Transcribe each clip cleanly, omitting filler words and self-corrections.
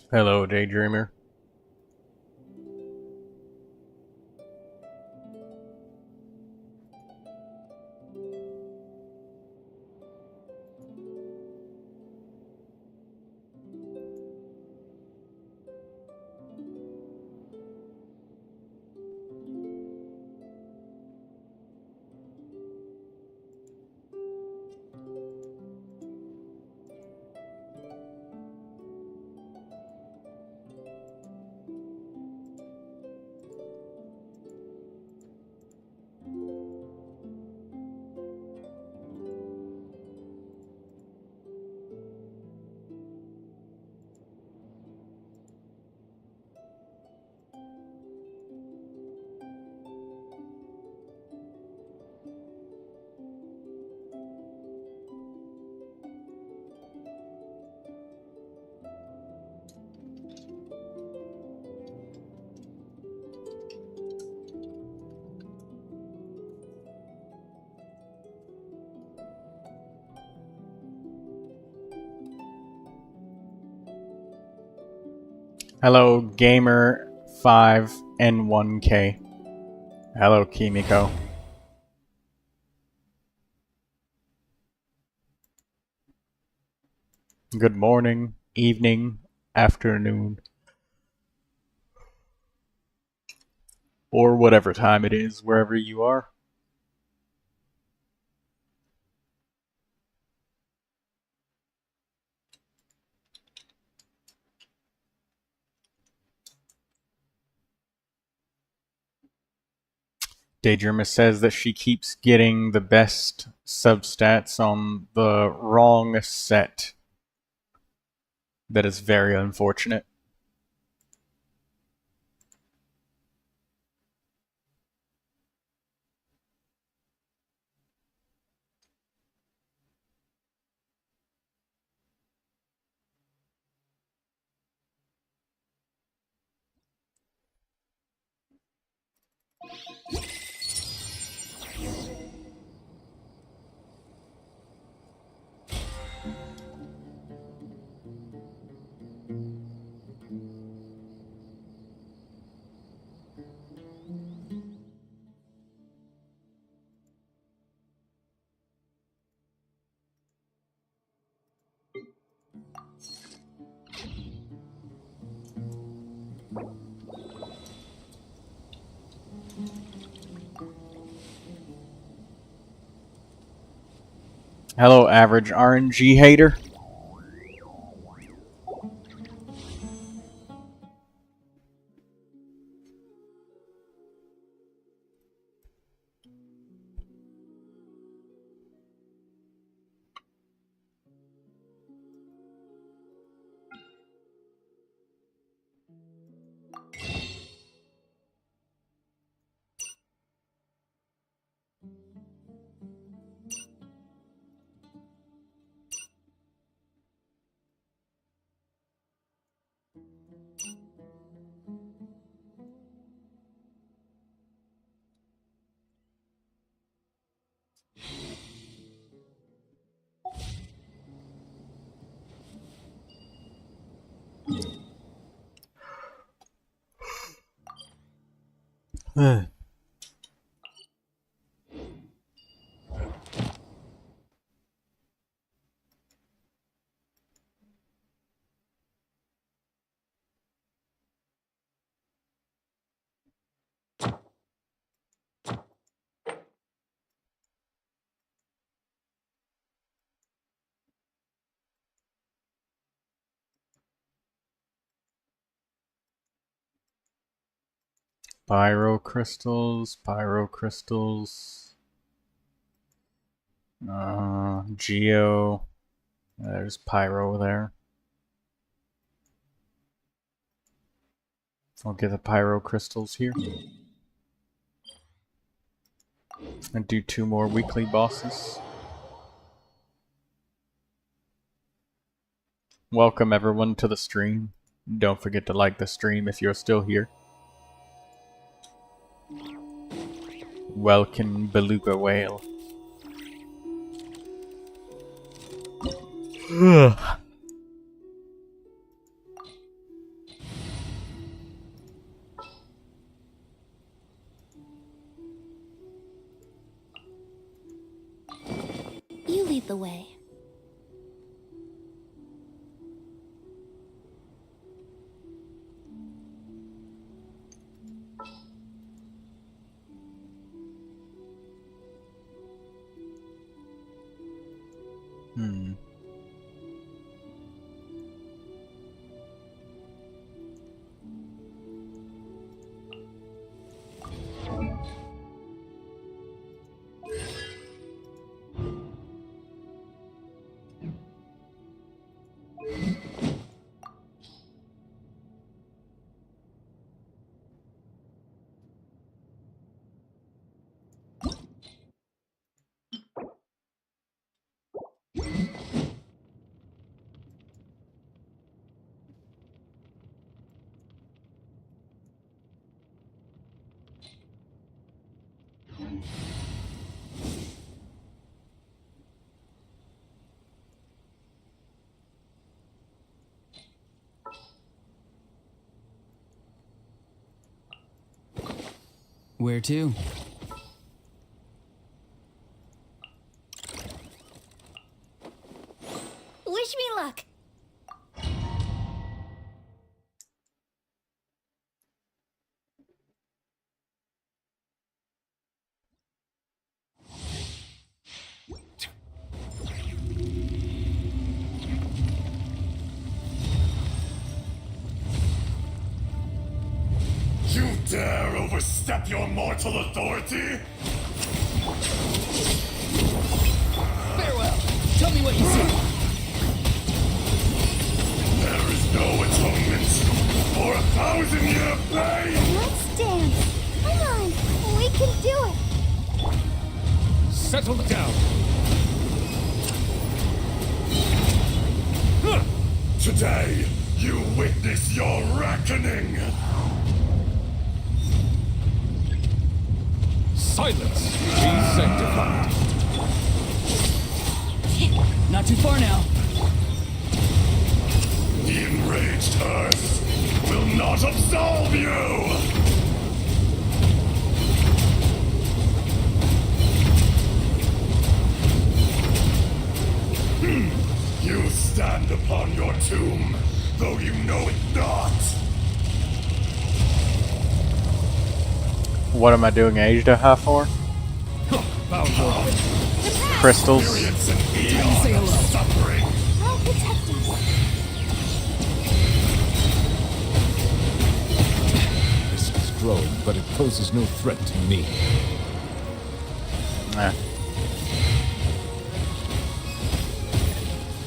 Hello, Daydreamer. Hello, Gamer5N1K. Hello, Kimiko. Good morning, evening, afternoon, or whatever time it is, wherever you are. Daydreamer says that she keeps getting the best substats on the wrong set. That is very unfortunate. Hello, average RNG hater. Pyro crystals, Geo. There's pyro there. I'll get the pyro crystals here. And do 2 more weekly bosses. Welcome everyone to the stream. Don't forget to like the stream if you're still here. Welcome, Beluga Whale. Hmm. Where to? Wish me luck. You dare overstep your mortal authority? Farewell! Tell me what you see! There is no atonement for 1,000-year pain! Let's dance. Come on, we can do it. Settle down! Today, you witness your reckoning! Silence! Be sanctified! Not too far now. The enraged hearth will not absolve you! You stand upon your tomb, though you know it not. What am I doing Ajdaha for? Bow your way. Crystals. Experience an Say eon hello. of suffering. I'll protect us. This is growing, but it poses no threat to me. Nah.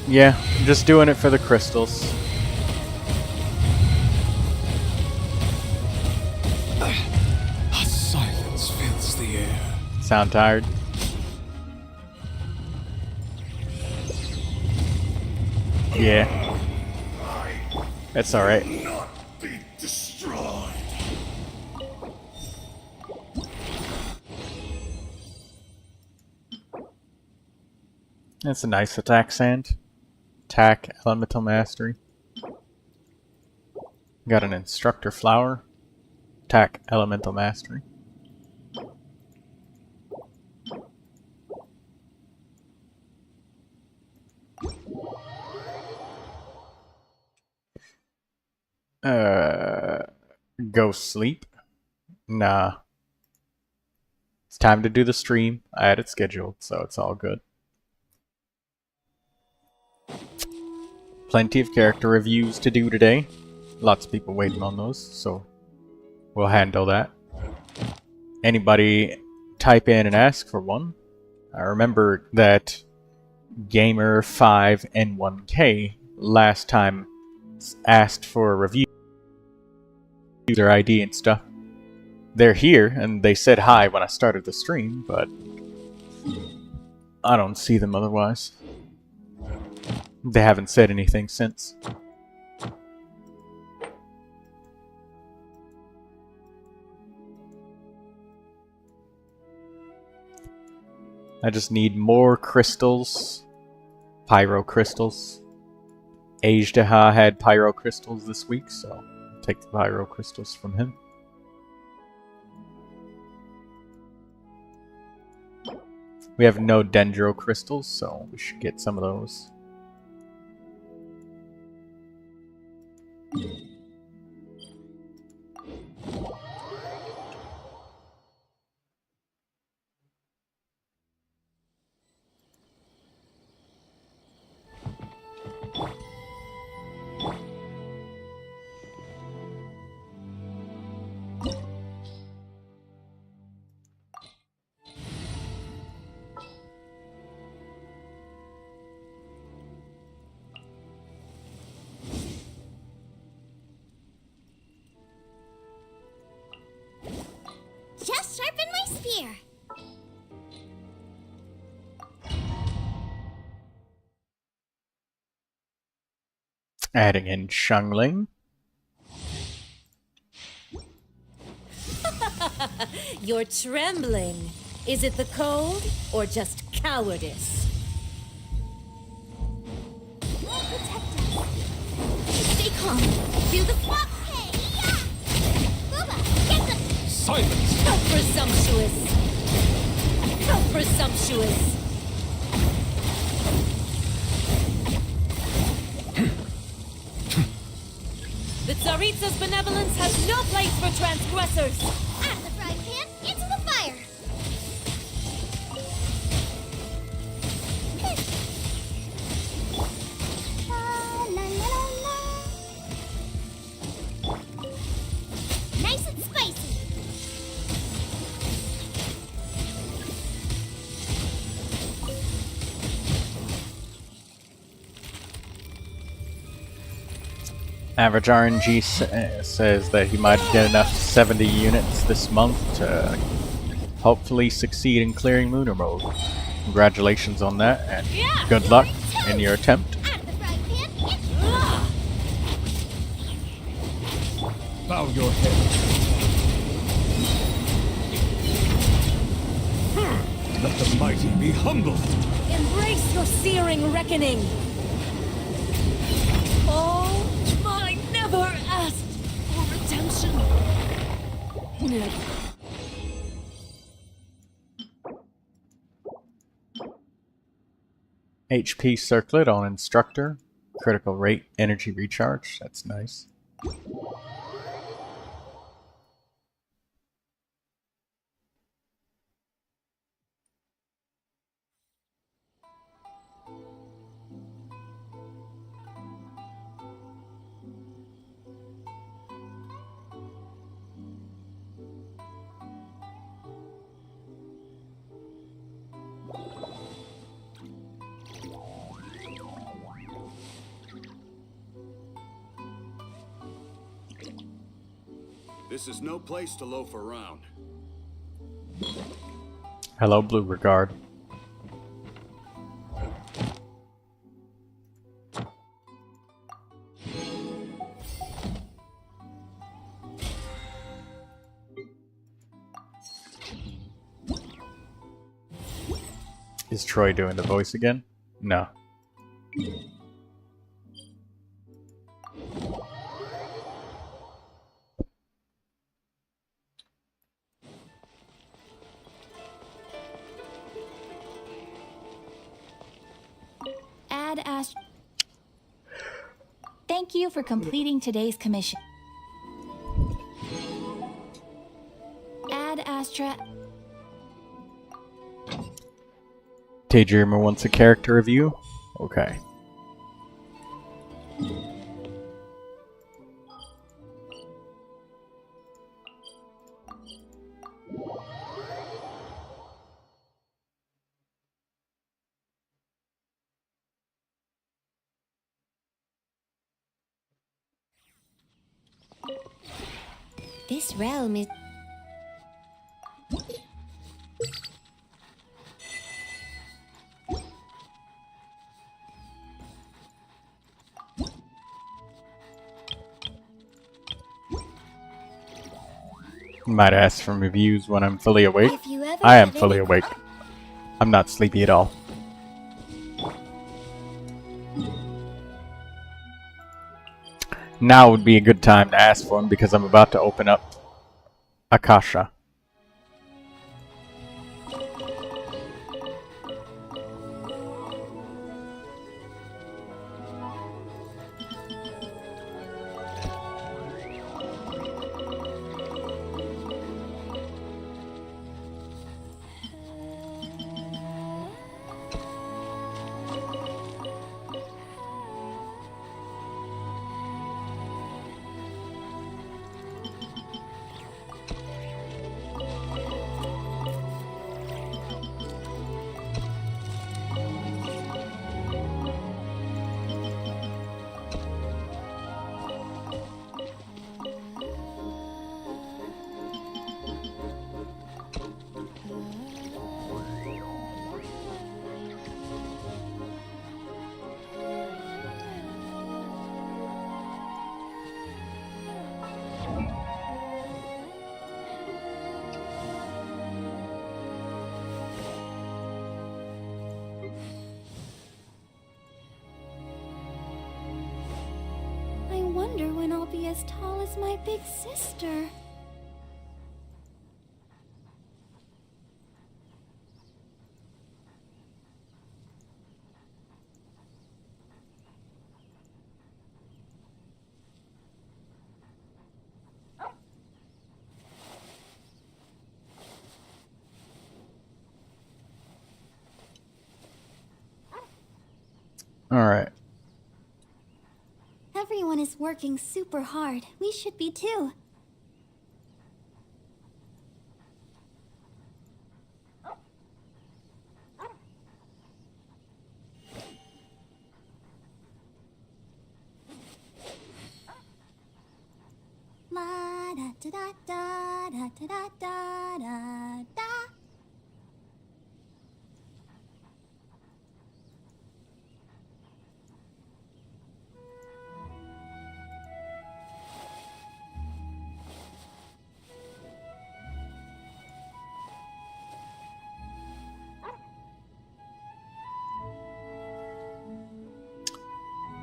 Yeah, I'm just doing it for the crystals. A silence fills the air. Sound tired? Yeah. That's alright. Not be destroyed. That's a nice attack sand. Attack, elemental mastery. Got an instructor flower. Attack, elemental mastery. Go sleep? Nah. It's time to do the stream. I had it scheduled, so it's all good. Plenty of character reviews to do today. Lots of people waiting on those, so we'll handle that. Anybody type in and ask for one. I remember that Gamer5N1K last time asked for a review, user ID and stuff. They're here, and they said hi when I started the stream, but I don't see them otherwise. They haven't said anything since. I just need more crystals. Pyro crystals. Ajdaha had pyro crystals this week, so I'll take the pyro crystals from him. We have no dendro crystals, so we should get some of those. Adding in Shungling. You're trembling. Is it the cold or just cowardice? We'll protect us. Stay calm. Do the swap. Hey, yeah! Booba, get the... Silence! How presumptuous! How presumptuous! The Tsaritsa's benevolence has no place for transgressors! Out of the frying pan, into the fire! La, la, la, la, la. Nice and spicy! Average RNG says that he might get enough 70 units this month to hopefully succeed in clearing Lunar Mode. Congratulations on that, and good luck in your attempt. Out of the frying pan, into... Bow your head. Let the mighty be humbled. Embrace your searing reckoning! Oh, I never asked for redemption. Never. HP circlet on Instructor. Critical rate energy recharge. That's nice. This is no place to loaf around. Hello, Blue Regard. Is Troy doing the voice again? No. Thank you for completing today's commission. Ad Astra. Daydreamer wants a character review? Okay. This realm is... Might ask for reviews when I'm fully awake. If you ever I am have fully any- awake. I'm not sleepy at all. Now would be a good time to ask for him because I'm about to open up Akasha. wonder when I'll be as tall as my big sister. Alright. Everyone is working super hard. We should be too. La da da da da da da da da da.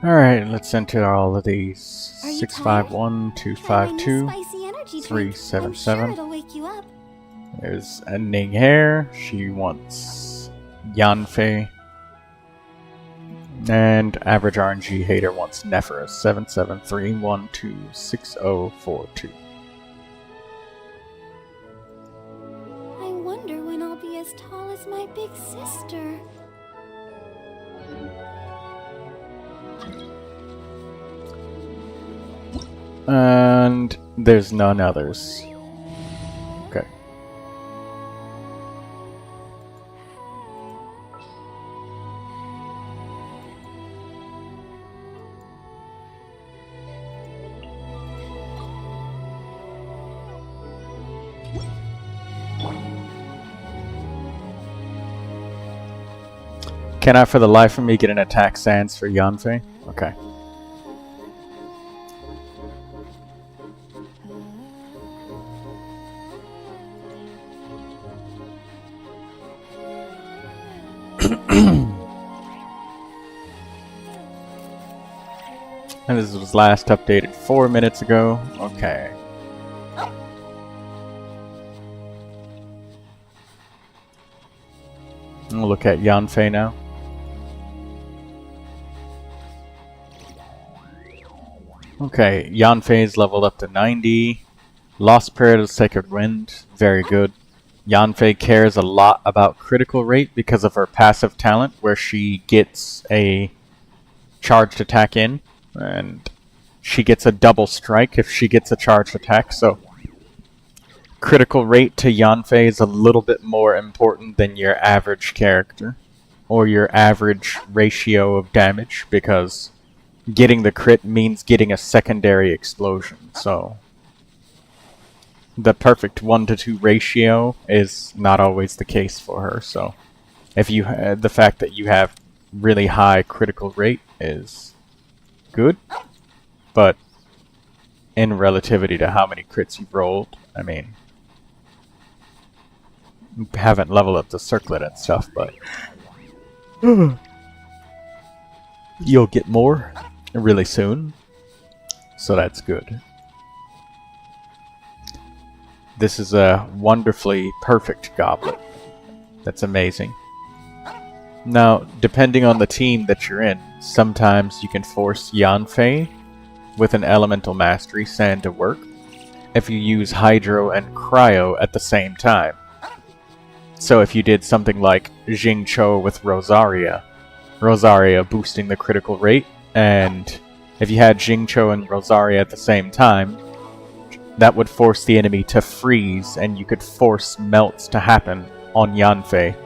Alright, let's enter all of these. Are you 651, Trying this 252. spicy energy drink. 377. I'm sure it'll wake you up. There's Ending Hair. She wants Yanfei. And Average RNG Hater wants Nephra. 773126042. I wonder when I'll be as tall as my big sister. And there's none others. Okay. Cannot for the life of me get an attack sans for Yanfei? Okay. And this was last updated 4 minutes ago. Okay. We'll look at Yanfei now. Okay, Yanfei's leveled up to 90. Lost Period of Sacred Wind, very good. Yanfei cares a lot about critical rate because of her passive talent, where she gets a charged attack in, and she gets a double strike if she gets a charged attack, so critical rate to Yanfei is a little bit more important than your average character, or your average ratio of damage, because getting the crit means getting a secondary explosion, so the perfect 1-to-2 ratio is not always the case for her, so if you the fact that you have really high critical rate is good, but in relativity to how many crits you've rolled, I mean, haven't leveled up the circlet and stuff, but you'll get more really soon, so that's good. This is a wonderfully perfect goblet. That's amazing. Now, depending on the team that you're in, sometimes you can force Yanfei with an Elemental Mastery Sand to work if you use Hydro and Cryo at the same time. So if you did something like Jingcho with Rosaria boosting the critical rate, and if you had Jingcho and Rosaria at the same time, that would force the enemy to freeze, and you could force melts to happen on Yanfei.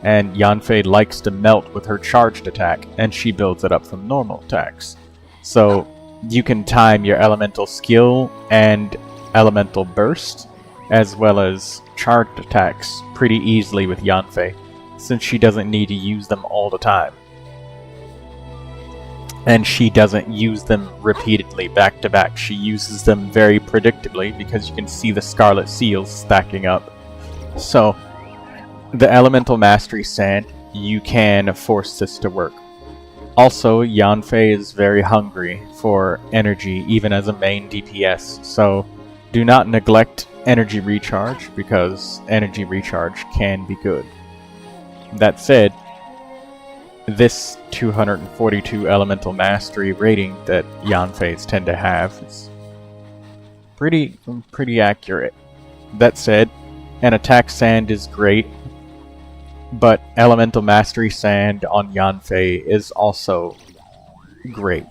And Yanfei likes to melt with her charged attack, and she builds it up from normal attacks. So you can time your elemental skill and elemental burst, as well as charged attacks, pretty easily with Yanfei, since she doesn't need to use them all the time. And she doesn't use them repeatedly back to back. She uses them very predictably because you can see the Scarlet Seals stacking up. So, the Elemental Mastery Sand, you can force this to work. Also, Yanfei is very hungry for energy, even as a main DPS, so do not neglect energy recharge, because energy recharge can be good. That said, this 242 elemental mastery rating that Yanfeis tend to have is pretty accurate. That said, an attack sand is great, but elemental mastery sand on Yanfei is also great.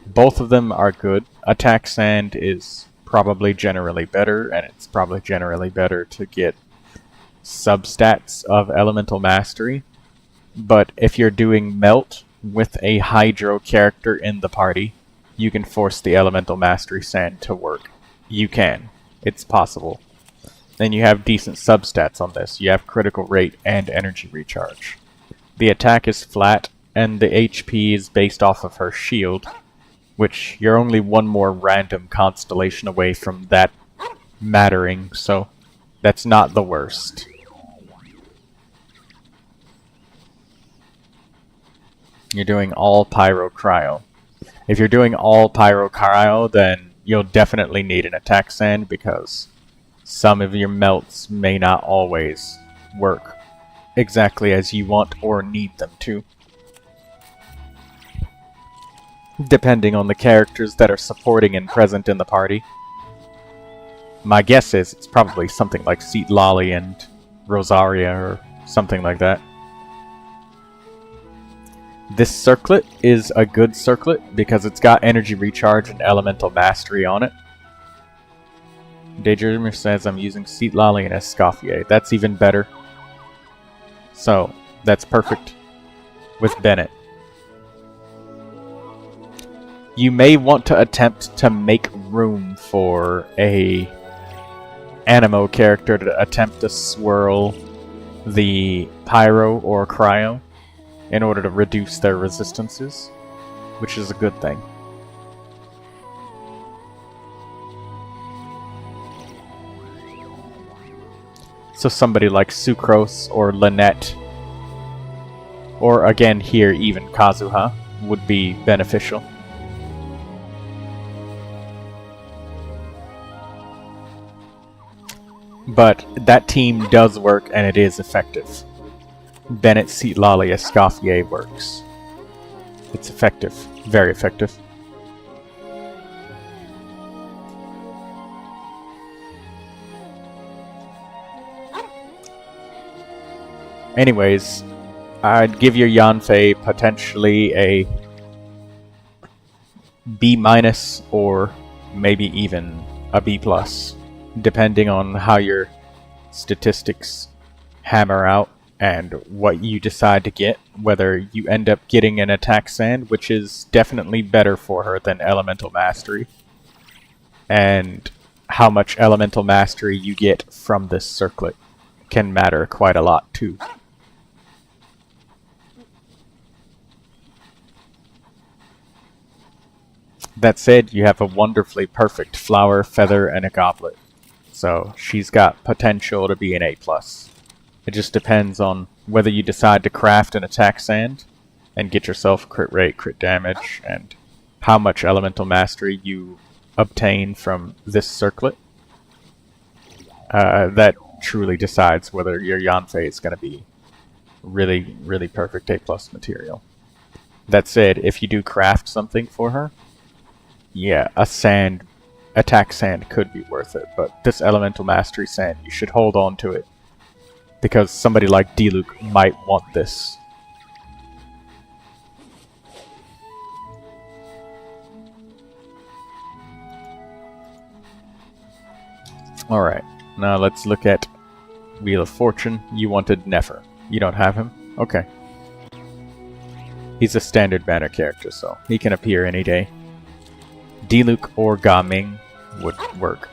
Both of them are good. Attack sand is probably generally better, and it's probably generally better to get substats of elemental mastery. But if you're doing melt with a hydro character in the party, you can force the elemental mastery sand to work. You can. It's possible. Then you have decent substats on this. You have critical rate and energy recharge. The attack is flat, and the HP is based off of her shield, which you're only one more random constellation away from that mattering, so that's not the worst. You're doing all Pyro Cryo. If you're doing all Pyro Cryo, then you'll definitely need an attack sand, because some of your melts may not always work exactly as you want or need them to, depending on the characters that are supporting and present in the party. My guess is it's probably something like Seat Lolly and Rosaria or something like that. This circlet is a good circlet because it's got energy recharge and elemental mastery on it. Daydreamer says I'm using Seat Lolly and Escoffier. That's even better. So, that's perfect with Bennett. You may want to attempt to make room for a Animo character to attempt to swirl the Pyro or Cryo in order to reduce their resistances, which is a good thing. So somebody like Sucrose or Lynette, or again here even Kazuha, would be beneficial. But that team does work and it is effective. Bennett, Seat Lolly, Escoffier works. It's effective. Very effective. Anyways, I'd give your Yanfei potentially a B- or maybe even a B+, depending on how your statistics hammer out and what you decide to get, whether you end up getting an attack sand, which is definitely better for her than elemental mastery, and how much elemental mastery you get from this circlet can matter quite a lot too. That said, you have a wonderfully perfect flower, feather, and a goblet. So she's got potential to be an A+. It just depends on whether you decide to craft an attack sand and get yourself crit rate, crit damage, and how much elemental mastery you obtain from this circlet. That truly decides whether your Yanfei is going to be really, really perfect A+ material. That said, if you do craft something for her, yeah, a sand, attack sand could be worth it, but this elemental mastery sand, you should hold on to it, because somebody like Diluc might want this. Alright, now let's look at Wheel of Fortune. You wanted Nefer. You don't have him? Okay. He's a standard banner character, so he can appear any day. Diluc or Gaming would work.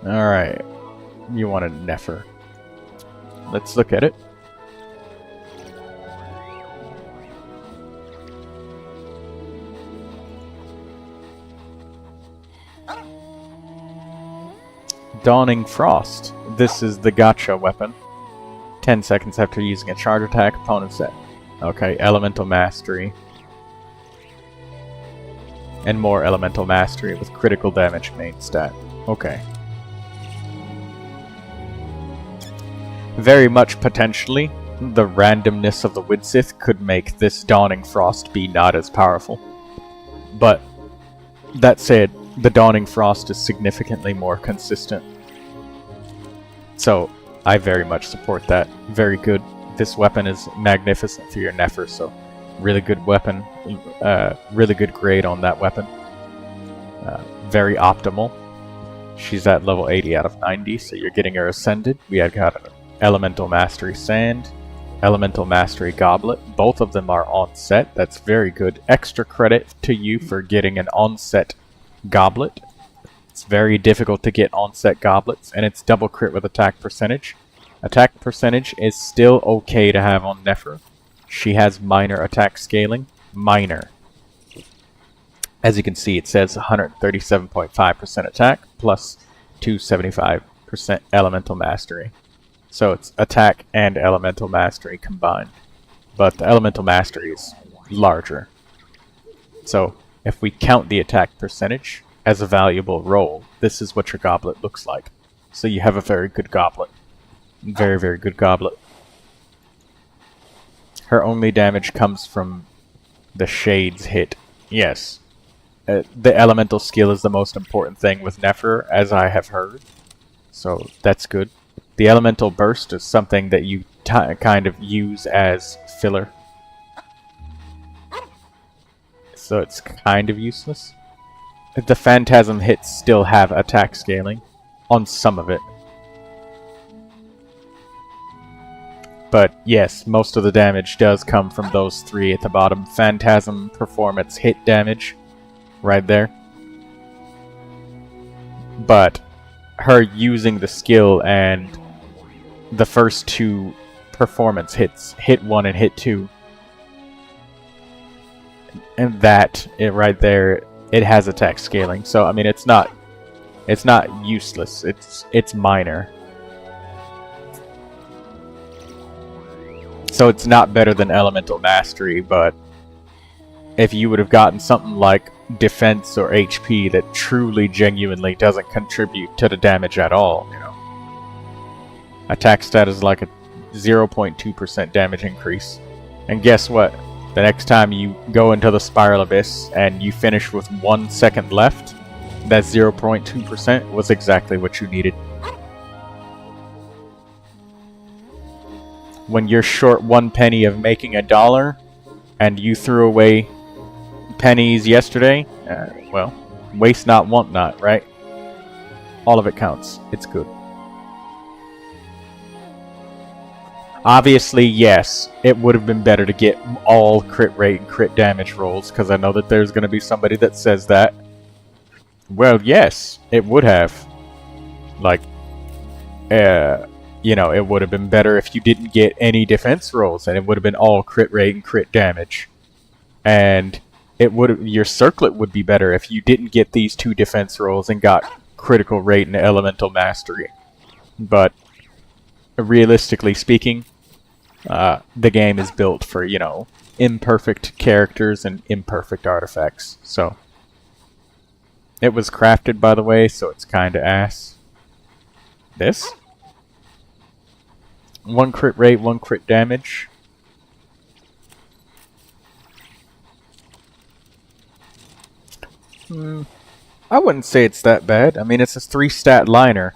Alright, you wanted Nefer. Let's look at it. Dawning Frost. This is the gacha weapon. 10 seconds after using a charge attack, opponent set. Okay, Elemental Mastery. And more Elemental Mastery with critical damage main stat. Okay. Very much potentially, the randomness of the Widsith could make this Dawning Frost be not as powerful. But, that said, the Dawning Frost is significantly more consistent. So, I very much support that. Very good. This weapon is magnificent for your Nefer, so really good weapon. Really good grade on that weapon. Very optimal. She's at level 80 out of 90, so you're getting her ascended. We had got an Elemental Mastery Sand, Elemental Mastery Goblet. Both of them are on set. That's very good. Extra credit to you for getting an on-set Goblet. It's very difficult to get on-set goblets, and it's double crit with attack percentage. Attack percentage is still okay to have on Nefer. She has minor attack scaling. Minor. As you can see, it says 137.5% attack plus 275% elemental mastery. So it's attack and elemental mastery combined. But the elemental mastery is larger. So if we count the attack percentage as a valuable roll, this is what your goblet looks like. So you have a very good goblet. Very, very good goblet. Her only damage comes from the Shades hit. Yes. The elemental skill is the most important thing with Nefer, as I have heard. So that's good. The elemental burst is something that you kind of use as filler. So it's kind of useless. The Phantasm hits still have attack scaling on some of it. But yes, most of the damage does come from those three at the bottom. Phantasm, Performance, hit damage. Right there. But her using the skill and the first two performance hits, hit 1 and hit 2. And that, right there, it has attack scaling. So I mean it's not useless. It's minor. So it's not better than Elemental Mastery, but if you would have gotten something like defense or HP that truly, genuinely doesn't contribute to the damage at all, you know. Attack stat is like a 0.2% damage increase. And guess what? The next time you go into the Spiral Abyss and you finish with 1 second left, that 0.2% was exactly what you needed. When you're short 1 penny of making $1, and you threw away pennies yesterday, well, waste not, want not, right? All of it counts. It's good. Obviously, yes, it would have been better to get all crit rate and crit damage rolls, because I know that there's going to be somebody that says that. Well, yes, it would have. Like, you know, it would have been better if you didn't get any defense rolls, and it would have been all crit rate and crit damage. And it would your circlet would be better if you didn't get these 2 defense rolls and got critical rate and elemental mastery. But realistically speaking, the game is built for, you know, imperfect characters and imperfect artifacts. So it was crafted, by the way, so it's kind of ass. This? 1 crit rate, 1 crit damage. I wouldn't say it's that bad. I mean, it's a 3-stat liner.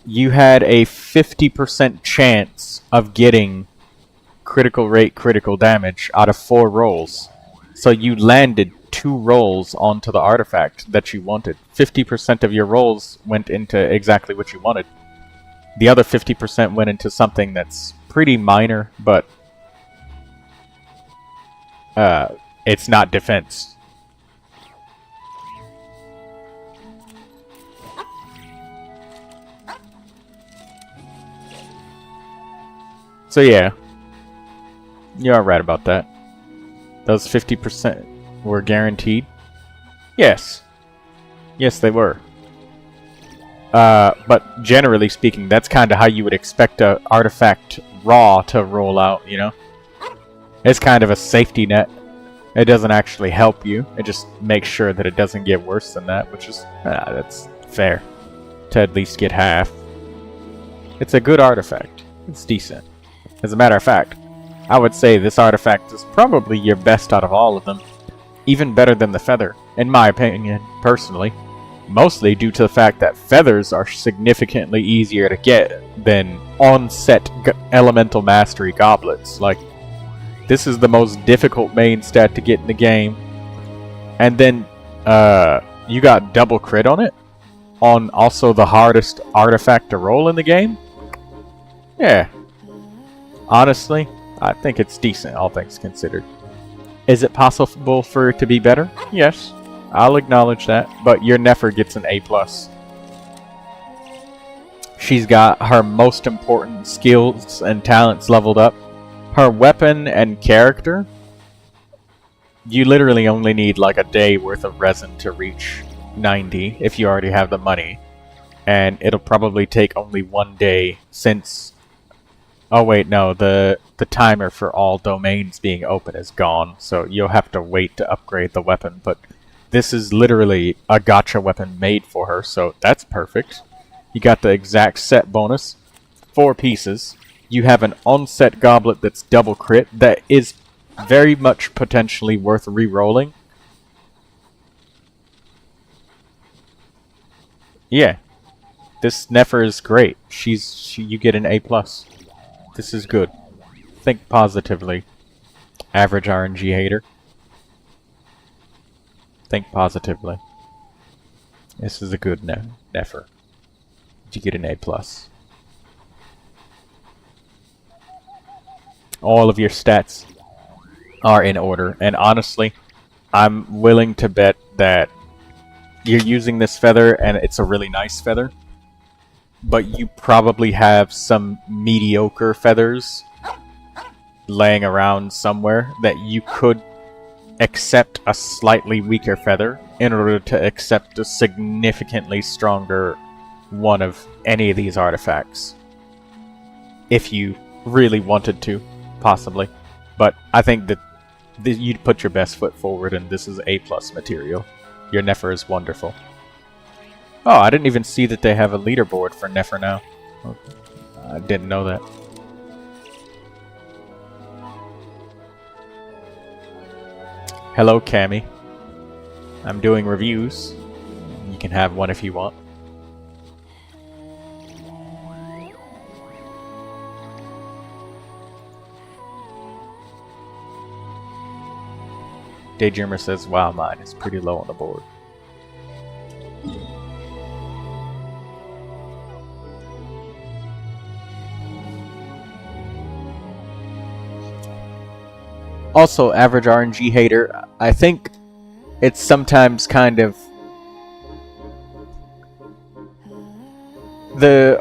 You had a 50% chance of getting critical rate, critical damage out of 4 rolls. So you landed 2 rolls onto the artifact that you wanted. 50% of your rolls went into exactly what you wanted. The other 50% went into something that's pretty minor, but it's not defense. So yeah, you are right about that. Those 50% were guaranteed. Yes. Yes, they were. But generally speaking, that's kind of how you would expect a artifact raw to roll out, you know? It's kind of a safety net. It doesn't actually help you. It just makes sure that it doesn't get worse than that, which is, that's fair. To at least get half. It's a good artifact. It's decent. As a matter of fact, I would say this artifact is probably your best out of all of them. Even better than the feather, in my opinion, personally. Mostly due to the fact that feathers are significantly easier to get than on-set elemental mastery goblets. Like, this is the most difficult main stat to get in the game. And then, you got double crit on it? On also the hardest artifact to roll in the game? Yeah. Honestly, I think it's decent, all things considered. Is it possible for it to be better? Yes. I'll acknowledge that, but your Nefer gets an A+. She's got her most important skills and talents leveled up. Her weapon and character, you literally only need like a day worth of resin to reach 90 if you already have the money. And it'll probably take only 1 day since... Oh wait, no, the timer for all domains being open is gone, so you'll have to wait to upgrade the weapon, but this is literally a gacha weapon made for her, so that's perfect. You got the exact set bonus, 4 pieces. You have an on-set goblet that's double crit that is very much potentially worth re-rolling. Yeah, this Nefer is great. You get an A+. This is good. Think positively. Average RNG hater. Think positively. This is a good Nefer. You get an A+. All of your stats are in order, and honestly, I'm willing to bet that you're using this feather, and it's a really nice feather, but you probably have some mediocre feathers laying around somewhere that you could accept a slightly weaker feather in order to accept a significantly stronger one of any of these artifacts. If you really wanted to, possibly. But I think that you'd put your best foot forward, and this is A+ material. Your Nefer is wonderful. Oh, I didn't even see that they have a leaderboard for Nefer now. Oh, I didn't know that. Hello, Cammy. I'm doing reviews. You can have one if you want. Daydreamer says, wow, mine is pretty low on the board. Also, average RNG hater, I think it's sometimes kind of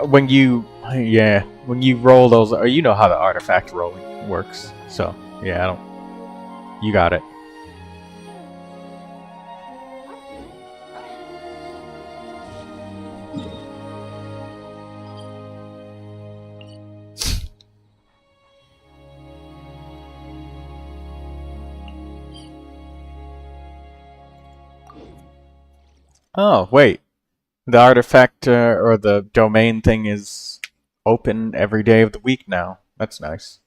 when you roll those, or you know how the artifact rolling works. So yeah, you got it. Oh, wait. The artifact or the domain thing is open every day of the week now. That's nice.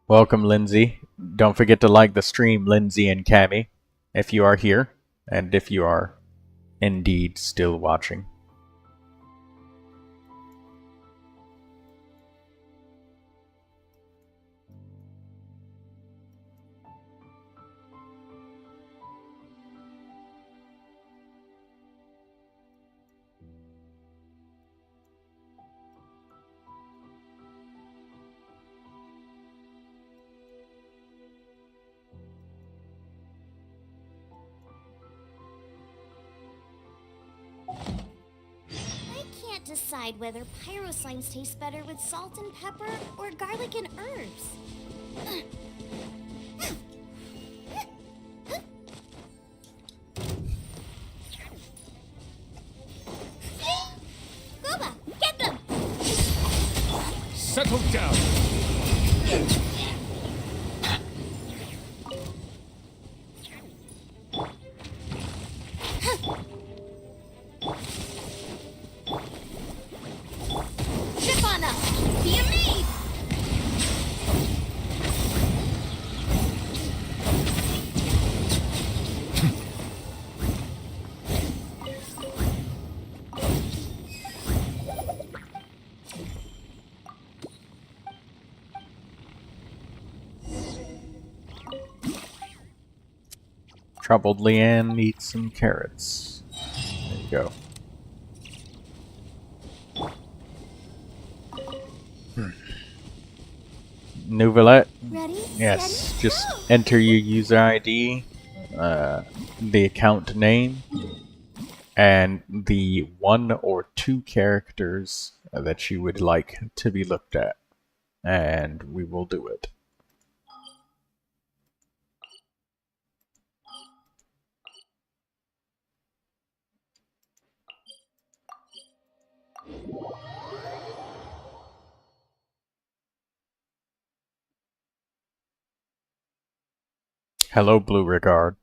Welcome, Lindsay. Don't forget to like the stream, Lindsay and Cammy, if you are here, and if you are indeed still watching. decide whether pyro slimes taste better with salt and pepper or garlic and herbs. Gooba, get them! Settle down! Zip on up! Be a maid! Troubled Leanne needs some carrots. There you go. Neuvilette? Ready? Yes, Steady, just go! enter your user ID, the account name, and the 1 or 2 characters that you would like to be looked at, and we will do it. Hello, Blue Regard.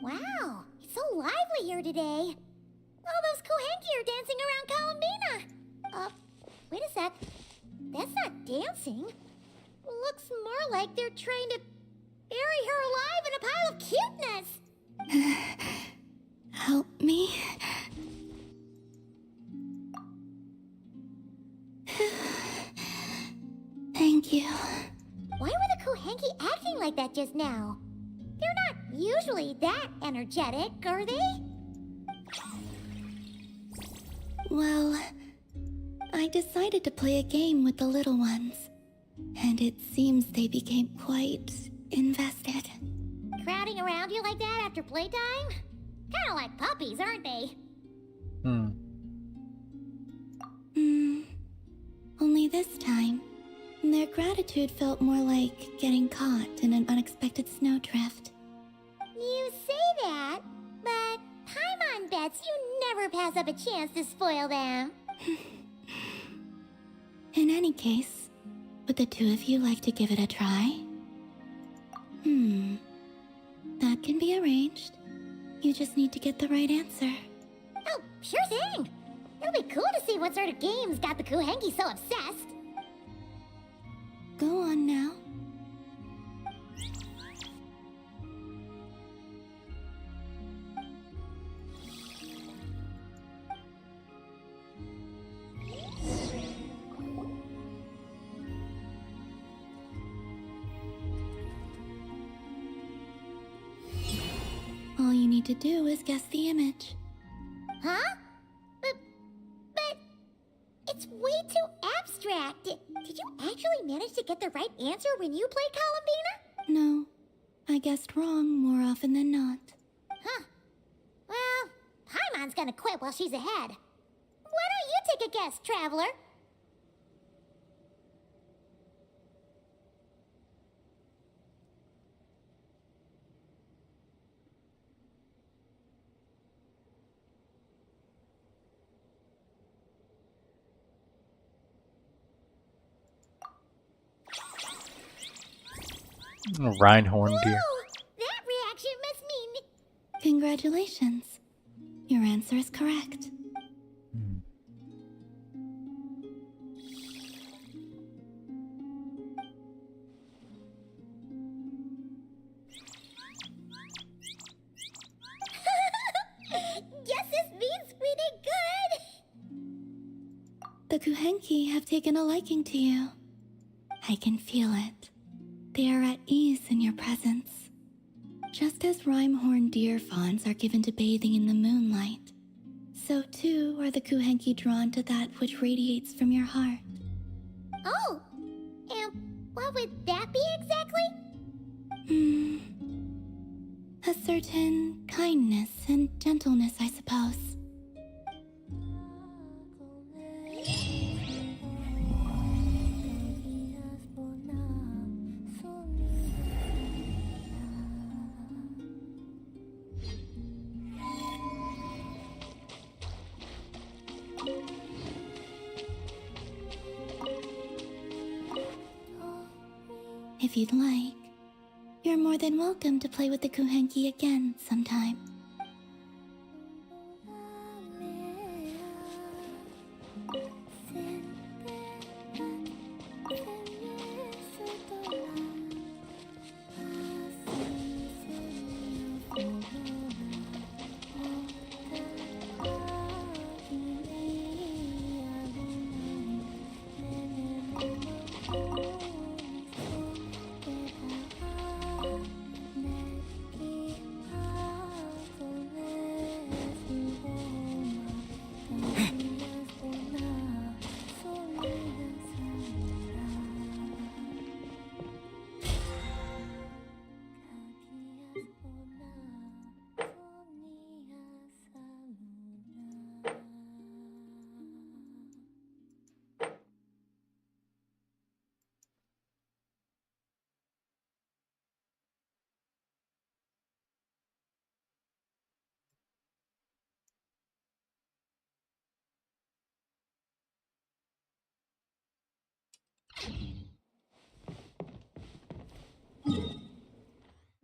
Wow, it's so lively here today. All those Kohenki are dancing around Kalambina. Wait a sec. That's not dancing. Looks more like they're trying to bury her alive in a pile of cuteness. Help me. Thank you. Why were the Kohenki acting like that just now? They're not usually that energetic, are they? Well, I decided to play a game with the little ones, and it seems they became quite invested. Crowding around you like that after playtime? Kinda like puppies, aren't they? Only this time, their gratitude felt more like getting caught in an unexpected snowdrift. You say that, but Paimon bets you never pass up a chance to spoil them. In any case, would the two of you like to give it a try? That can be arranged. You just need to get the right answer. Oh, sure thing. It'll be cool to see what sort of games got the Kohenki so obsessed. Go on now. need to do is guess the image. Huh? But it's way too abstract. Did you actually manage to get the right answer when you played Columbina? No, I guessed wrong more often than not. Huh. Well, Paimon's gonna quit while she's ahead. Why don't you take a guess, Traveler? Rhinehorn deer. Whoa! That reaction must mean... Congratulations. Your answer is correct. Guess this means we did good! The Kuhenki have taken a liking to you. I can feel it. They are at ease in your presence. Just as Rhyhorn deer fawns are given to bathing in the moonlight, so too are the Kuhenki drawn to that which radiates from your heart. Oh! And what would that be exactly? A certain kindness and gentleness, I suppose. If you'd like, you're more than welcome to play with the Kuhenki again sometime.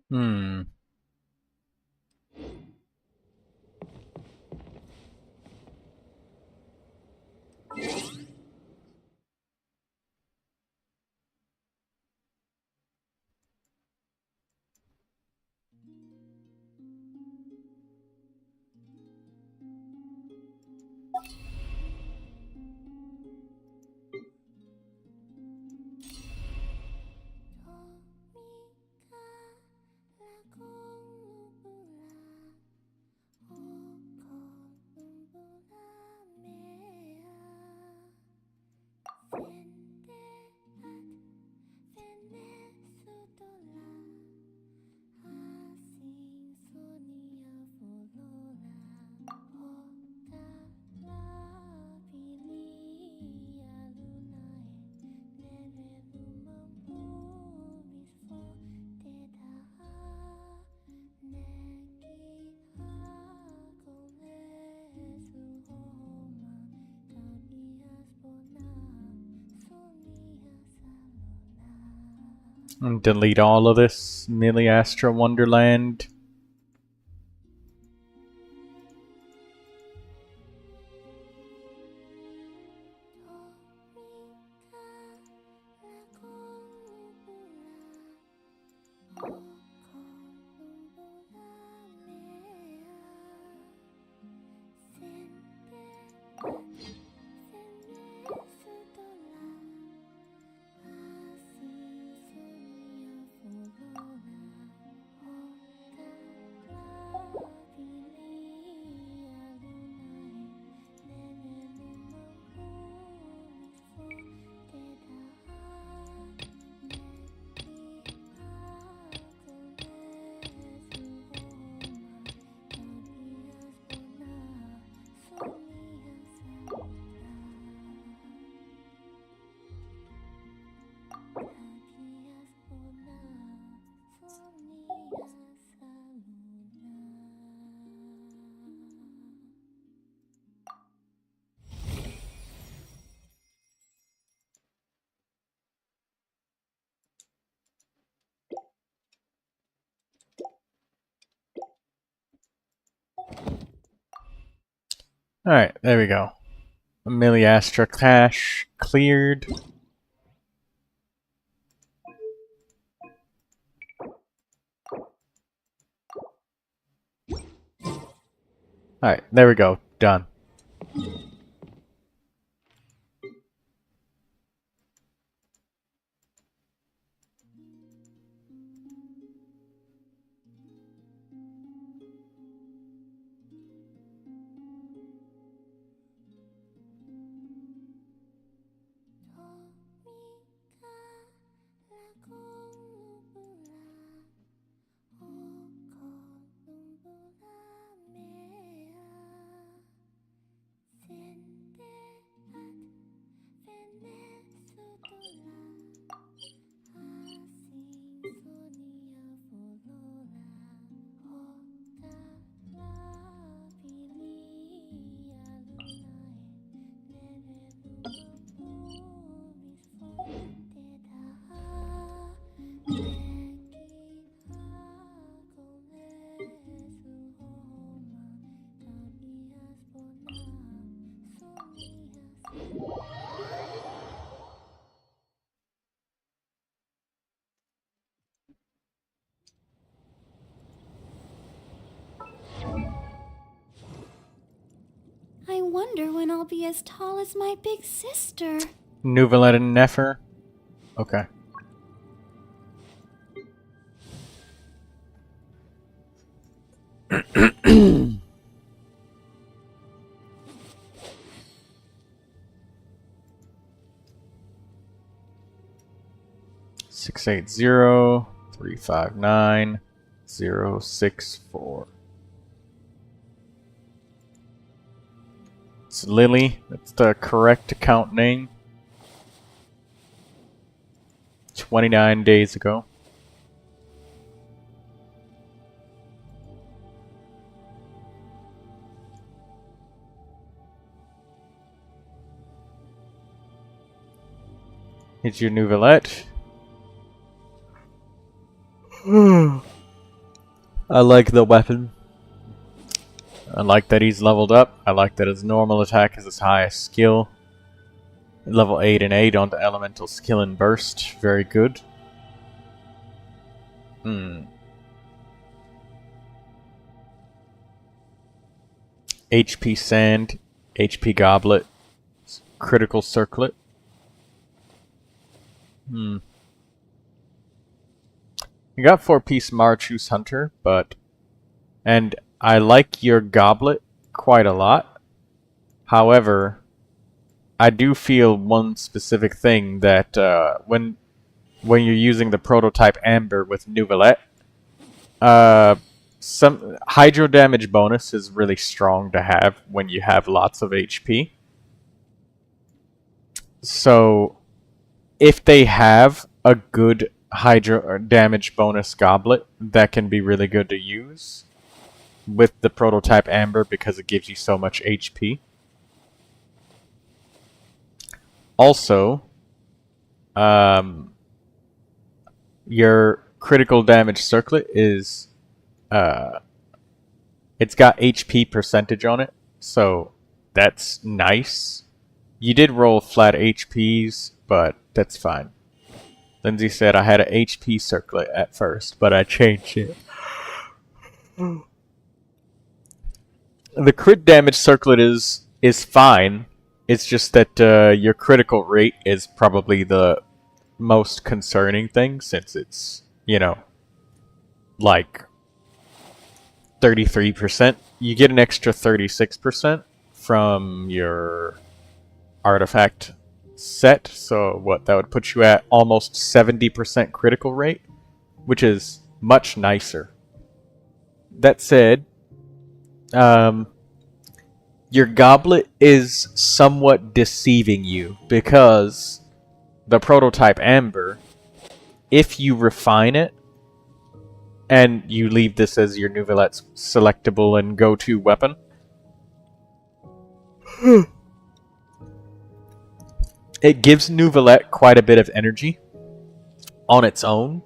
Hmm. And delete all of this. Millie Astra Wonderland. Alright, there we go. Milliastra cache cleared. Alright, there we go. Done. I wonder when I'll be as tall as my big sister. Neuvilette and Nefer. Okay. Six 359-064. It's Lily. That's the correct account name. 29 days ago. Here's your Neuvilette. I like the weapon. I like that he's leveled up. I like that his normal attack is his highest skill. Level 8 and 8 onto elemental skill and burst. Very good. HP Sand, HP Goblet, Critical Circlet. You got 4-piece Marchus Hunter, and I like your Goblet quite a lot. However, I do feel one specific thing that when you're using the prototype Amber with Neuvilette, some hydro damage bonus is really strong to have when you have lots of HP. So if they have a good hydro damage bonus goblet, that can be really good to use with the prototype Amber because it gives you so much HP. Also, your critical damage circlet is it's got HP percentage on it, so that's nice. You did roll flat HPs, but that's fine. Lindsay said I had an HP circlet at first, but I changed it. The crit damage circlet is fine. It's just that your critical rate is probably the most concerning thing, since it's, you know, like 33%. You get an extra 36% from your artifact set, so what, that would put you at almost 70% critical rate, which is much nicer. That said, your goblet is somewhat deceiving you, because the prototype Amber, if you refine it, and you leave this as your Neuvilette's selectable and go-to weapon, it gives Neuvilette quite a bit of energy on its own,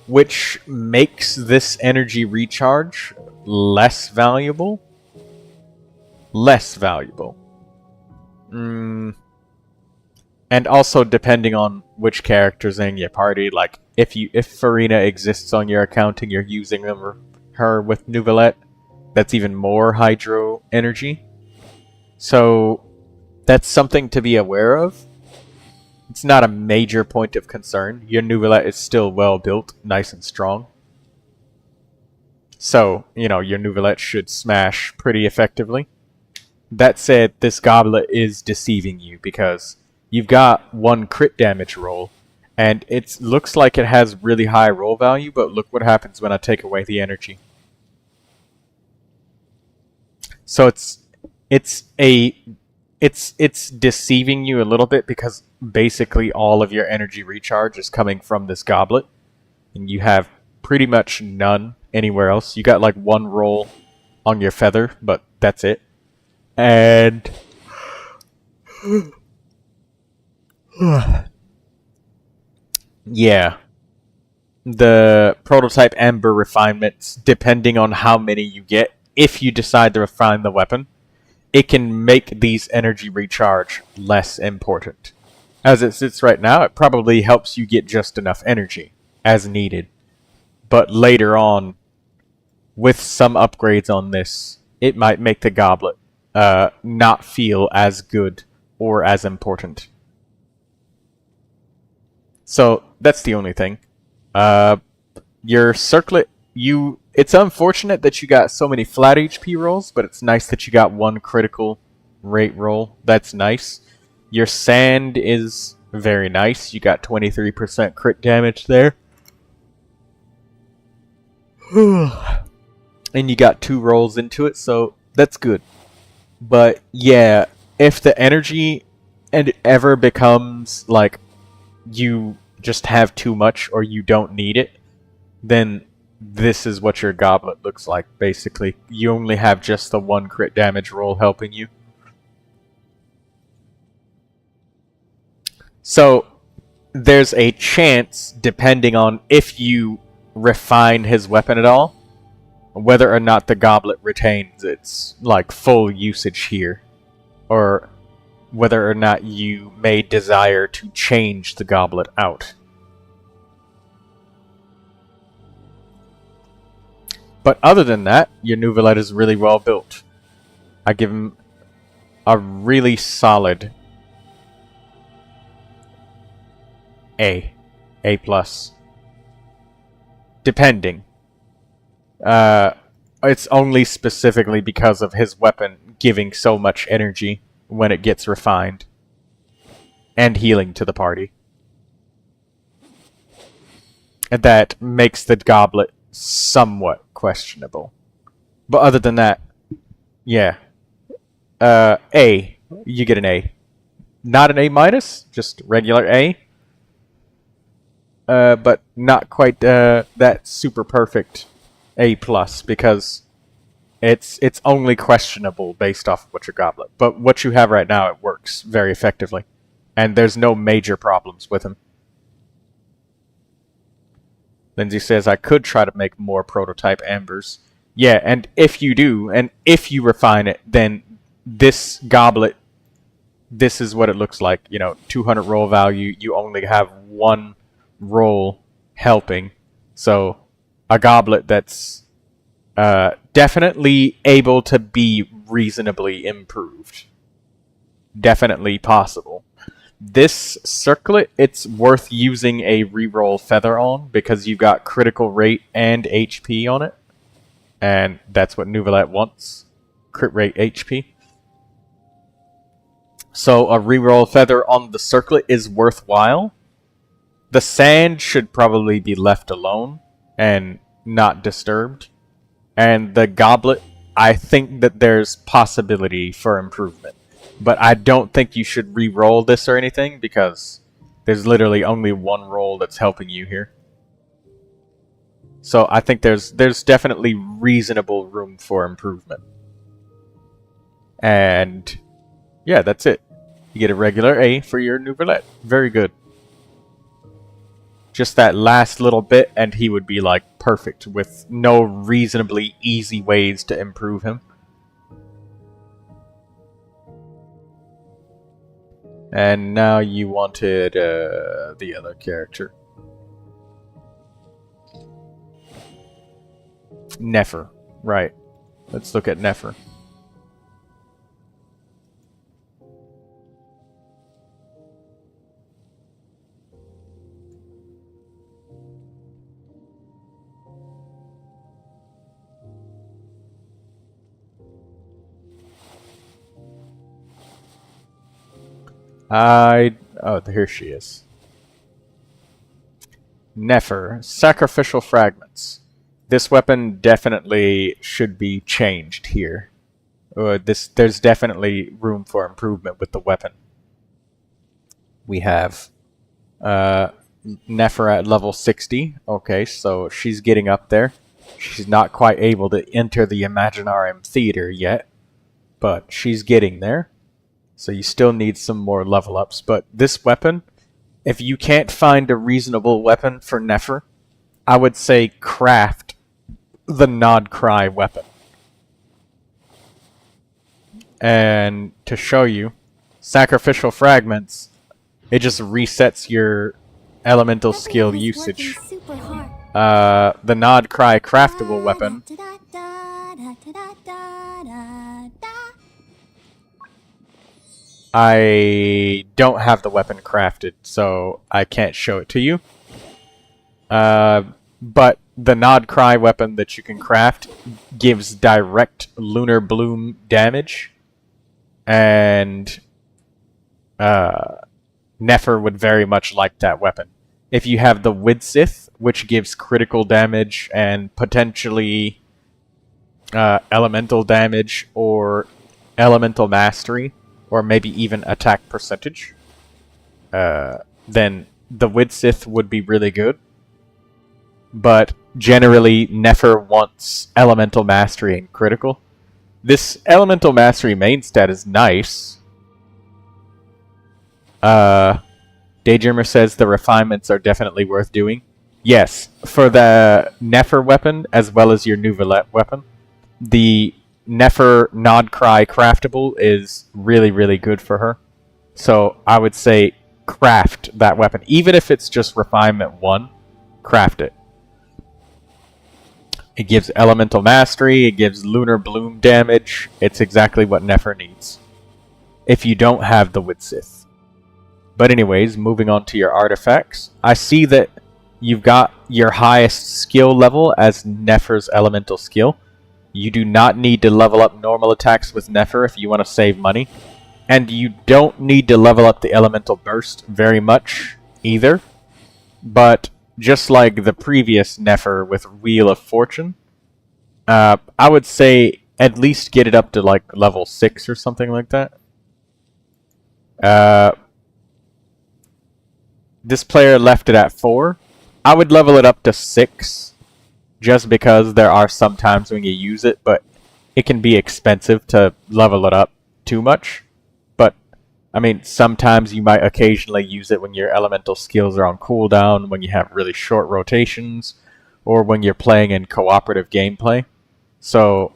which makes this energy recharge less valuable. less valuable. And also depending on which character's in your party, like if Farina exists on your account and you're using her with Neuvilette, that's even more hydro energy. So that's something to be aware of. It's not a major point of concern. Your Neuvilette is still well built, nice and strong. So, you know, your Neuvilette should smash pretty effectively. That said, this goblet is deceiving you because you've got 1 crit damage roll, and it looks like it has really high roll value, but look what happens when I take away the energy. So it's deceiving you a little bit because basically all of your energy recharge is coming from this goblet, and you have pretty much none anywhere else. You got like 1 roll on your feather, but that's it. And yeah, the prototype amber refinements, depending on how many you get, if you decide to refine the weapon, it can make these energy recharge less important. As it sits right now, it probably helps you get just enough energy as needed. But later on, with some upgrades on this, it might make the goblet not feel as good or as important. So that's the only thing. Your circlet, it's unfortunate that you got so many flat HP rolls, but it's nice that you got 1 critical rate roll. That's nice. Your sand is very nice. You got 23% crit damage there. And you got 2 rolls into it, so that's good. But yeah, if the energy ever becomes like you just have too much or you don't need it, then this is what your goblet looks like, basically. You only have just the 1 crit damage roll helping you. So there's a chance, depending on if you refine his weapon at all, whether or not the goblet retains its like full usage here, or whether or not you may desire to change the goblet out. But other than that, your Neuvilette is really well built. I give him a really solid A+. Depending. It's only specifically because of his weapon giving so much energy when it gets refined. And healing to the party. And that makes the goblet somewhat questionable. But other than that, yeah. A. You get an A. Not an A-, just regular A. But not quite that super perfect A+, because it's only questionable based off of what your goblet. But what you have right now, it works very effectively. And there's no major problems with him. Lindsay says, I could try to make more prototype ambers. Yeah, and if you do, and if you refine it, then this goblet, this is what it looks like. You know, 200 roll value, you only have 1 roll helping. So a goblet that's definitely able to be reasonably improved. Definitely possible. This circlet, it's worth using a reroll feather on because you've got critical rate and HP on it. And that's what Neuvilette wants. Crit rate HP. So a reroll feather on the circlet is worthwhile. The sand should probably be left alone and not disturbed. And the goblet, I think that there's possibility for improvement. But I don't think you should re-roll this or anything because there's literally only 1 roll that's helping you here. So I think there's definitely reasonable room for improvement. And yeah, that's it. You get a regular A for your Neuvilette. Very good. Just that last little bit and he would be like perfect with no reasonably easy ways to improve him. And now you wanted the other character. Nefer. Right. Let's look at Nefer. Oh, here she is. Nefer. Sacrificial Fragments. This weapon definitely should be changed here. There's definitely room for improvement with the weapon. We have Nefer at level 60. Okay, so she's getting up there. She's not quite able to enter the Imaginarium Theater yet, but she's getting there. So you still need some more level ups. But this weapon, if you can't find a reasonable weapon for Nefer, I would say craft the Nod Cry weapon. And to show you, Sacrificial Fragments, it just resets your elemental skill usage. The Nod Cry craftable weapon, I don't have the weapon crafted, so I can't show it to you. But the Nod Cry weapon that you can craft gives direct Lunar Bloom damage, and Nefer would very much like that weapon. If you have the Widsith, which gives critical damage and potentially elemental damage or elemental mastery, or maybe even attack percentage, then the Widsith would be really good. But generally, Nefer wants elemental mastery and critical. This elemental mastery main stat is nice. Daydreamer says the refinements are definitely worth doing. Yes, for the Nefer weapon as well as your Neuvilette weapon, the Nefer Nod Cry craftable is really, really good for her. So I would say craft that weapon. Even if it's just refinement 1, craft it. It gives elemental mastery, it gives lunar bloom damage. It's exactly what Nefer needs, if you don't have the Widsith. But anyways, moving on to your artifacts. I see that you've got your highest skill level as Nefer's elemental skill. You do not need to level up normal attacks with Nefer if you want to save money. And you don't need to level up the elemental burst very much either. But just like the previous Nefer with Wheel of Fortune, I would say at least get it up to like level 6 or something like that. This player left it at 4. I would level it up to 6, just because there are some times when you use it, but it can be expensive to level it up too much. But, I mean, sometimes you might occasionally use it when your elemental skills are on cooldown, when you have really short rotations, or when you're playing in cooperative gameplay. So,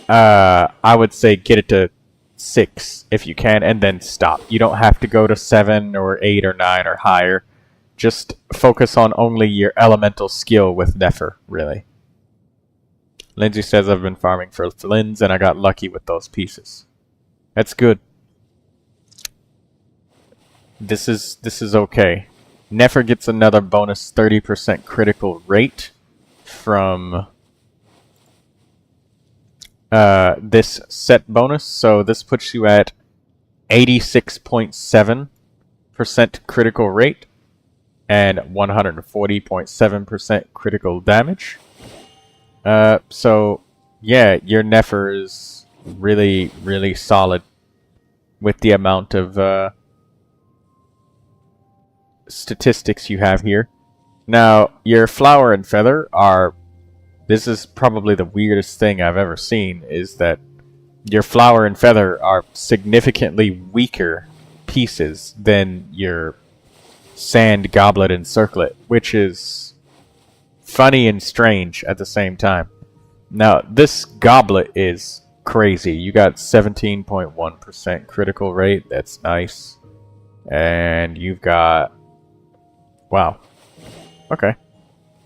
I would say get it to 6 if you can, and then stop. You don't have to go to 7 or 8 or 9 or higher. Just focus on only your elemental skill with Nefer, really. Lindsay says I've been farming for Flins and I got lucky with those pieces. That's good. This is okay. Nefer gets another bonus 30% critical rate from this set bonus, so this puts you at 86.7% critical rate and 140.7% critical damage. So yeah, your Nefer is really, really solid with the amount of statistics you have here. Now, your Flower and Feather are... This is probably the weirdest thing I've ever seen, is that your Flower and Feather are significantly weaker pieces than your Sand, Goblet, and Circlet, which is funny and strange at the same time. Now, this Goblet is crazy. You got 17.1% critical rate. That's nice. And you've got... Wow. Okay.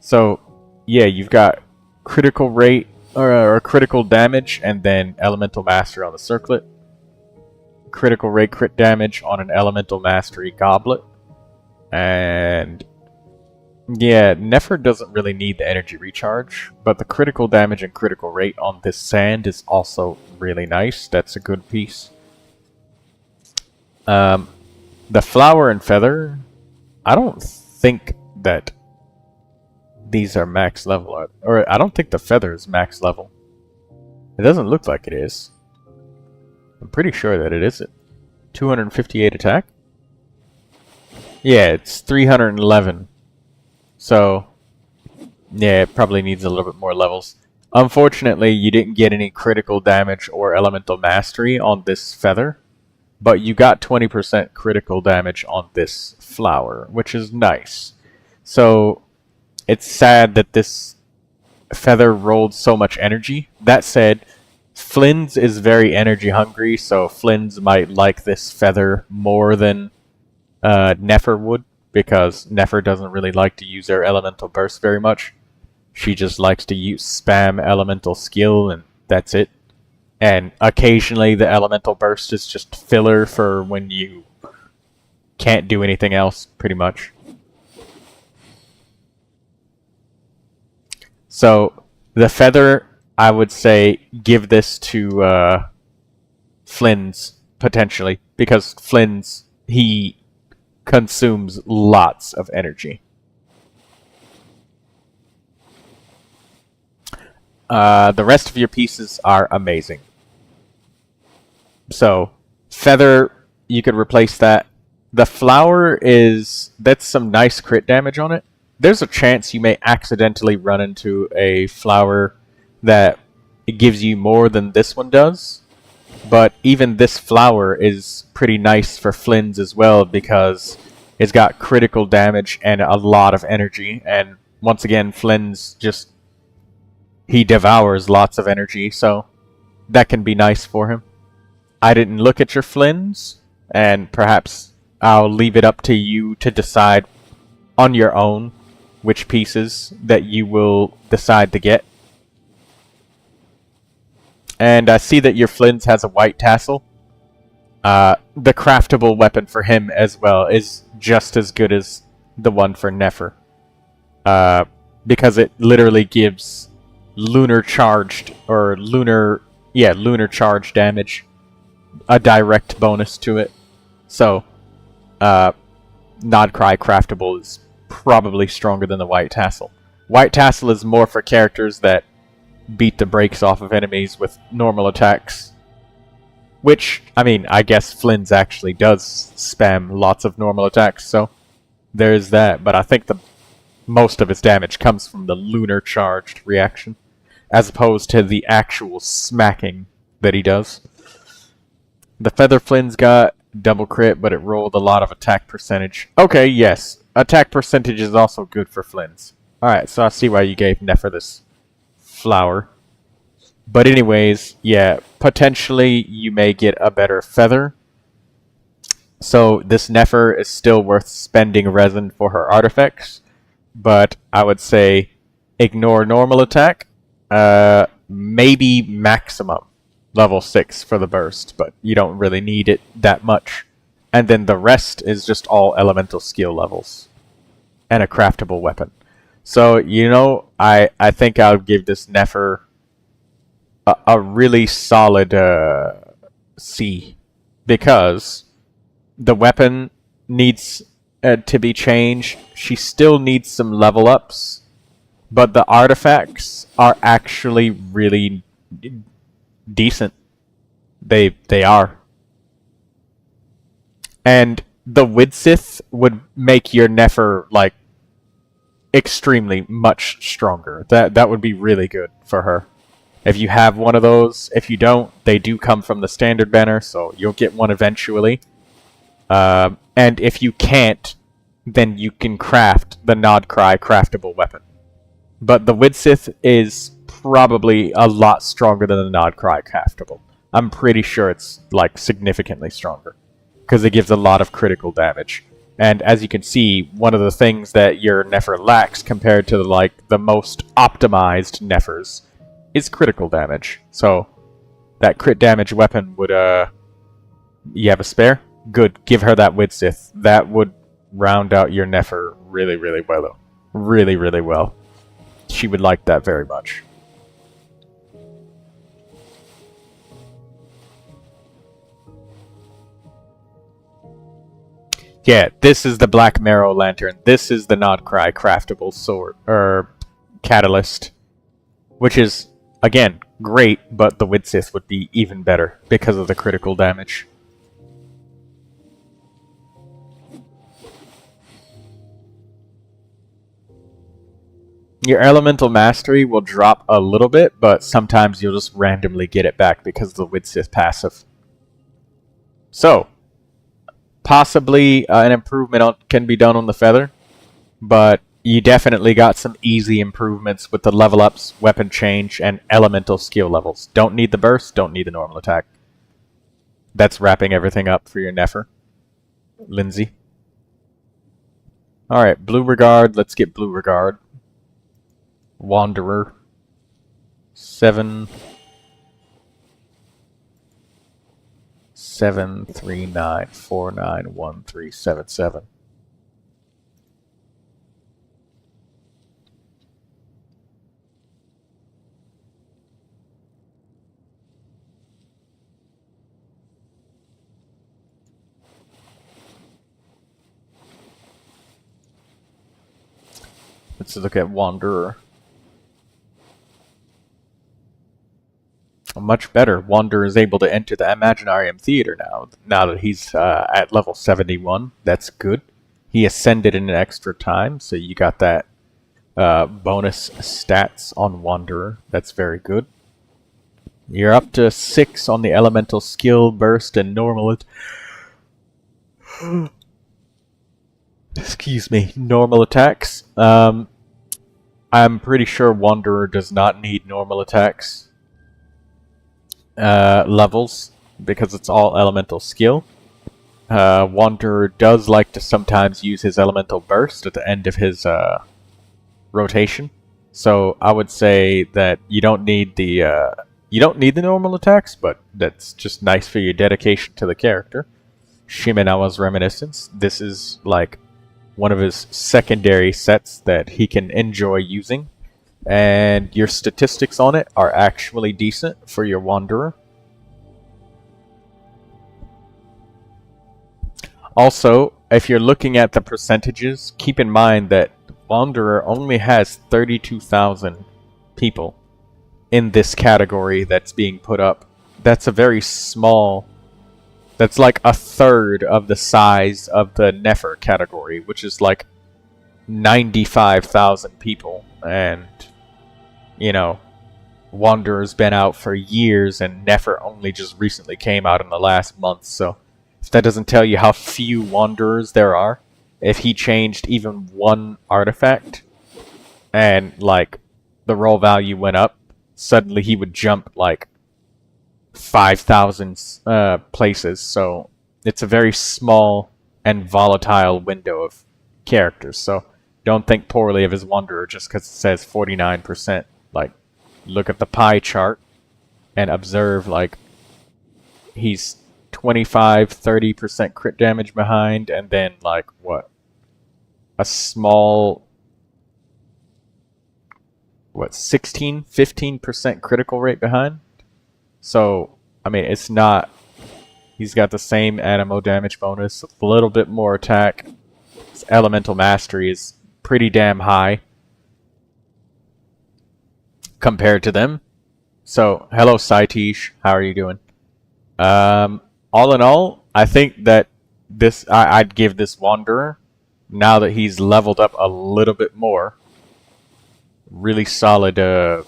So, yeah, you've got critical rate, or critical damage, and then Elemental Mastery on the Circlet. Critical rate, crit damage on an Elemental Mastery Goblet. And... yeah, Nefer doesn't really need the energy recharge, but the critical damage and critical rate on this sand is also really nice. That's a good piece. The flower and feather, I don't think that these are max level, or I don't think the feather is max level. It doesn't look like it is. I'm pretty sure that it isn't. 258 attack? Yeah, it's 311. So, yeah, it probably needs a little bit more levels. Unfortunately, you didn't get any critical damage or elemental mastery on this feather, but you got 20% critical damage on this flower, which is nice. So, it's sad that this feather rolled so much energy. That said, Flynn's is very energy hungry, so Flynn's might like this feather more than Nefer would, because Nefer doesn't really like to use her elemental burst very much. She just likes to use spam elemental skill, and that's it. And occasionally the elemental burst is just filler for when you can't do anything else, pretty much. So, the feather, I would say, give this to Flynn's, potentially, because Flynn's, he consumes lots of energy. The rest of your pieces are amazing. So, feather, you could replace that. The flower that's some nice crit damage on it. There's a chance you may accidentally run into a flower that it gives you more than this one does. But even this flower is pretty nice for Flynn's as well, because it's got critical damage and a lot of energy. And once again, Flynn's just... he devours lots of energy, so that can be nice for him. I didn't look at your Flynn's, and perhaps I'll leave it up to you to decide on your own which pieces that you will decide to get. And I see that your Flynn's has a white tassel. The craftable weapon for him as well is just as good as the one for Nefer. Because it literally gives lunar charged, or lunar charge damage, a direct bonus to it. So, Nodcry craftable is probably stronger than the white tassel. White tassel is more for characters that beat the brakes off of enemies with normal attacks. Which, I mean, I guess Flynn's actually does spam lots of normal attacks, so there's that. But I think the most of his damage comes from the lunar charged reaction, as opposed to the actual smacking that he does. The feather Flynn's got double crit, but it rolled a lot of attack percentage. Okay, yes. Attack percentage is also good for Flynn's. Alright, so I see why you gave Nefer this flower. But anyways, yeah, potentially you may get a better feather. So this Nefer is still worth spending resin for her artifacts. But I would say ignore normal attack. Maybe maximum level 6 for the burst, but you don't really need it that much. And then the rest is just all elemental skill levels. And a craftable weapon. So, you know, I think I'll give this Nefer a really solid C. Because the weapon needs to be changed. She still needs some level ups. But the artifacts are actually really decent. They are. And the Widsith would make your Nefer, like, extremely much stronger. That would be really good for her. If you have one of those, if you don't, they do come from the standard banner, so you'll get one eventually. And if you can't, then you can craft the Nodcry craftable weapon. But the Widsith is probably a lot stronger than the Nodcry craftable. I'm pretty sure it's, like, significantly stronger. because it gives a lot of critical damage. And as you can see, one of the things that your Nefer lacks compared to like the most optimized Nefers is critical damage. So that crit damage weapon would you have a spare? Good. Give her that Widsith. That would round out your Nefer really, really well. Really, really well. She would like that very much. Yeah, this is the Black Marrow Lantern. This is the Nodcry craftable sword, catalyst. Which is, again, great, but the Widsith would be even better because of the critical damage. Your Elemental Mastery will drop a little bit, but sometimes you'll just randomly get it back because of the Widsith passive. So, possibly an improvement can be done on the Feather, but you definitely got some easy improvements with the level ups, weapon change, and elemental skill levels. Don't need the burst, don't need the normal attack. That's wrapping everything up for your Nefer. Lindsay. Alright, Blue Regard, let's get Blue Regard. Wanderer. 7 3 9 4 9 1 3 7 7. Let's look at Wanderer. Much better. Wanderer is able to enter the Imaginarium Theater now that he's at level 71. That's good. He ascended in an extra time, so you got that bonus stats on Wanderer. That's very good. You're up to 6 on the Elemental Skill, Burst, and Normal... Excuse me. Normal attacks. I'm pretty sure Wanderer does not need normal attacks. Levels, because it's all elemental skill. Wanderer does like to sometimes use his elemental burst at the end of his rotation, so I would say that you don't need the normal attacks, but that's just nice for your dedication to the character. Shimenawa's Reminiscence. This is like one of his secondary sets that he can enjoy using. And your statistics on it are actually decent for your Wanderer. Also, if you're looking at the percentages, keep in mind that Wanderer only has 32,000 people in this category that's being put up. That's a very small... That's like a third of the size of the Nefer category, which is like 95,000 people. And... you know, Wanderer's been out for years, and Nefer only just recently came out in the last month, so if that doesn't tell you how few Wanderers there are, if he changed even one artifact, and, like, the roll value went up, suddenly he would jump, like, 5,000 places, so it's a very small and volatile window of characters, so don't think poorly of his Wanderer just because it says 49%. Like, look at the pie chart and observe, like, he's 25-30% crit damage behind, and then, like, what? A small, 16-15% critical rate behind? So, I mean, it's not... He's got the same animo damage bonus, a little bit more attack. His elemental mastery is pretty damn high compared to them. So, hello Saitish, how are you doing? All in all, I think that this I'd give this Wanderer, now that he's leveled up a little bit more, really solid A-.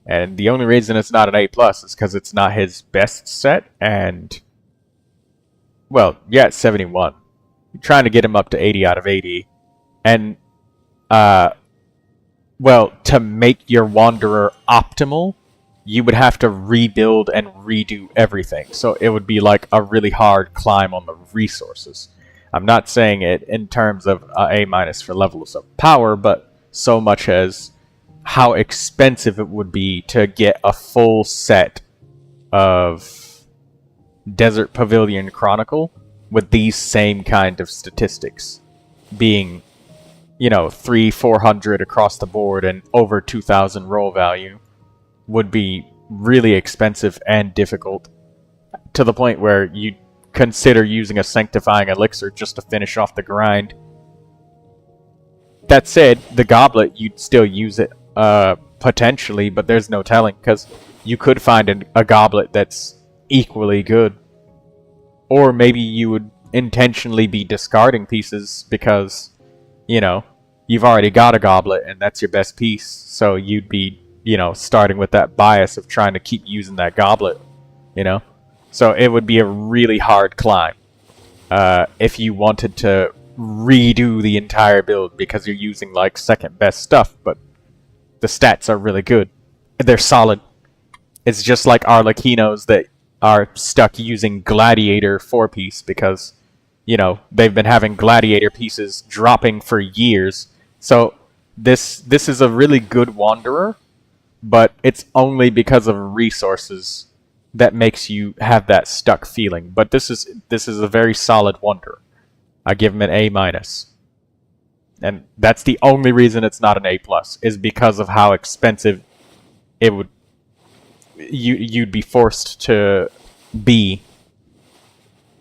And the only reason it's not an A+ is because it's not his best set, and... well, yeah, it's 71. You're trying to get him up to 80 out of 80. And, well, to make your Wanderer optimal, you would have to rebuild and redo everything. So it would be like a really hard climb on the resources. I'm not saying it in terms of A- for levels of power, but so much as how expensive it would be to get a full set of Desert Pavilion Chronicle with these same kind of statistics being, you know, 300-400 across the board and over 2,000 roll value would be really expensive and difficult, to the point where you consider using a sanctifying elixir just to finish off the grind. That said, the goblet, you'd still use it potentially, but there's no telling, because you could find a goblet that's equally good. Or maybe you would intentionally be discarding pieces because, you know, you've already got a goblet and that's your best piece, so you'd be, you know, starting with that bias of trying to keep using that goblet, you know? So it would be a really hard climb if you wanted to redo the entire build because you're using, like, second best stuff, but the stats are really good. They're solid. It's just like Arlecchinos that are stuck using Gladiator 4-piece because, you know, they've been having Gladiator pieces dropping for years. So this is a really good Wanderer, but it's only because of resources that makes you have that stuck feeling. But this is a very solid Wanderer. I give him an A-. And that's the only reason it's not an A+, is because of how expensive it would you'd be forced to be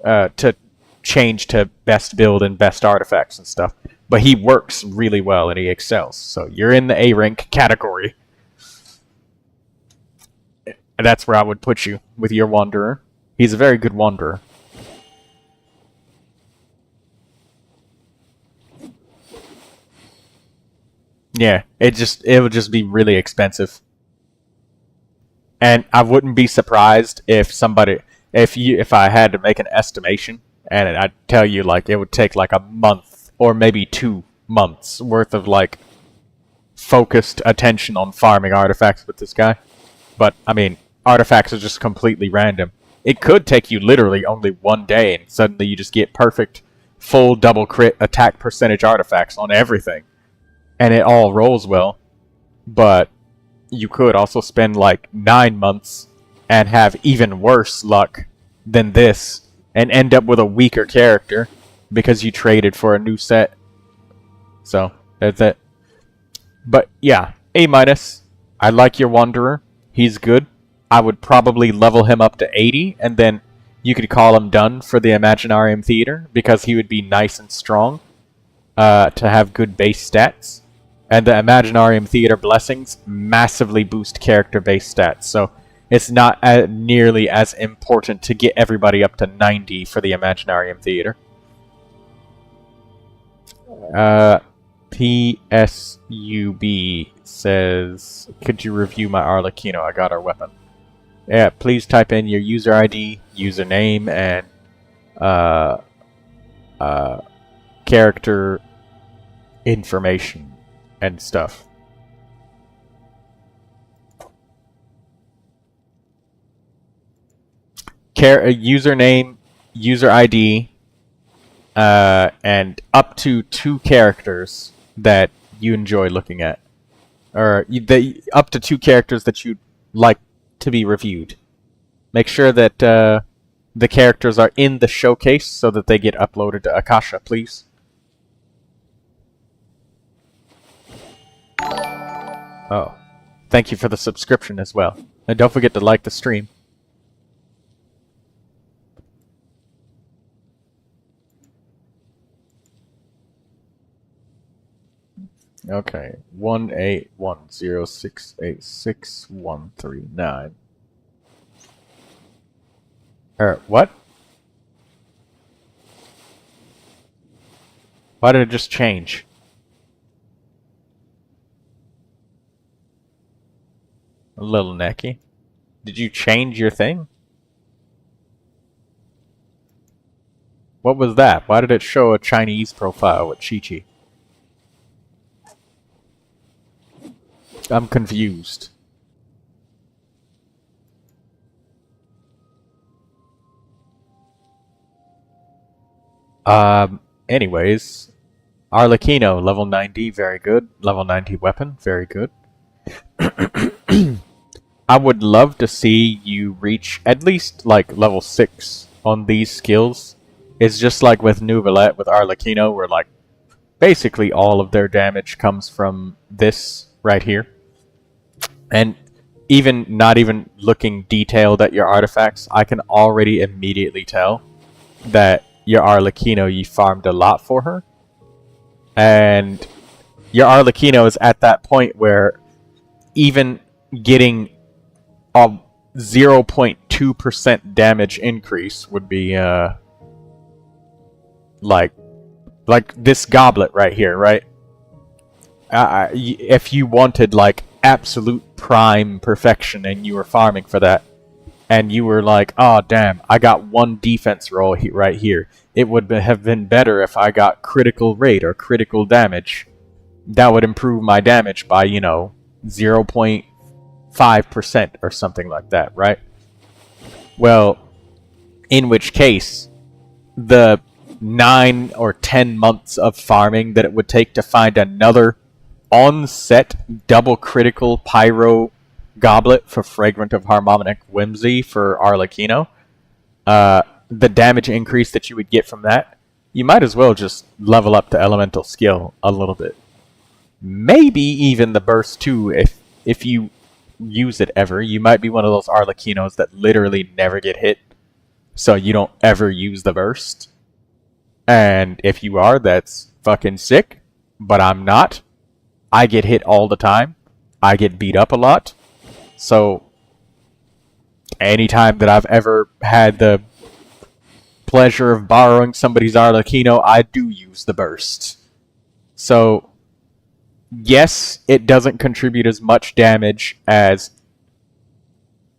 to change to best build and best artifacts and stuff. But he works really well and he excels. So you're in the A rank category. And that's where I would put you with your Wanderer. He's a very good Wanderer. Yeah, it would just be really expensive. And I wouldn't be surprised if if I had to make an estimation, and I'd tell you, like, it would take like a month or maybe 2 months worth of, like, focused attention on farming artifacts with this guy. But, I mean, artifacts are just completely random. It could take you literally only 1 day, and suddenly you just get perfect, full double crit attack percentage artifacts on everything. And it all rolls well. But you could also spend like 9 months and have even worse luck than this and end up with a weaker character because you traded for a new set. So, that's it. But yeah, A-. I like your Wanderer. He's good. I would probably level him up to 80, and then you could call him done for the Imaginarium Theater, because he would be nice and strong to have good base stats. And the Imaginarium Theater blessings massively boost character-based stats, so it's not nearly as important to get everybody up to 90 for the Imaginarium Theater. PSUB says, could you review my Arlecchino? I got our weapon. Yeah, please type in your user ID, username, and character information and stuff. Username, user ID, and up to 2 characters that you enjoy looking at. Or up to 2 characters that you'd like to be reviewed. Make sure that the characters are in the showcase so that they get uploaded to Akasha, please. Oh. Thank you for the subscription as well. And don't forget to like the stream. Okay, 18106866139. What? Why did it just change? A little necky. Did you change your thing? What was that? Why did it show a Chinese profile with Chi-Chi? I'm confused. Anyways, Arlecchino, level 90, very good. Level 90 weapon, very good. I would love to see you reach at least like level 6 on these skills. It's just like with Neuvilette, with Arlecchino, where like basically all of their damage comes from this right here. And even not even looking detailed at your artifacts, I can already immediately tell that your Arlecchino, you farmed a lot for her. And your Arlecchino is at that point where even getting a 0.2% damage increase would be like this goblet right here, right? If you wanted like absolute prime perfection and you were farming for that, and you were like, oh damn, I got one defense roll right here, it would have been better if I got critical rate or critical damage. That would improve my damage by, you know, 0.5% or something like that, right? Well, in which case, the 9 or 10 months of farming that it would take to find another on-set double critical pyro goblet for Fragrant of Harmonic Whimsy for Arlecchino, the damage increase that you would get from that, you might as well just level up the elemental skill a little bit. Maybe even the burst too, if you use it ever. You might be one of those Arlecchinos that literally never get hit, so you don't ever use the burst. And if you are, that's fucking sick, but I'm not. I get hit all the time. I get beat up a lot. So, anytime that I've ever had the pleasure of borrowing somebody's Arlecchino, I do use the burst. So, yes, it doesn't contribute as much damage as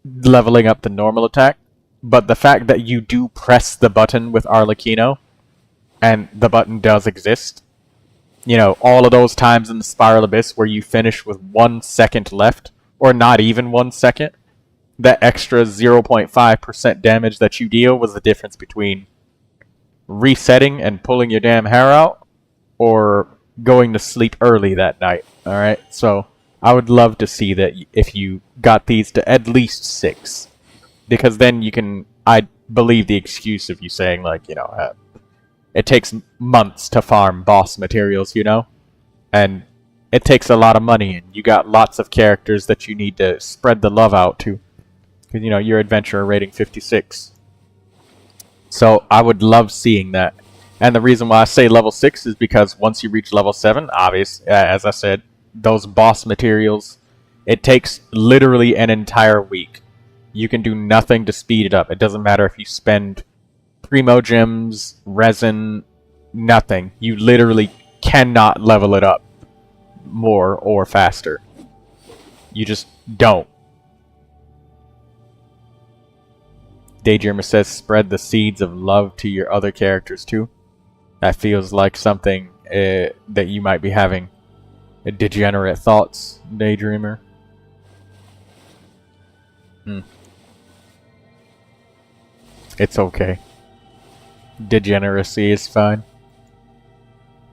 leveling up the normal attack, but the fact that you do press the button with Arlecchino, and the button does exist, you know, all of those times in the Spiral Abyss where you finish with 1 second left, or not even 1 second, that extra 0.5% damage that you deal was the difference between resetting and pulling your damn hair out, or going to sleep early that night, alright? So, I would love to see that if you got these to at least 6. Because then you can, I believe the excuse of you saying, like, you know, it takes months to farm boss materials, you know? And it takes a lot of money, and you got lots of characters that you need to spread the love out to. Because, you know, your adventurer rating 56. So, I would love seeing that. And the reason why I say level 6 is because once you reach level 7, obviously, as I said, those boss materials, it takes literally an entire week. You can do nothing to speed it up. It doesn't matter if you spend Primo Gems, resin, nothing. You literally cannot level it up more or faster. You just don't. Daydreamer says, spread the seeds of love to your other characters too. That feels like something that you might be having degenerate thoughts, Daydreamer. It's okay. Degeneracy is fine.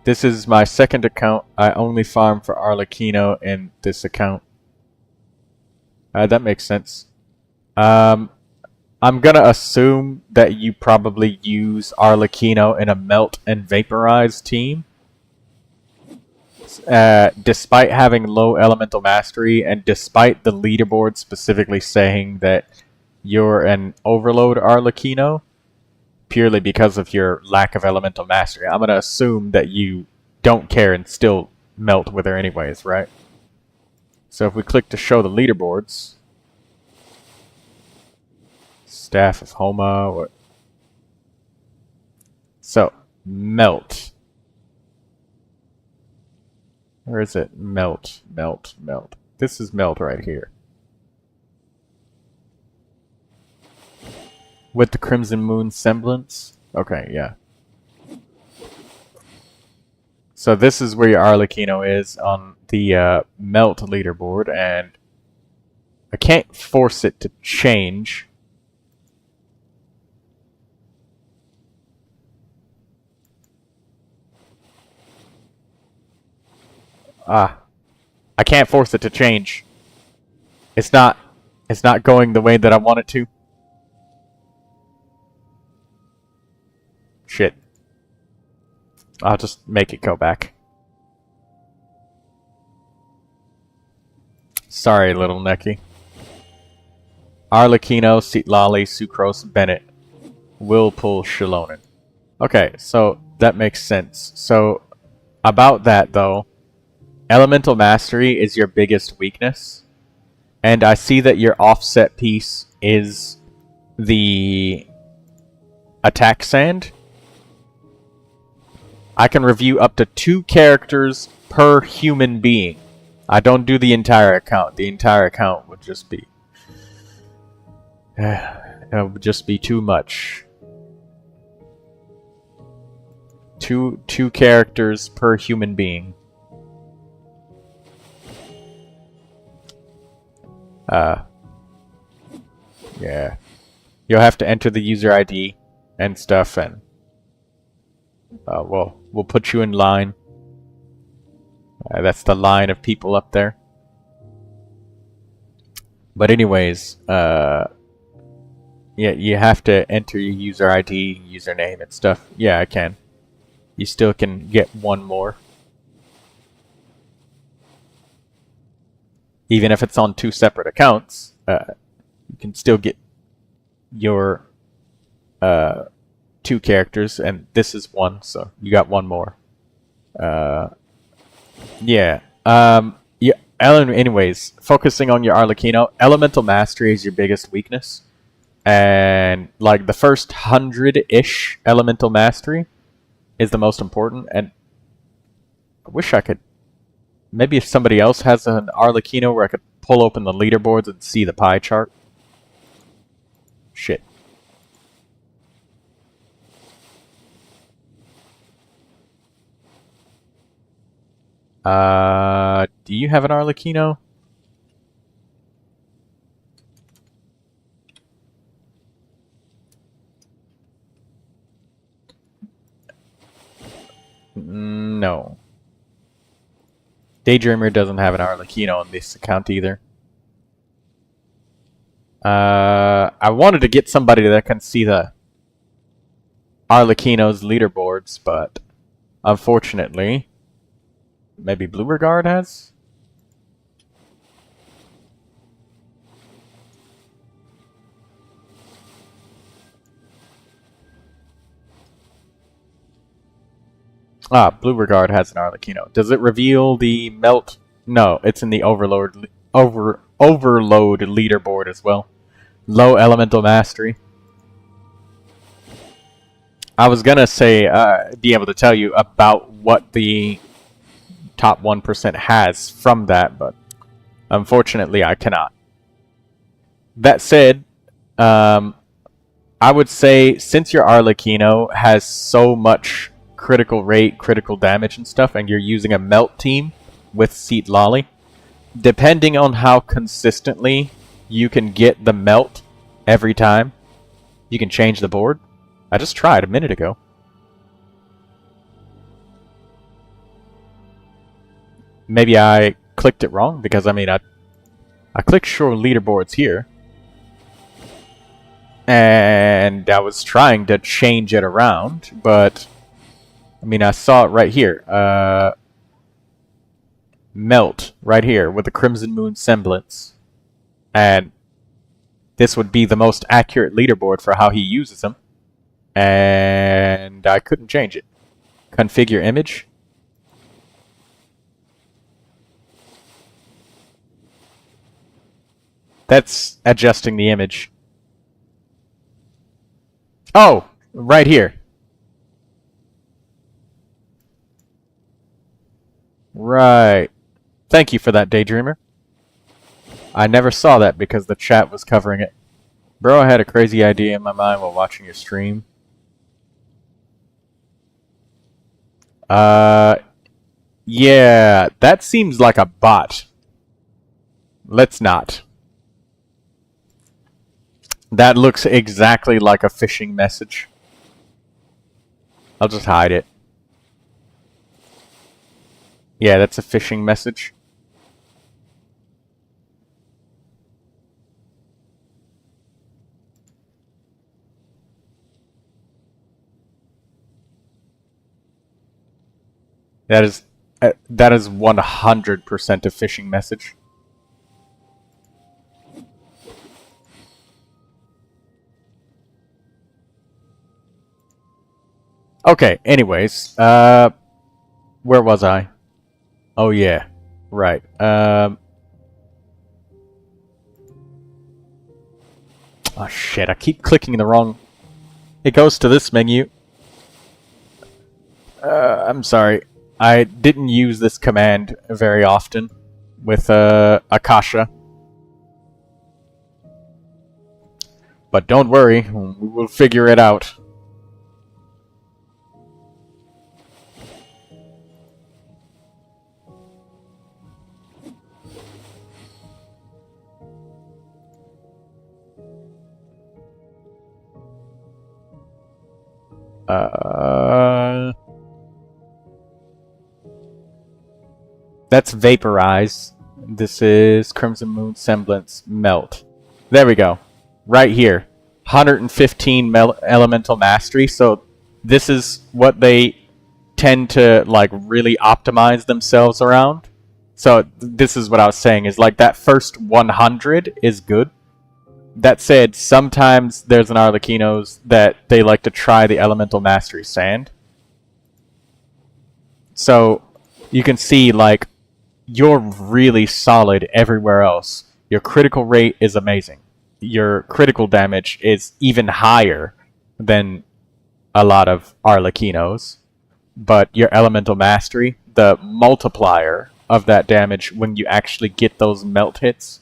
This is my second account. I only farm for Arlecchino in this account. That makes sense. I'm gonna assume that you probably use Arlecchino in a Melt and Vaporize team. Despite having low elemental mastery, and despite the leaderboard specifically saying that you're an Overload Arlecchino, purely because of your lack of elemental mastery, I'm gonna assume that you don't care and still melt with her anyways, right? So if we click to show the leaderboards, Staff of Homa, what? So, melt. Where is it? Melt, melt, melt. This is melt right here. With the Crimson Moon semblance? Okay, yeah. So this is where your Arlecchino is on the melt leaderboard, and I can't force it to change. I can't force it to change. It's not going the way that I want it to. Shit. I'll just make it go back. Sorry, little Neki. Arlecchino, Citlali, Sucrose, Bennett, Whirlpool, Shilonen. Okay, so that makes sense. So, about that though, Elemental Mastery is your biggest weakness. And I see that your offset piece is the Attack Sand. I can review up to 2 characters per human being. I don't do the entire account. The entire account would just be... it would just be too much. Two characters per human being. Yeah. You'll have to enter the user ID and stuff, and well, we'll put you in line. That's the line of people up there. But anyways, yeah, you have to enter your user ID, username, and stuff. Yeah, I can. You still can get one more. Even if it's on 2 separate accounts, you can still get your 2 characters, and this is 1, so you got 1 more. Yeah. Yeah. Anyways, focusing on your Arlecchino, Elemental Mastery is your biggest weakness. And like the first 100-ish Elemental Mastery is the most important. And I wish I could... Maybe if somebody else has an Arlecchino where I could pull open the leaderboards and see the pie chart. Shit. Do you have an Arlecchino? No. Daydreamer doesn't have an Arlecchino on this account either. I wanted to get somebody that can see the Arlecchino's leaderboards, but unfortunately, maybe Blue Regard has? Ah, Blue Regard has an Arlecchino. Does it reveal the melt? No, it's in the Overload leaderboard as well. Low Elemental Mastery. I was gonna say, be able to tell you about what the top 1% has from that, but unfortunately I cannot. That said, I would say since your Arlecchino has so much critical rate, critical damage and stuff, and you're using a melt team with Citlali, depending on how consistently you can get the melt every time, you can change the board. I just tried a minute ago. Maybe I clicked it wrong, because I mean I clicked show leaderboards here, and I was trying to change it around, but I mean, I saw it right here. Melt, right here, with the Crimson Moon semblance. And this would be the most accurate leaderboard for how he uses them. And I couldn't change it. Configure image. That's adjusting the image. Oh, right here. Right. Thank you for that, Daydreamer. I never saw that because the chat was covering it. Bro, I had a crazy idea in my mind while watching your stream. Yeah, that seems like a bot. Let's not. That looks exactly like a phishing message. I'll just hide it. Yeah, that's a phishing message. That is 100% a phishing message. Okay, anyways, where was I? Oh yeah, right. Oh shit, I keep clicking the wrong... It goes to this menu. I'm sorry. I didn't use this command very often with Akasha. But don't worry, we will figure it out. That's Vaporize. This is Crimson Moon Semblance Melt. There we go. Right here. 115 Elemental Mastery. So this is what they tend to like really optimize themselves around. So this is what I was saying is like that first 100 is good. That said, sometimes there's an Arlecchino's that they like to try the Elemental Mastery Sand. So you can see like you're really solid everywhere else. Your critical rate is amazing. Your critical damage is even higher than a lot of Arlecchino's. But your Elemental Mastery, the multiplier of that damage when you actually get those melt hits,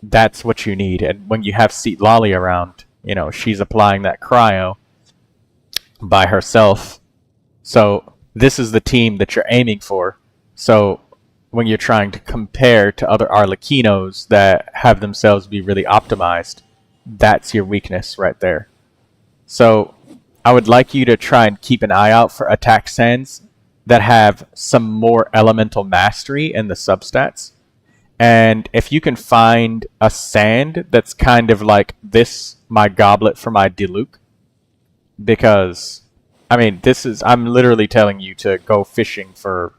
that's what you need. And when you have Seat Lolly around, you know, she's applying that cryo by herself. So this is the team that you're aiming for. So when you're trying to compare to other Arlecchinos that have themselves be really optimized, that's your weakness right there. So I would like you to try and keep an eye out for attack sands that have some more elemental mastery in the substats. And if you can find a sand that's kind of like this, my goblet for my Diluc, because, I mean, I'm literally telling you to go fishing for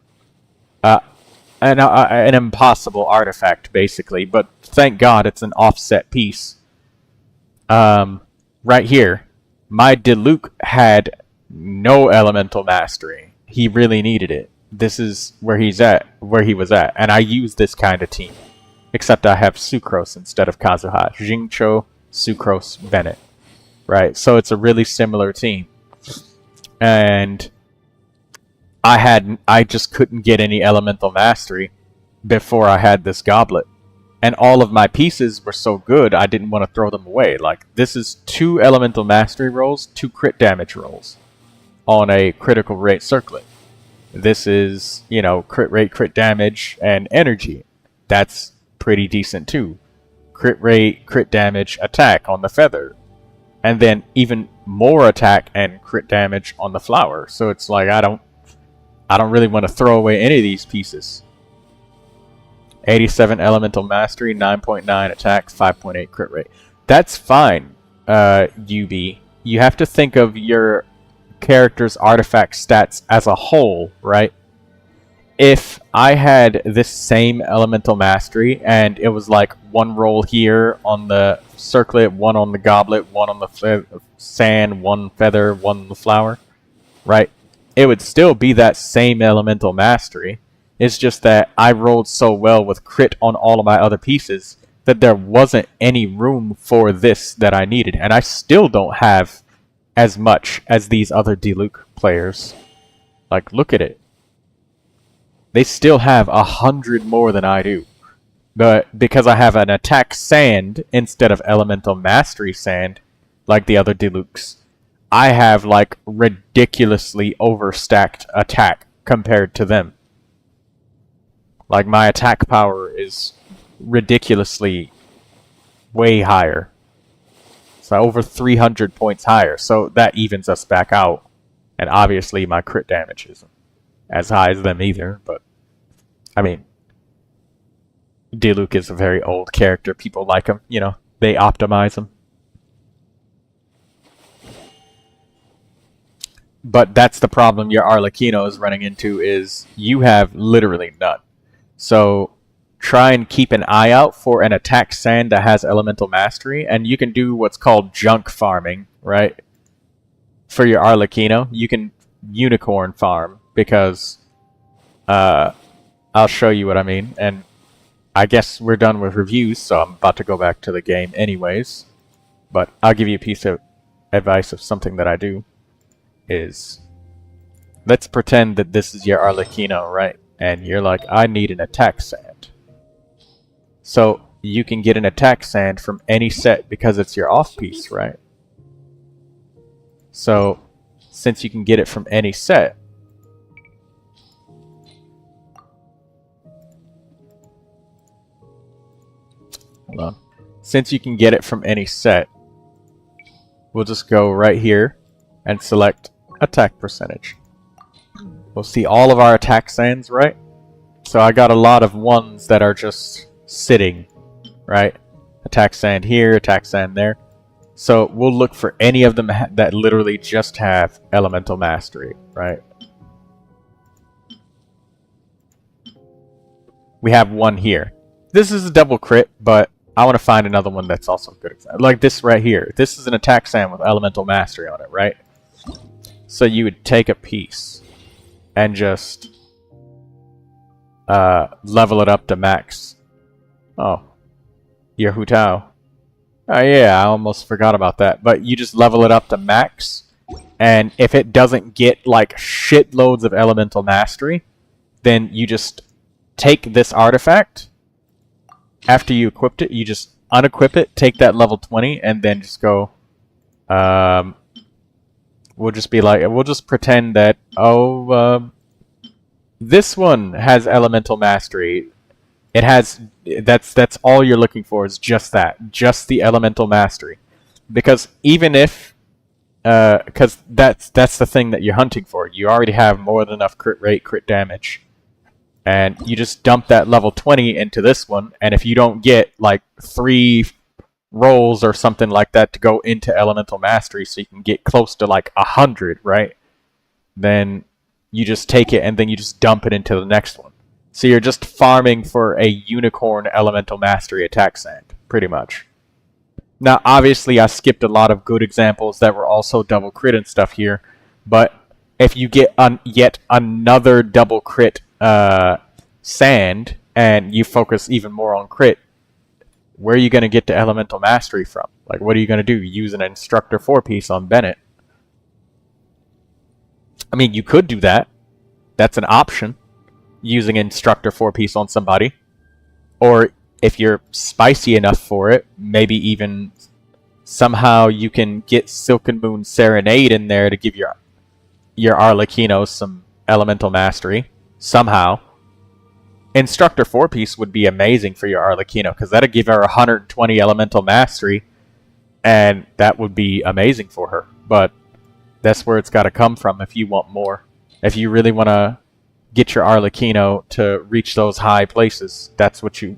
an impossible artifact, basically, but thank God it's an offset piece. Right here, my Diluc had no elemental mastery. He really needed it. This is where he was at, and I use this kind of team. Except I have Sucrose instead of Kazuha. Jingcho, Sucrose, Bennett. Right, so it's a really similar team. And I just couldn't get any elemental mastery before I had this goblet. And all of my pieces were so good, I didn't want to throw them away. Like, this is 2 elemental mastery rolls, 2 crit damage rolls on a critical rate circlet. This is, you know, crit rate, crit damage, and energy. That's pretty decent too. Crit rate, crit damage, attack on the feather. And then even more attack and crit damage on the flower. So it's like, I don't really want to throw away any of these pieces. 87 elemental mastery, 9.9 attack, 5.8 crit rate. That's fine, UB. You have to think of your character's artifact stats as a whole, right? If I had this same elemental mastery and it was like 1 roll here on the circlet, 1 on the goblet, 1 on the sand, 1 feather, 1 on the flower, right? It would still be that same elemental mastery. It's just that I rolled so well with crit on all of my other pieces that there wasn't any room for this that I needed. And I still don't have as much as these other Diluc players. Like, look at it. They still have 100 more than I do. But because I have an attack sand instead of elemental mastery sand, like the other Dilucs, I have like ridiculously overstacked attack compared to them. Like, my attack power is ridiculously way higher. So over 300 points higher. So that evens us back out. And obviously my crit damage isn't. as high as them either, but I mean, Diluc is a very old character. People like him, you know, they optimize him. But that's the problem your Arlecchino is running into, is you have literally none. So try and keep an eye out for an attack sand that has elemental mastery, and you can do what's called junk farming, right? For your Arlecchino, you can unicorn farm, because I'll show you what I mean. And I guess we're done with reviews, so I'm about to go back to the game anyways. But I'll give you a piece of advice of something that I do. Is, let's pretend that this is your Arlecchino, right? And you're like, I need an attack sand. So you can get an attack sand from any set because it's your off piece, right? So since you can get it from any set, hold on. Since you can get it from any set, we'll just go right here and select attack percentage. We'll see all of our attack sands, right? So I got a lot of ones that are just sitting, right? Attack sand here, attack sand there. So we'll look for any of them that literally just have elemental mastery, right? We have one here. This is a double crit, but I want to find another one that's also good. Like this right here. This is an attack sand with elemental mastery on it, right? So you would take a piece and just level it up to max. Oh, your Hu Tao. Oh yeah, I almost forgot about that. But you just level it up to max, and if it doesn't get like shitloads of elemental mastery, then you just take this artifact. After you equipped it, you just unequip it, take that level 20, and then just go. We'll just be like, we'll just pretend that, this one has elemental mastery. It has, that's all you're looking for, is just that, just the elemental mastery. Because even if, because that's the thing that you're hunting for. You already have more than enough crit rate, crit damage. And you just dump that level 20 into this one, and if you don't get like 3 rolls or something like that to go into elemental mastery so you can get close to like 100, right? Then you just take it and then you just dump it into the next one. So you're just farming for a unicorn elemental mastery attack sand, pretty much. Now, obviously, I skipped a lot of good examples that were also double crit and stuff here, but if you get yet another double crit sand and you focus even more on crit, where are you going to get the elemental mastery from? Like, what are you going to do? Use an instructor 4-piece on Bennett? I mean, you could do that. That's an option. Using instructor 4-piece on somebody. Or if you're spicy enough for it, maybe even somehow you can get Silken Moon Serenade in there to give your Arlecchino some elemental mastery. Somehow. Instructor 4-piece would be amazing for your Arlecchino, because that'd give her 120 elemental mastery, and that would be amazing for her. But that's where it's got to come from if you want more. If you really want to get your Arlecchino to reach those high places, that's what she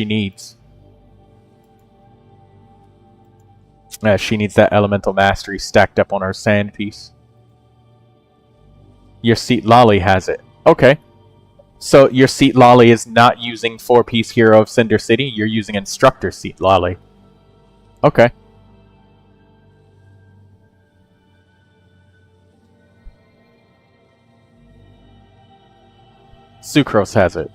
needs. She needs that elemental mastery stacked up on her sand piece. Your Seat Lolly has it. Okay. So your Seat Lolly is not using 4-piece Hero of Cinder City, you're using Instructor Seat Lolly. Okay. Sucrose has it.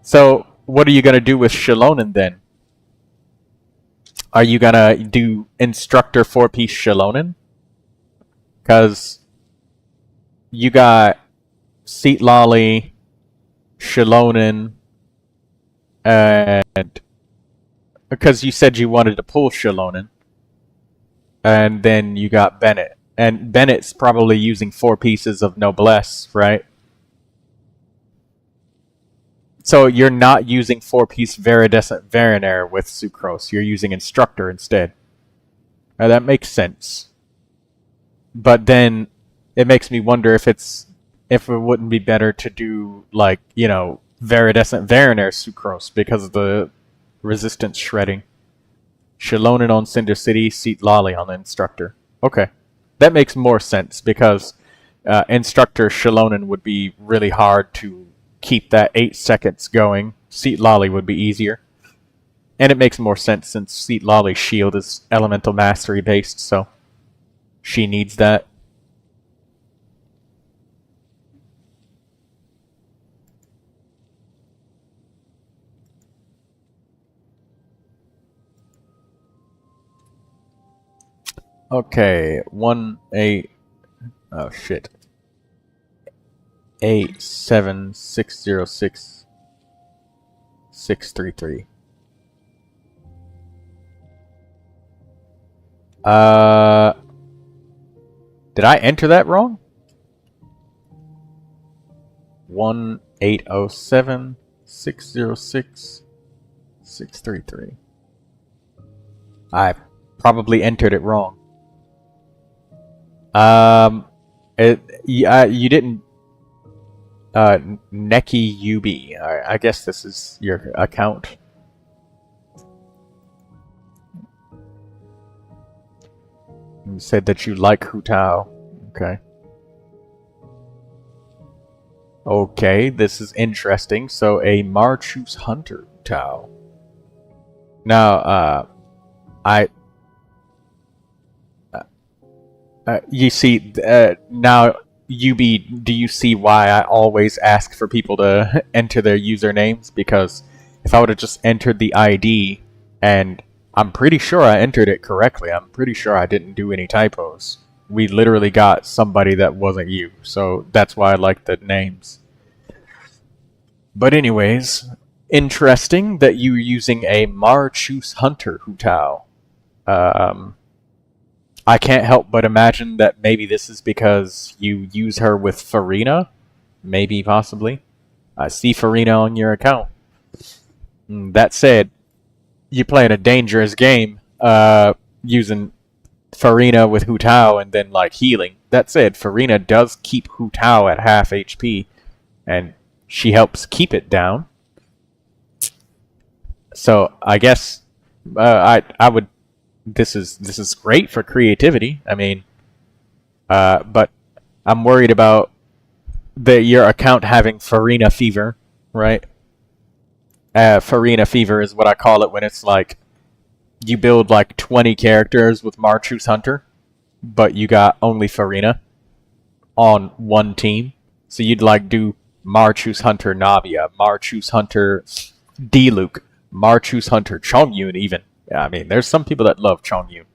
So, what are you going to do with Shilonen then? Are you going to do Instructor 4-piece Shilonen? Because you got Seat Lolly, Shilonen, and because you said you wanted to pull Shilonen, and then you got Bennett. And Bennett's probably using 4 pieces of Noblesse, right? So you're not using 4-piece Viridescent Verinaire with Sucrose. You're using Instructor instead. Now that makes sense. But then it makes me wonder if it wouldn't be better to do like, you know, Viridescent Varinair Sucrose because of the resistance shredding. Shalonen on Cinder City, Seat Lolly on Instructor. Okay. That makes more sense because Instructor Shalonen would be really hard to keep that 8 seconds going. Seat Lolly would be easier. And it makes more sense since Seat Lolly's shield is elemental mastery based, so she needs that. Okay, 1-8. Oh shit. 87606 633. Did I enter that wrong? 1807 606 633. I probably entered it wrong. You didn't. Neki Yubi. I guess this is your account. You said that you like Hu Tao. Okay. Okay, this is interesting. So a Marchus Hunter Hu Tao. Now, you see, now, Yubi, do you see why I always ask for people to enter their usernames? Because if I would have just entered the ID, and I'm pretty sure I entered it correctly, I'm pretty sure I didn't do any typos. We literally got somebody that wasn't you, so that's why I like the names. But anyways, interesting that you're using a Marchus Hunter Hu Tao. I can't help but imagine that maybe this is because you use her with Farina. Maybe, possibly. I see Farina on your account. That said, you're playing a dangerous game, using Farina with Hu Tao and then, like, healing. That said, Farina does keep Hu Tao at half HP, and she helps keep it down. So, I guess, I would... This is great for creativity. I mean, but I'm worried about your account having Farina fever, right? Farina fever is what I call it when it's like you build like 20 characters with Marchus Hunter, but you got only Farina on one team. So you'd like do Marchus Hunter Navia, Marchus Hunter Diluc, Marchus Hunter Chongyun even. Yeah, I mean, there's some people that love Chongyun.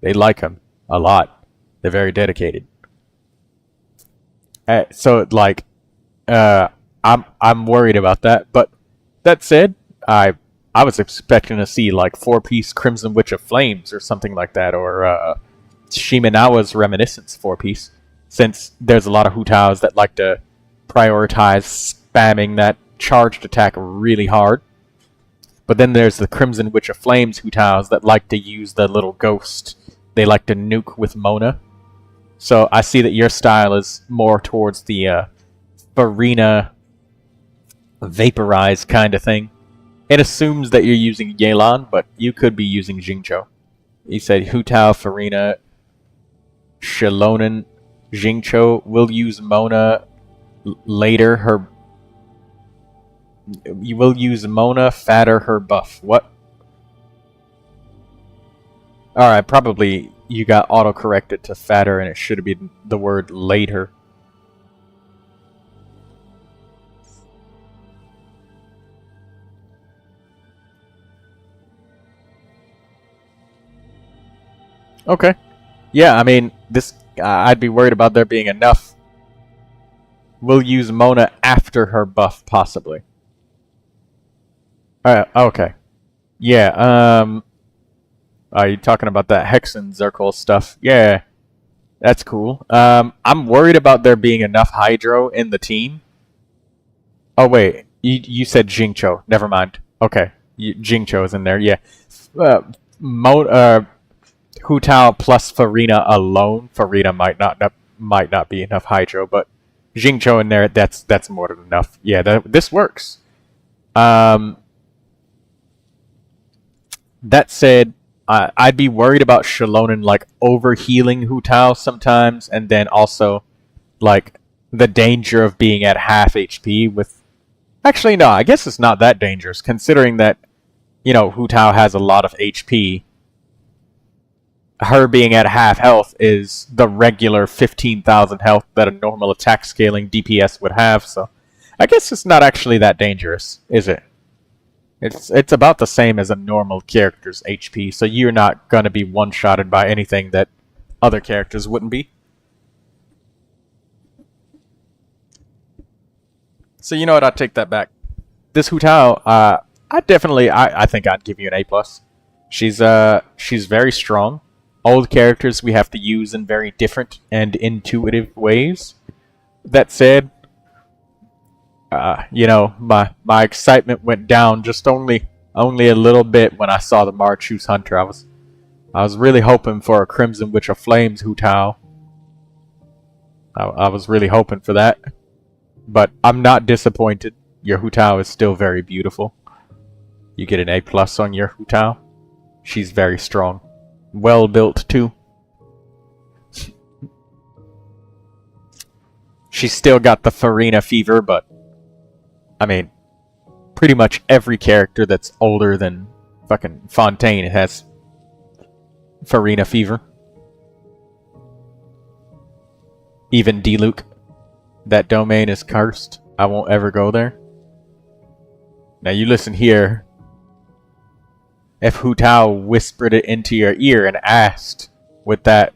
They like him a lot. They're very dedicated. So, like, I'm worried about that. But that said, I was expecting to see like 4-piece Crimson Witch of Flames or something like that, or Shimenawa's Reminiscence 4-piece, since there's a lot of Hu Taos that like to prioritize spamming that charged attack really hard. But then there's the Crimson Witch of Flames Hu Taos that like to use the little ghost. They like to nuke with Mona. So I see that your style is more towards the Farina Vaporize kind of thing. It assumes that you're using Yelan, but you could be using Jingcho. You said Hu Tao, Farina, Shalonen, Jingcho. Will use Mona later. You will use Mona, fatter her buff. What? Alright, probably you got auto-corrected to fatter and it should have been the word later. Okay. Yeah, I mean, this I'd be worried about there being enough. We'll use Mona after her buff, possibly. Okay. Yeah, are you talking about that Hexen Zircle stuff? Yeah, that's cool. I'm worried about there being enough Hydro in the team. Oh, wait. You said Jingcho. Never mind. Okay. Jingcho is in there, yeah. Hu Tao plus Farina alone. Farina might not be enough hydro, but Jingcho in there, that's more than enough. Yeah, this works. That said, I'd be worried about Shalonen like overhealing Hu Tao sometimes, and then also like the danger of being at half HP with. Actually, no, I guess it's not that dangerous considering that Hu Tao has a lot of HP. Her being at half health is the regular 15,000 health that a normal attack scaling DPS would have, so I guess it's not actually that dangerous, is it? It's about the same as a normal character's HP, so you're not going to be one-shotted by anything that other characters wouldn't be. So you know what, I'd take that back. This Hu Tao, I think I'd give you an A+. She's very strong. All the characters we have to use in very different and intuitive ways. That said, my excitement went down just only a little bit when I saw the Marchu's Hunter. I was really hoping for a Crimson Witch of Flames Hu Tao. I was really hoping for that. But I'm not disappointed. Your Hu Tao is still very beautiful. You get an A+ on your Hu Tao. She's very strong. Well built too. She's still got the Farina fever, but I mean, pretty much every character that's older than fucking Fontaine has Farina fever. Even Diluc. That domain is cursed. I won't ever go there. Now you listen here. If Hu Tao whispered it into your ear and asked with that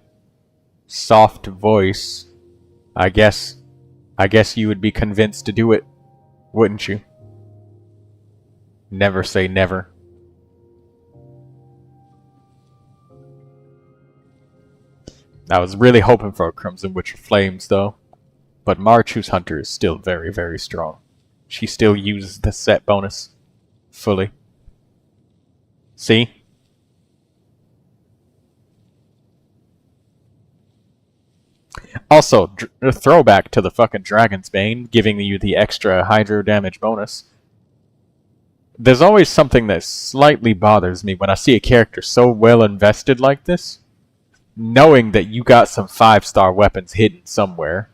soft voice, I guess you would be convinced to do it, wouldn't you? Never say never. I was really hoping for a Crimson Witch of Flames, though. But Marchu's Hunter is still very, very strong. She still uses the set bonus fully. See? Also, a throwback to the fucking Dragon's Bane, giving you the extra hydro damage bonus. There's always something that slightly bothers me when I see a character so well invested like this, knowing that you got some 5-star weapons hidden somewhere.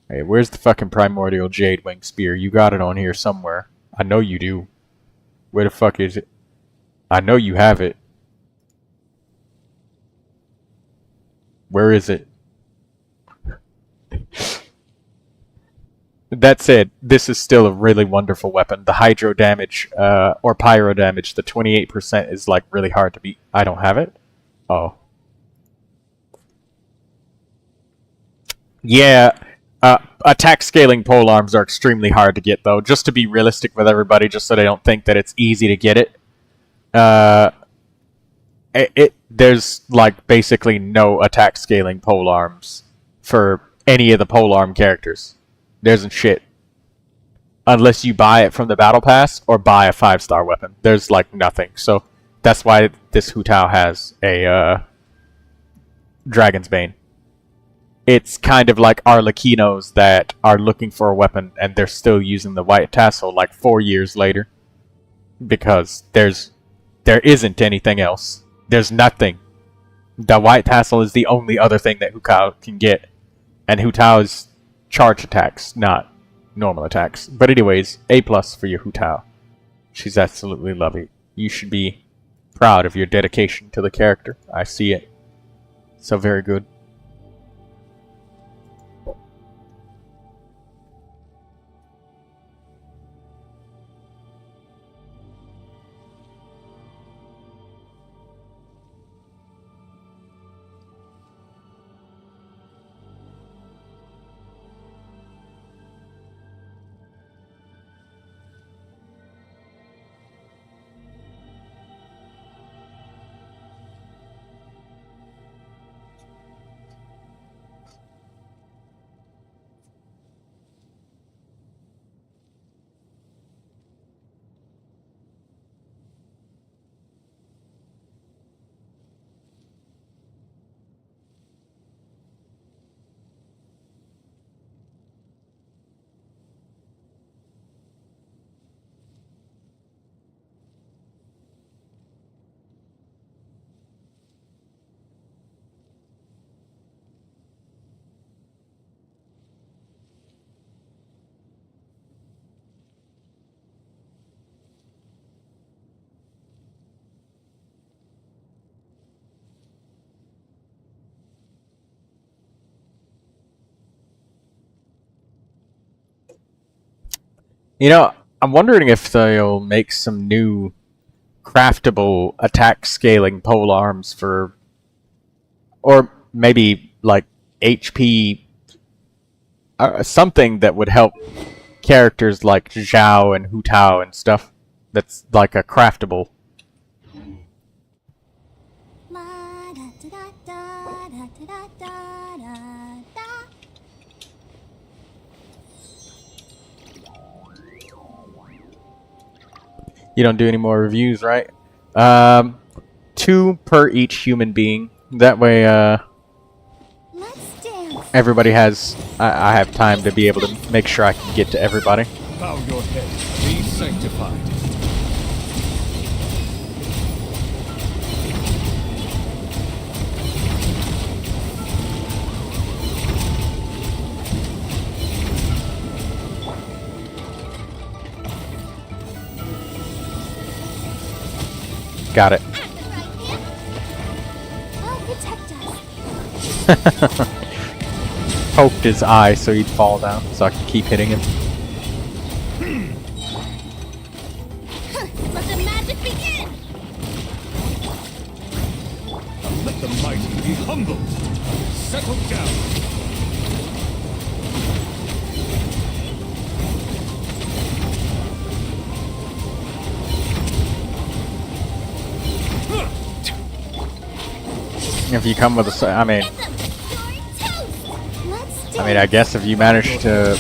Hey, where's the fucking Primordial Jade Wing Spear? You got it on here somewhere. I know you do. Where the fuck is it? I know you have it. Where is it? That said, this is still a really wonderful weapon. The hydro damage, or pyro damage, the 28% is like really hard to beat. I don't have it? Oh. Yeah, attack scaling polearms are extremely hard to get though, just to be realistic with everybody, just so they don't think that it's easy to get it. There's like basically no attack scaling polearms for any of the polearm characters. There isn't shit. Unless you buy it from the battle pass or buy a 5-star weapon. There's like nothing. So that's why this Hu Tao has a Dragon's Bane. It's kind of like Arlequinos that are looking for a weapon and they're still using the white tassel like 4 years later. Because there isn't anything else. There's nothing. The white tassel is the only other thing that Hu Tao can get. And Hu Tao's charge attacks, not normal attacks. But anyways, A+ for your Hu Tao. She's absolutely lovely. You should be proud of your dedication to the character. I see it. So very good. You know, I'm wondering if they'll make some new craftable attack scaling pole arms for, or maybe like HP, something that would help characters like Zhao and Hu Tao and stuff. That's like a craftable. La da da da da da da da da. You don't do any more reviews, right? 2 per each human being. That way, Let's dance. everybody has. I have time to be able to make sure I can get to everybody. Bow your head. Be sanctified. Got it. I'll protect us. Poked his eye so he'd fall down, so I could keep hitting him. Let the magic begin. Let the mighty be humbled. Settle down. If you come with a, I mean, Get them. You're toast. Let's dance. I guess if you manage to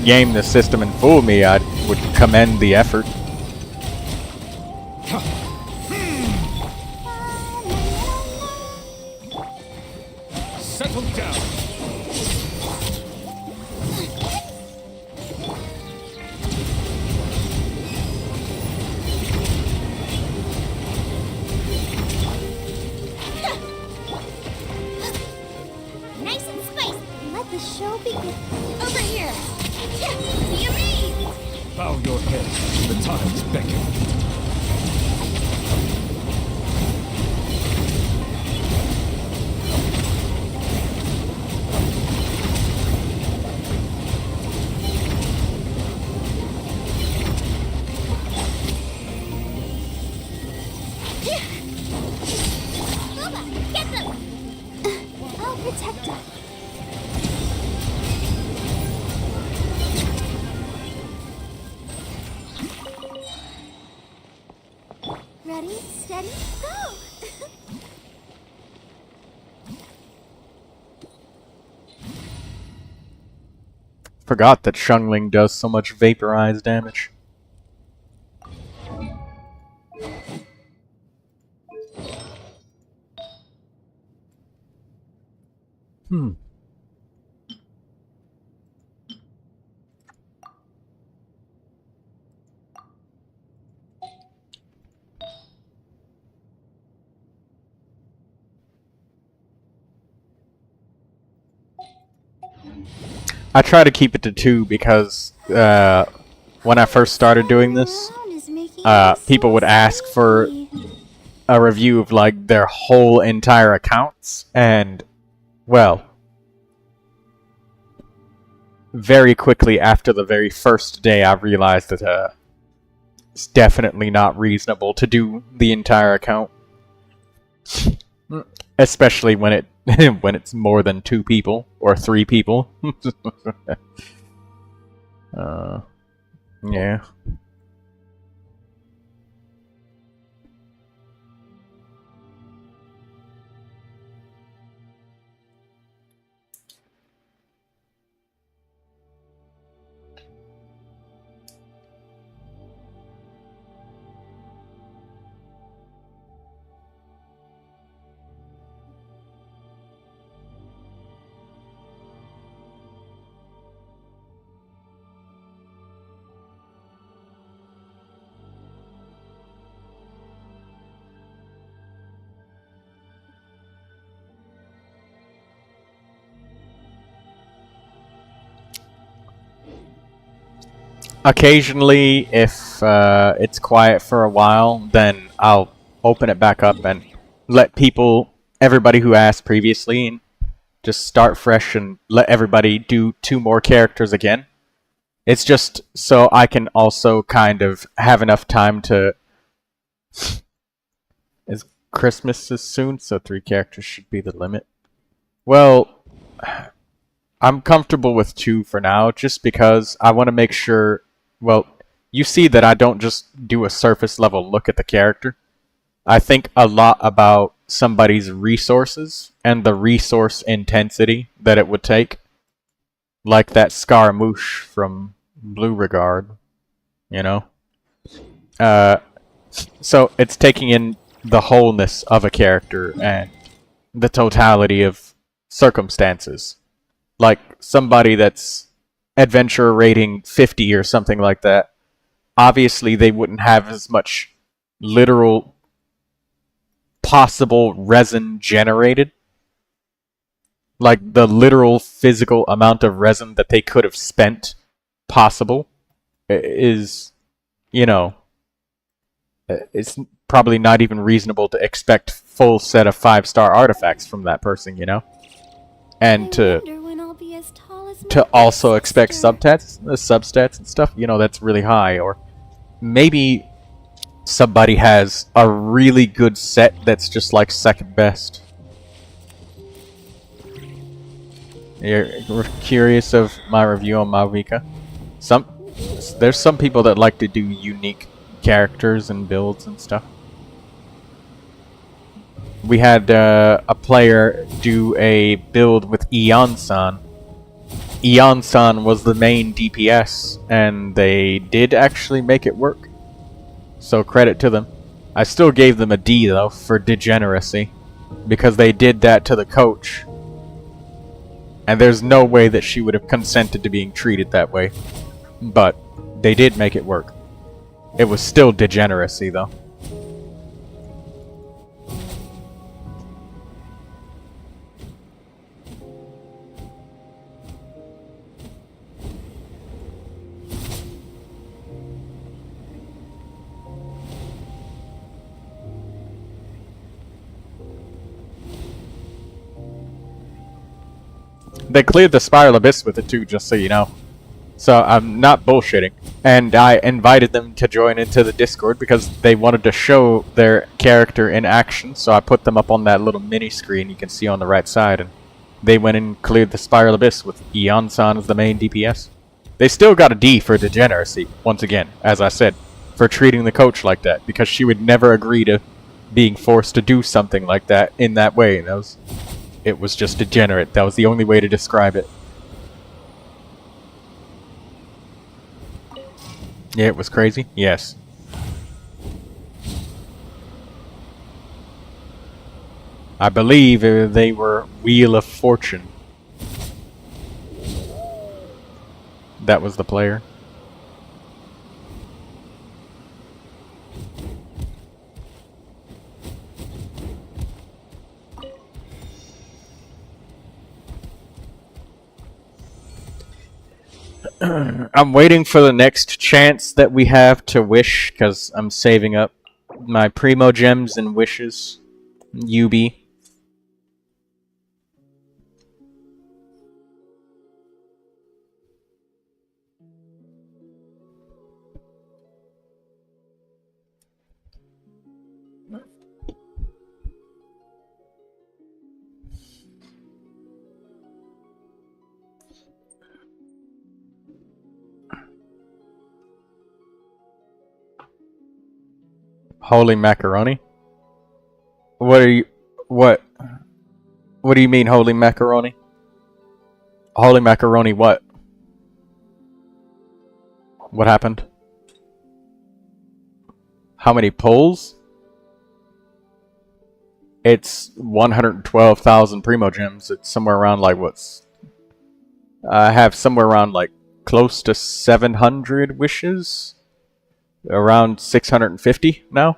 game the system and fool me, I would commend the effort. Settle down. Nice and spicy. Let the show begin. Over here. Be amazed. Bow your head. The tides beckon. Booba, get them. I'll protect us. Ready, steady, go! Forgot that Shungling does so much vaporized damage. I try to keep it to 2 because when I first started doing this, people would ask for a review of like their whole entire accounts, and well, very quickly after the very first day, I realized that it's definitely not reasonable to do the entire account, especially when it when it's more than 2 people or 3 people. Yeah. Occasionally, if it's quiet for a while, then I'll open it back up and let people, everybody who asked previously, just start fresh and let everybody do 2 more characters again. It's just so I can also kind of have enough time to... Is Christmas is soon, so 3 characters should be the limit. Well, I'm comfortable with 2 for now, just because I want to make sure... Well, you see that I don't just do a surface level look at the character. I think a lot about somebody's resources and the resource intensity that it would take. Like that Scaramouche from Blue Regard, you know? So it's taking in the wholeness of a character and the totality of circumstances. Like somebody that's adventure rating 50 or something like that, obviously they wouldn't have as much literal possible resin generated. Like the literal physical amount of resin that they could have spent possible is, you know, it's probably not even reasonable to expect full set of 5-star artifacts from that person, you know? And to also expect substats and stuff, you know, that's really high. Or maybe somebody has a really good set that's just like second best. You're curious of my review on Malvika? There's some people that like to do unique characters and builds and stuff. We had a player do a build with Eon-san. Eon-san was the main DPS, and they did actually make it work. So credit to them. I still gave them a D though for degeneracy, because they did that to the coach. And there's no way that she would have consented to being treated that way. But they did make it work. It was still degeneracy, though. They cleared the Spiral Abyss with it too, just so you know. So I'm not bullshitting. And I invited them to join into the Discord because they wanted to show their character in action. So I put them up on that little mini screen you can see on the right side. And they went and cleared the Spiral Abyss with Eon-san as the main DPS. They still got a D for degeneracy, once again, as I said, for treating the coach like that. Because she would never agree to being forced to do something like that in that way. And it was just degenerate. That was the only way to describe it. Yeah, it was crazy? Yes. I believe they were Wheel of Fortune. That was the player. I'm waiting for the next chance that we have to wish, because I'm saving up my Primo Gems and wishes. UB. Holy macaroni? What do you mean holy macaroni? Holy macaroni what? What happened? How many pulls? It's 112,000 Primo Gems. It's somewhere around like what's... I have somewhere around like close to 700 wishes. Around 650 now.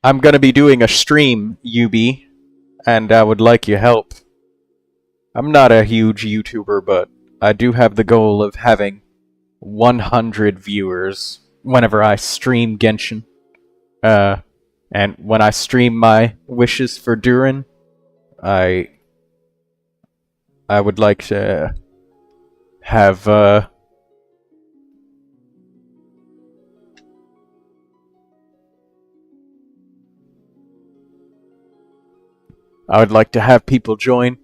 I'm gonna be doing a stream, UB, and I would like your help. I'm not a huge YouTuber, but I do have the goal of having 100 viewers whenever I stream Genshin. And when I stream my wishes for Durin, I would like to have I would like to have people join.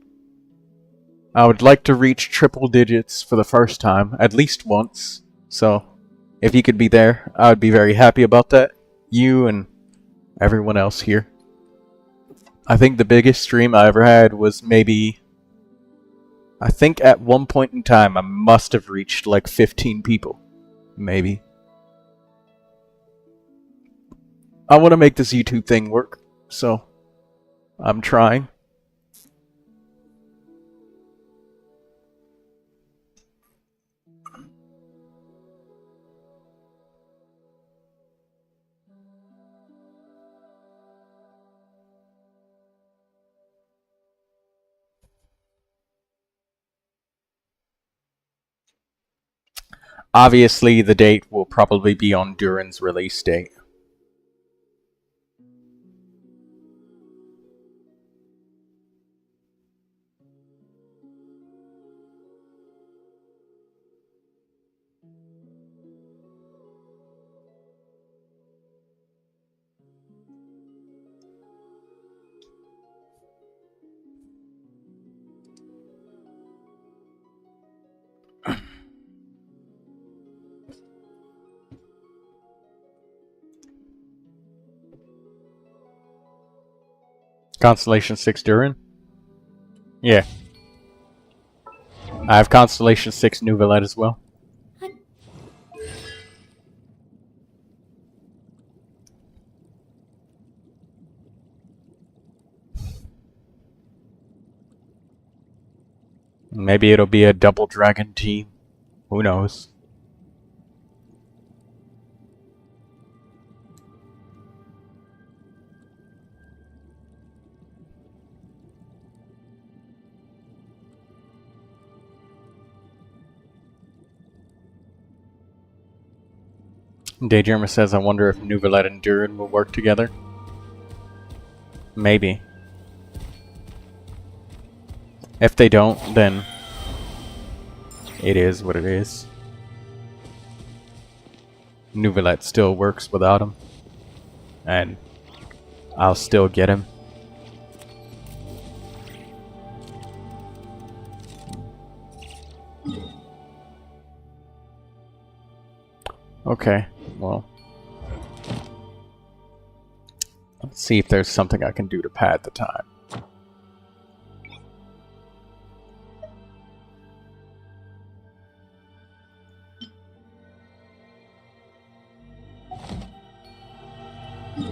I would like to reach triple digits for the first time, at least once. So, if you could be there, I would be very happy about that. You and everyone else here. I think the biggest stream I ever had was maybe... I think at one point in time I must have reached like 15 people. Maybe. I want to make this YouTube thing work, so I'm trying. Obviously, the date will probably be on Durin's release date. Constellation 6 Durin? Yeah. I have Constellation 6 Neuvilette as well. Maybe it'll be a double dragon team. Who knows? Daydreamer says, I wonder if Neuvilette and Durin will work together. Maybe. If they don't, then it is what it is. Neuvilette still works without him. And I'll still get him. Okay, well. Let's see if there's something I can do to pad the time.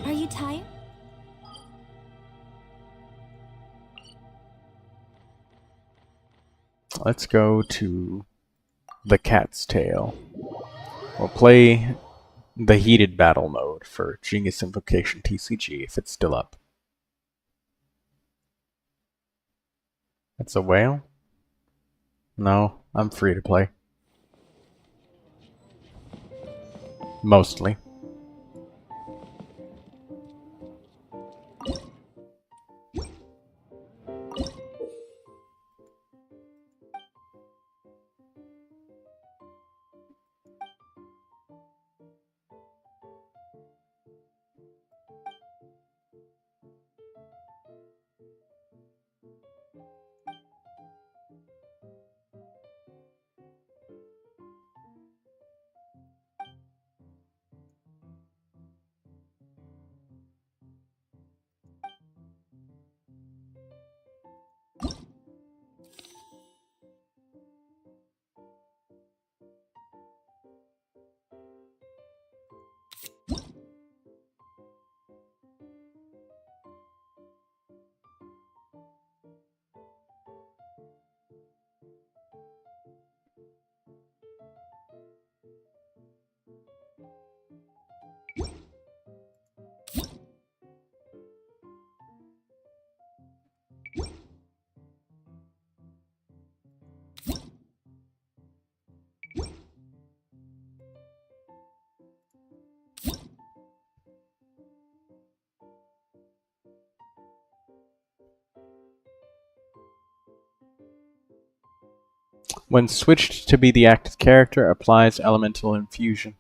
Are you tired? Let's go to the Cat's Tail. We'll play the heated battle mode for Genius Invocation TCG if it's still up. It's a whale? No, I'm free to play. Mostly. When switched to be the active character, applies elemental infusion.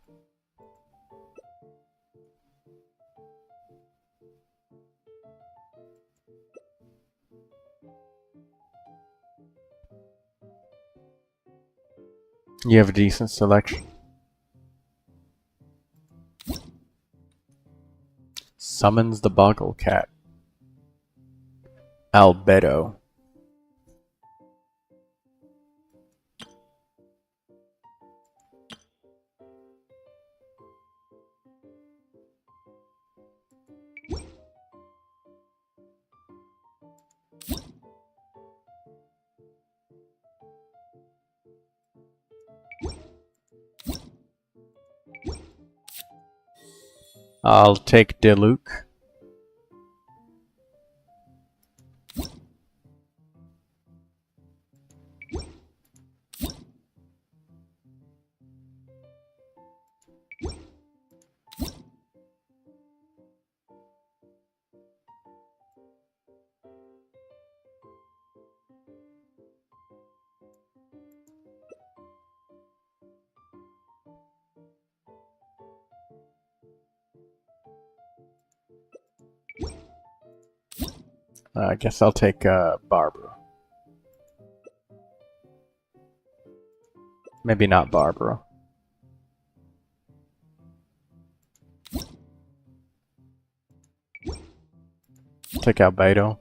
You have a decent selection. Summons the Boggle Cat. Albedo. I'll take Diluc. I guess I'll take Barbara. Maybe not Barbara. Take Albedo.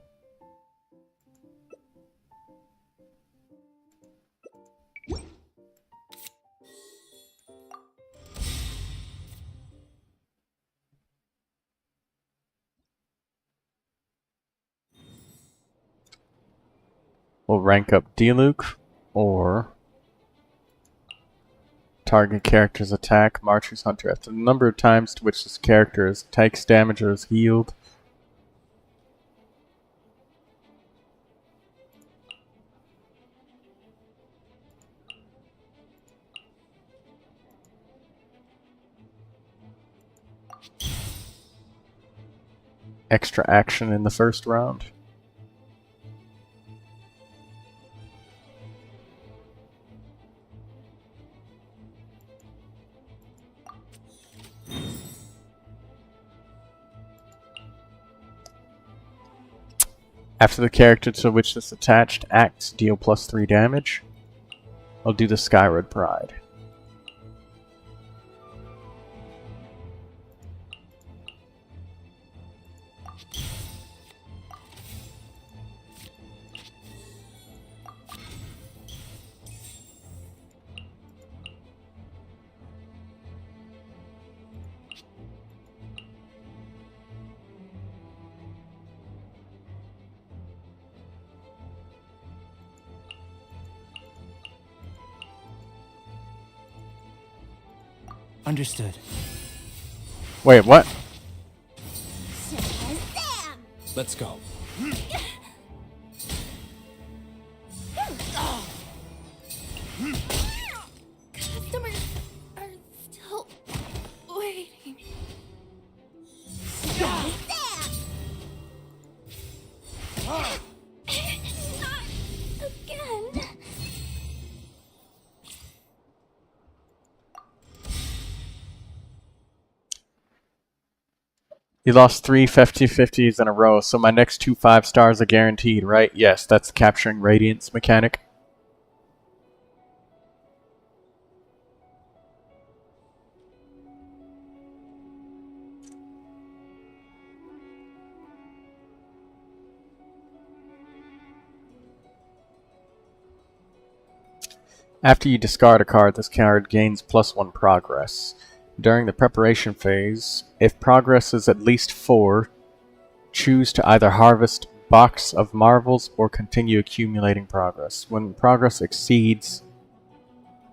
We'll rank up Diluc, or target character's attack, Marcher's Hunter. After the number of times to which this character takes damage or is healed. Extra action in the first round. After the character to which this attached acts, deal +3 damage. I'll do the Skyward Pride. Understood. Wait, what? Shazam! Let's go. Customers are still waiting. Shazam! Not again. You lost 3 50-50s in a row, so my next 2 5-stars are guaranteed, right? Yes, that's the capturing Radiance mechanic. After you discard a card, this card gains +1 progress. During the preparation phase, if progress is at least 4, choose to either harvest Box of Marvels or continue accumulating progress. When progress exceeds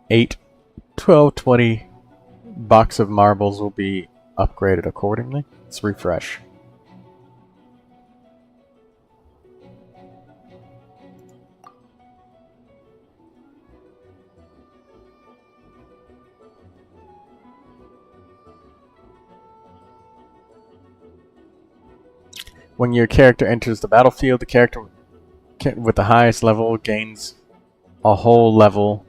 8, 12, 20, Box of Marbles will be upgraded accordingly. Let's refresh. When your character enters the battlefield, the character with the highest level gains a whole level.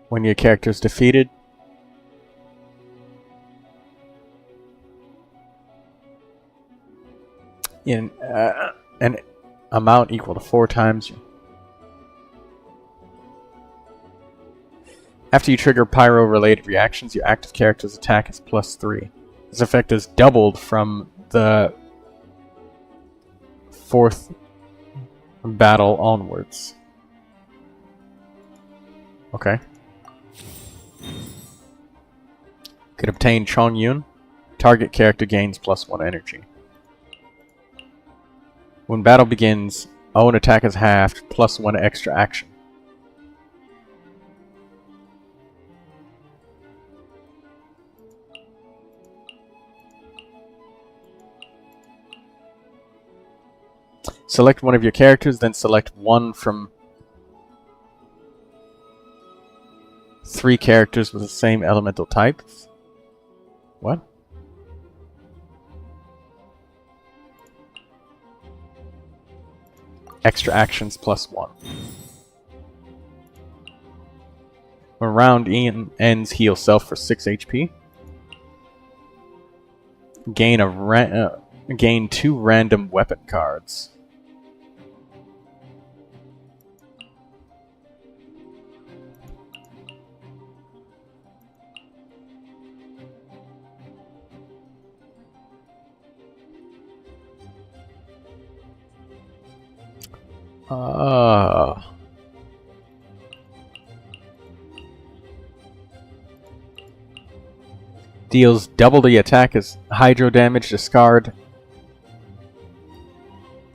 When your character is defeated. In an amount equal to 4 times. After you trigger pyro-related reactions, your active character's attack is +3. This effect is doubled from the 4th battle onwards. Okay. Could obtain Chongyun. Target character gains +1 energy. When battle begins, own attack is halved, +1 extra action. Select one of your characters, then select one from 3 characters with the same elemental type. What? Extra actions +1. When round ends, heal self for 6 HP. Gain 2 random weapon cards. Deals double the attack as hydro damage. Discard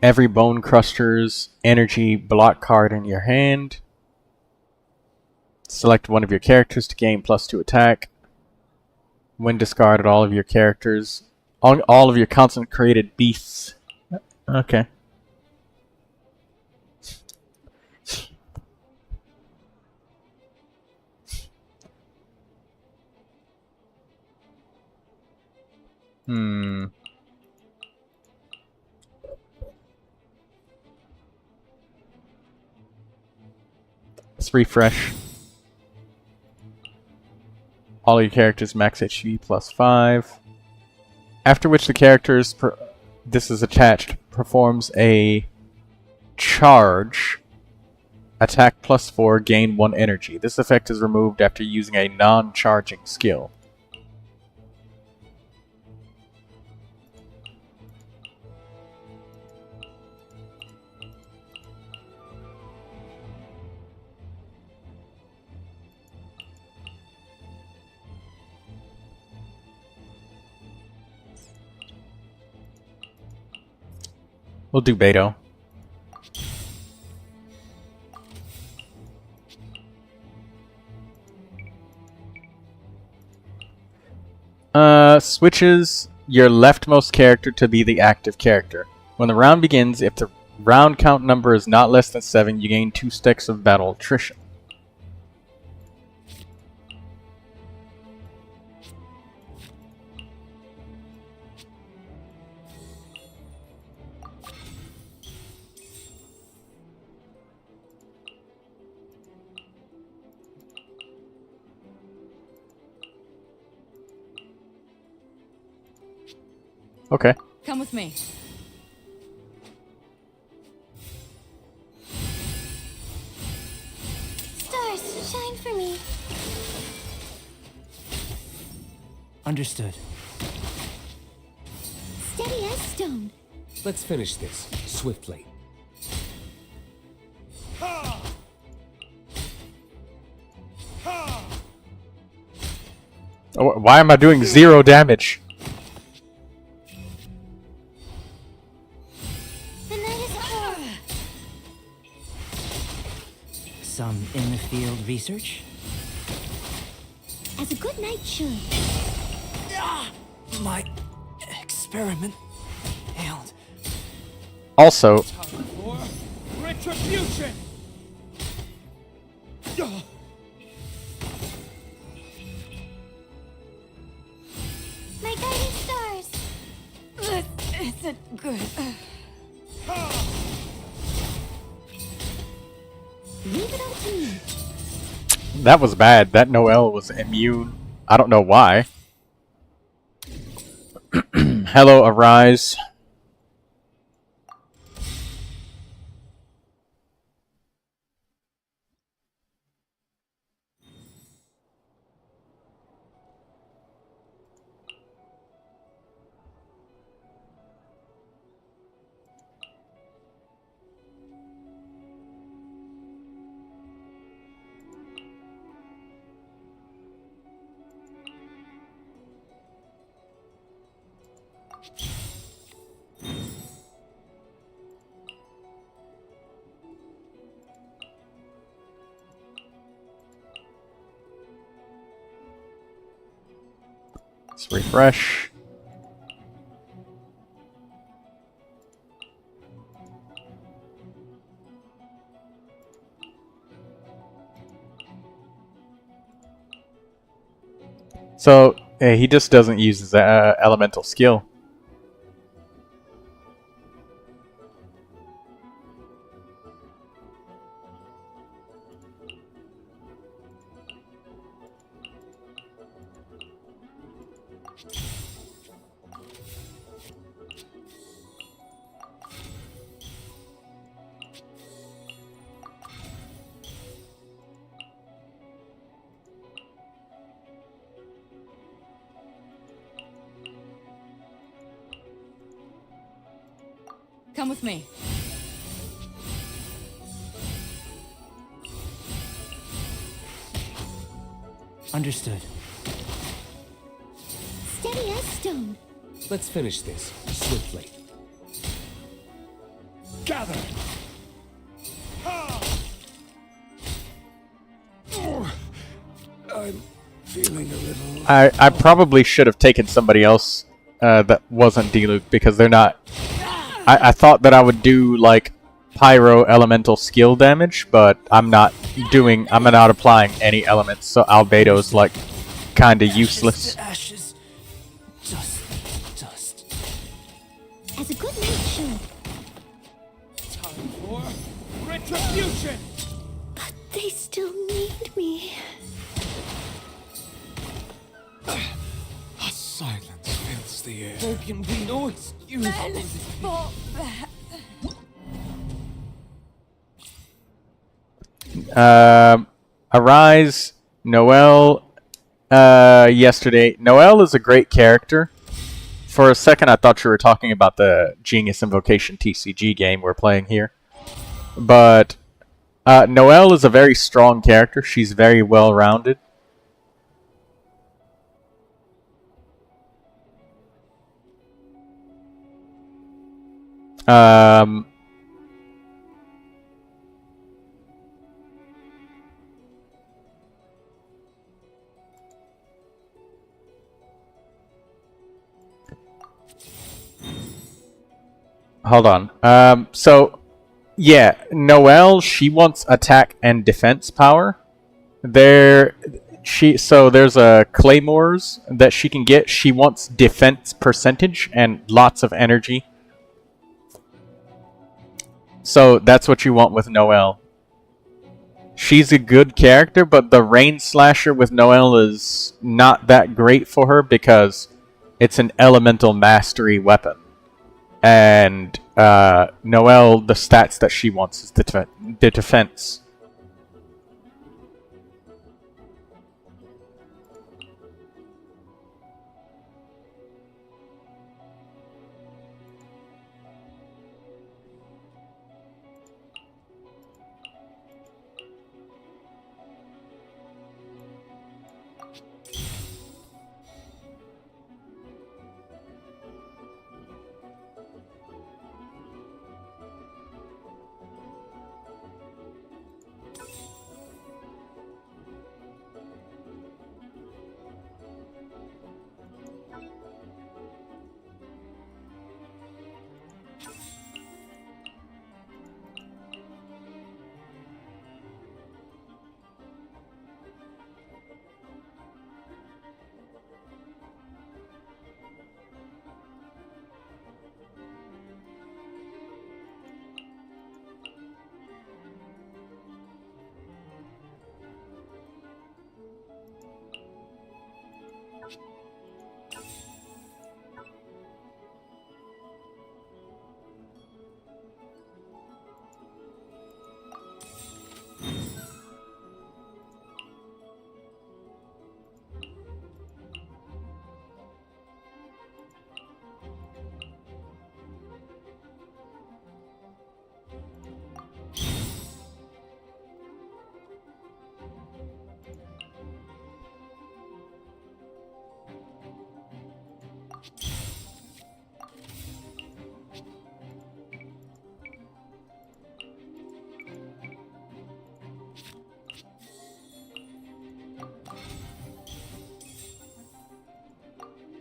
every Bone Crusher's energy block card in your hand. Select one of your characters to gain +2 attack. When discarded, all of your characters, all of your consecrated beasts. Okay. Let's refresh. All your characters max HP +5. After which the characters this is attached performs a charge. Attack +4, gain 1 energy. This effect is removed after using a non-charging skill. We'll do Beto. Switches your leftmost character to be the active character. When the round begins, if the round count number is not less than 7, you gain 2 stacks of battle attrition. Okay. Come with me. Stars, shine for me. Understood. Steady as stone. Let's finish this swiftly. Oh, why am I doing 0 damage? The night is over. Some in-the-field research? As a good knight should. My experiment failed. Also, For retribution! wasn't good. Leave it up to me. That was bad. That Noelle was immune. I don't know why. Hello, Arise. Let's refresh. So he just doesn't use his elemental skill. Come with me. Understood. Steady as stone. Let's finish this swiftly. Gather! I'm feeling a little... I probably should have taken somebody else that wasn't Diluc because they're not... I thought that I would do like pyro elemental skill damage, but I'm not applying any elements, so Albedo's like kinda useless. Ashes. Dust. As a good knight should. Time for retribution! But they still need me. A silence fills the air. There can be no excuse. Fall back. Arise, Noelle, yesterday. Noelle is a great character. For a second, I thought you were talking about the Genius Invocation TCG game we're playing here. But Noelle is a very strong character. She's very well-rounded. Hold on. So, yeah, Noelle, she wants attack and defense power. So there's a claymores that she can get. She wants defense percentage and lots of energy. So that's what you want with Noelle. She's a good character, but the Rain Slasher with Noelle is not that great for her because it's an elemental mastery weapon. And Noelle, the stats that she wants is the defense.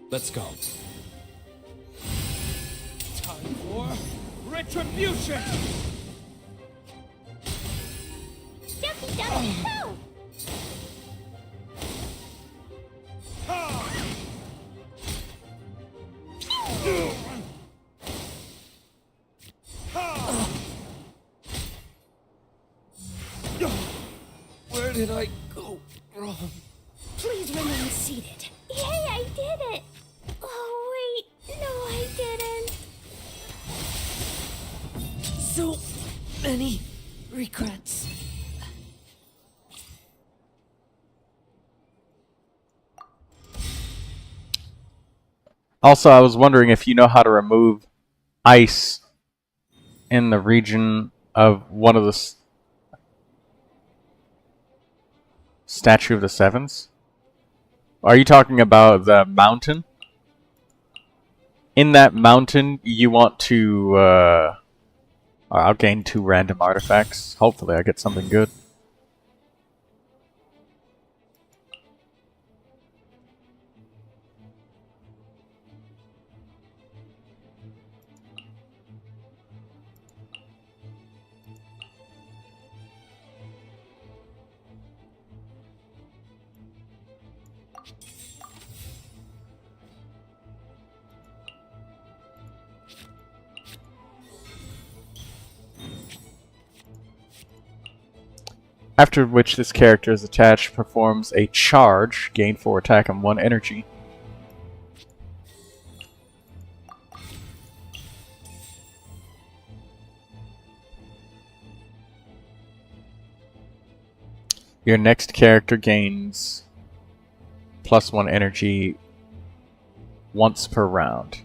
Let's go. Time for retribution! Ducky, ducky, go! Where did I go wrong? Please remain seated. Yay, I did it! Oh, wait. No, I didn't. So many regrets. Also, I was wondering if you know how to remove ice in the region of one of the Statue of the Sevens? Are you talking about the mountain? In that mountain, you want to, I'll gain 2 random artifacts. Hopefully I get something good. After which this character is attached, performs a charge, gain 4 attack and 1 energy. Your next character gains +1 energy once per round.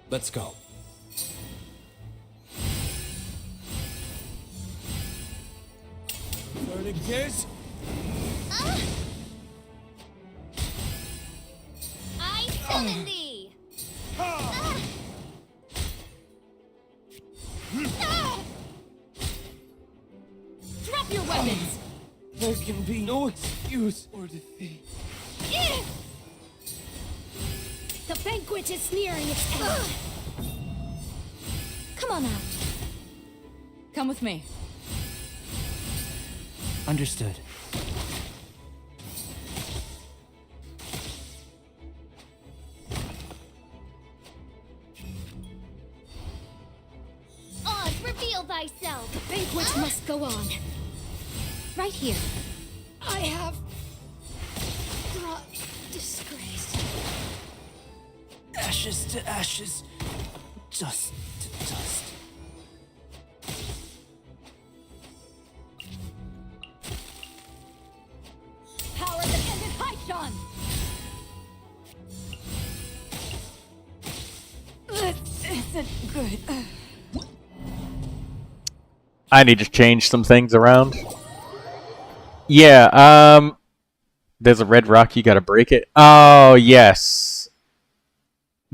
Let's go. Burning gears? I summon thee! Drop your weapons! There can be no excuse or defeat. The banquet is nearing its end. Come on out. Come with me. Understood. Oz, reveal thyself! The banquet must go on. Right here. I have brought disgrace. Ashes to ashes, dust to dust. Power that ended Haishan! This isn't good. I need to change some things around. Yeah, there's a red rock, you gotta break it. Oh, yes.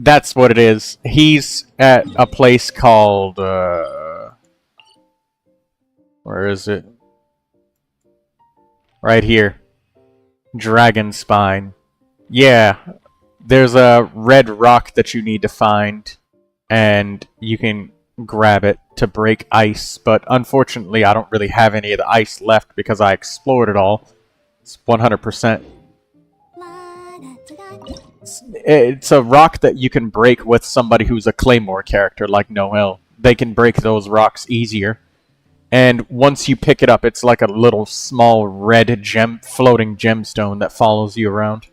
That's what it is. He's at a place called, where is it? Right here. Dragon Spine. Yeah. There's a red rock that you need to find, and you can grab it to break ice, but unfortunately I don't really have any of the ice left because I explored it all. It's 100%. It's a rock that you can break with somebody who's a Claymore character like Noel. They can break those rocks easier. And once you pick it up, it's like a little small red floating gemstone that follows you around.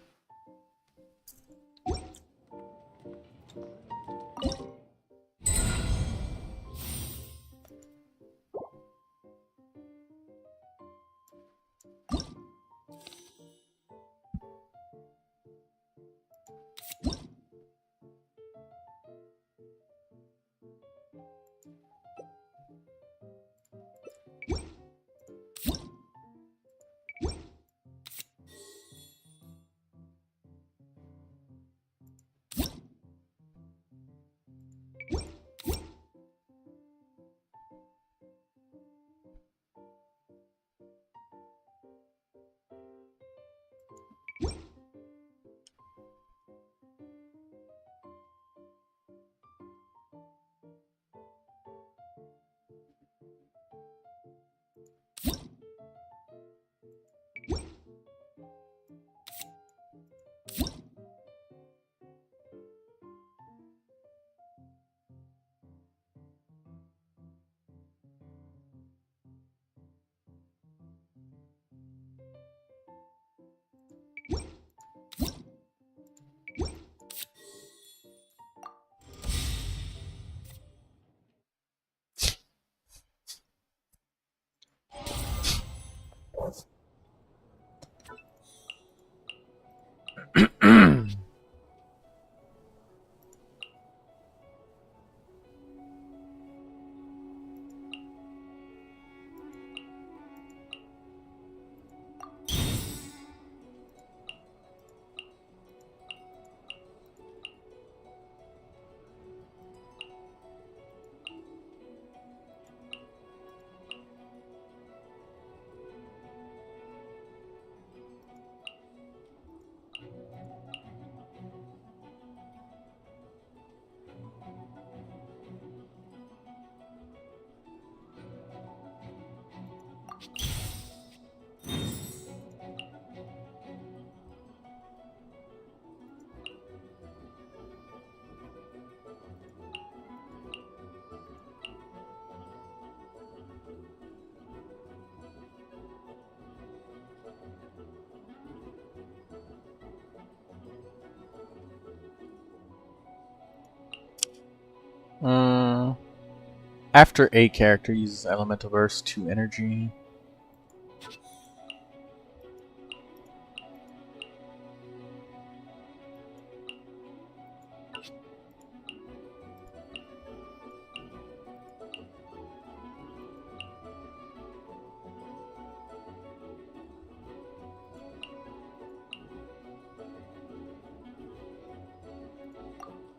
After a character uses Elemental Burst, 2 energy.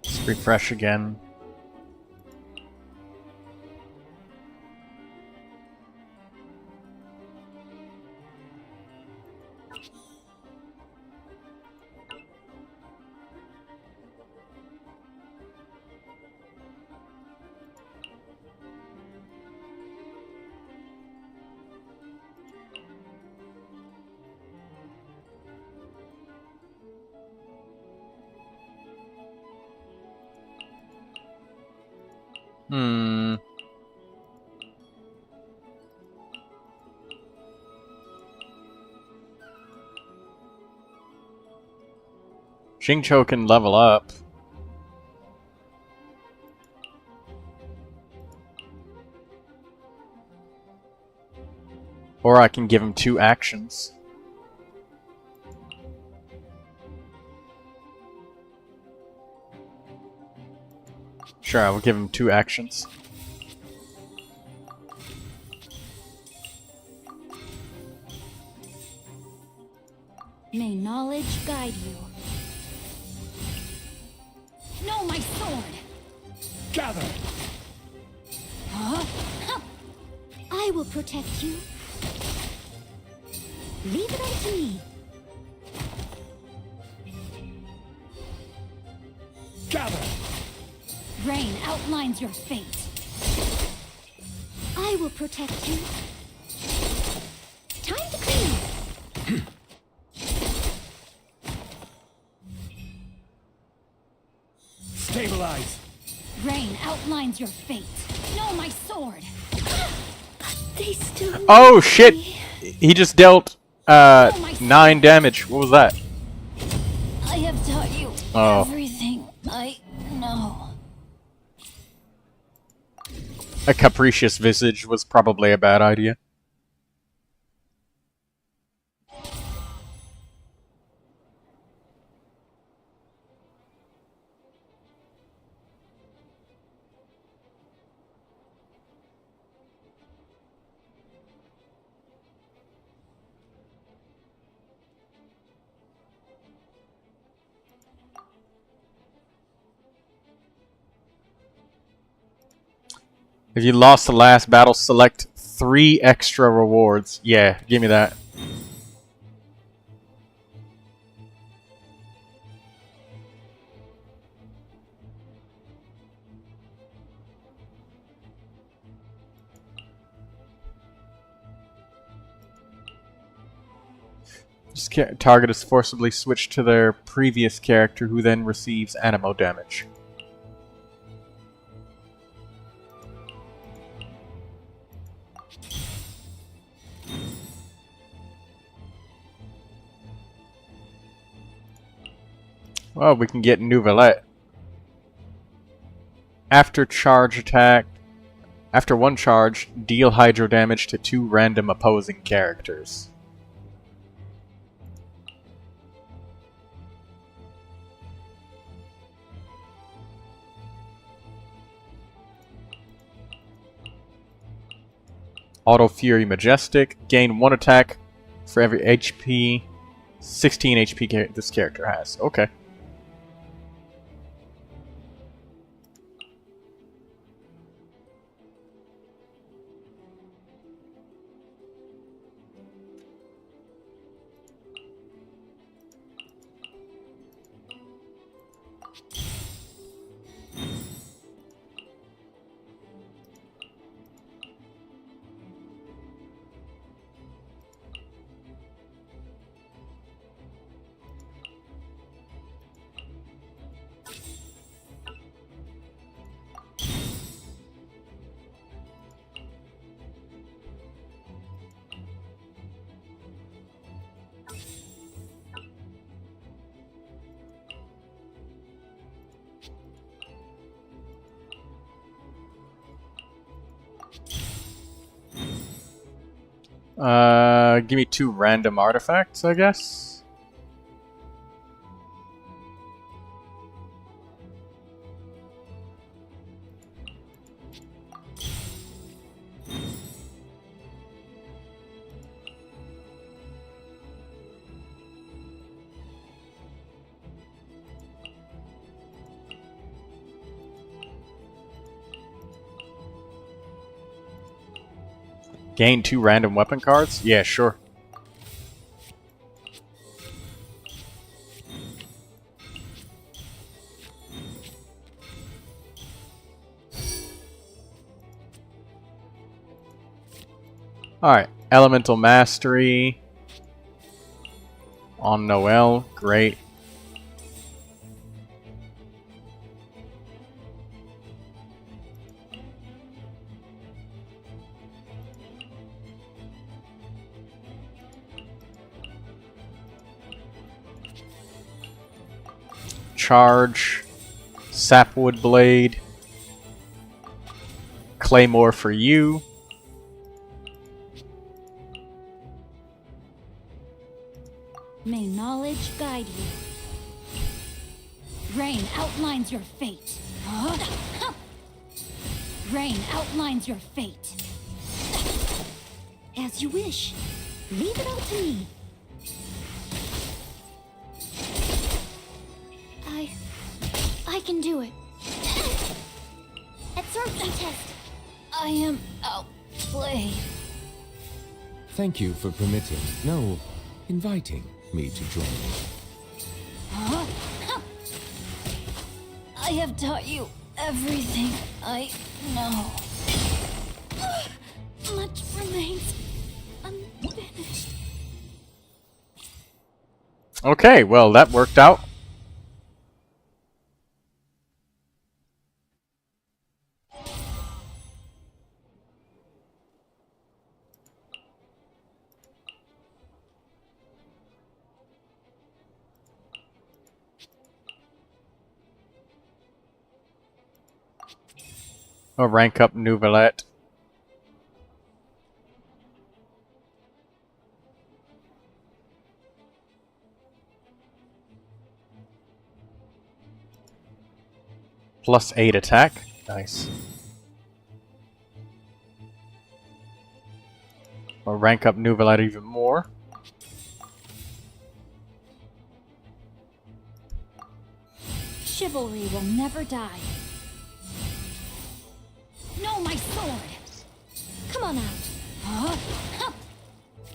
Let's refresh again. Xingqiu can level up. Or I can give him 2 actions. Sure, I will give him 2 actions. May knowledge guide you. No, my sword! Gather! Huh? I will protect you. Leave it up to me. Gather! Rain outlines your fate. I will protect you. Time to clean. Stabilize! Rain outlines your fate. No, my sword. They still. Oh shit! He just dealt 9 damage. What was that? I have taught you everything I know. A capricious visage was probably a bad idea. If you lost the last battle, select 3 extra rewards. Yeah, give me that. This target is forcibly switched to their previous character, who then receives anemo damage. Well, we can get Neuvilette. After charge attack, after 1 charge, deal hydro damage to 2 random opposing characters. Auto Fury Majestic, gain 1 attack for every HP, 16 HP this character has. Okay. Give me 2 random artifacts, I guess. Gain 2 random weapon cards? Yeah, sure. Alright, Elemental Mastery on Noelle, great. Charge, Sapwood Blade, Claymore for you. May knowledge guide you. Rain outlines your fate. Rain outlines your fate. As you wish. Leave it up to me. I can do it. Absorption test. I am outplayed. Thank you for permitting, no, inviting me to join you. I have taught you everything I know. Much remains unfinished. Okay, well, that worked out. I'll rank up Neuvilette. +8 attack. Nice. I'll rank up Neuvilette even more. Chivalry will never die. No, my sword! Come on out.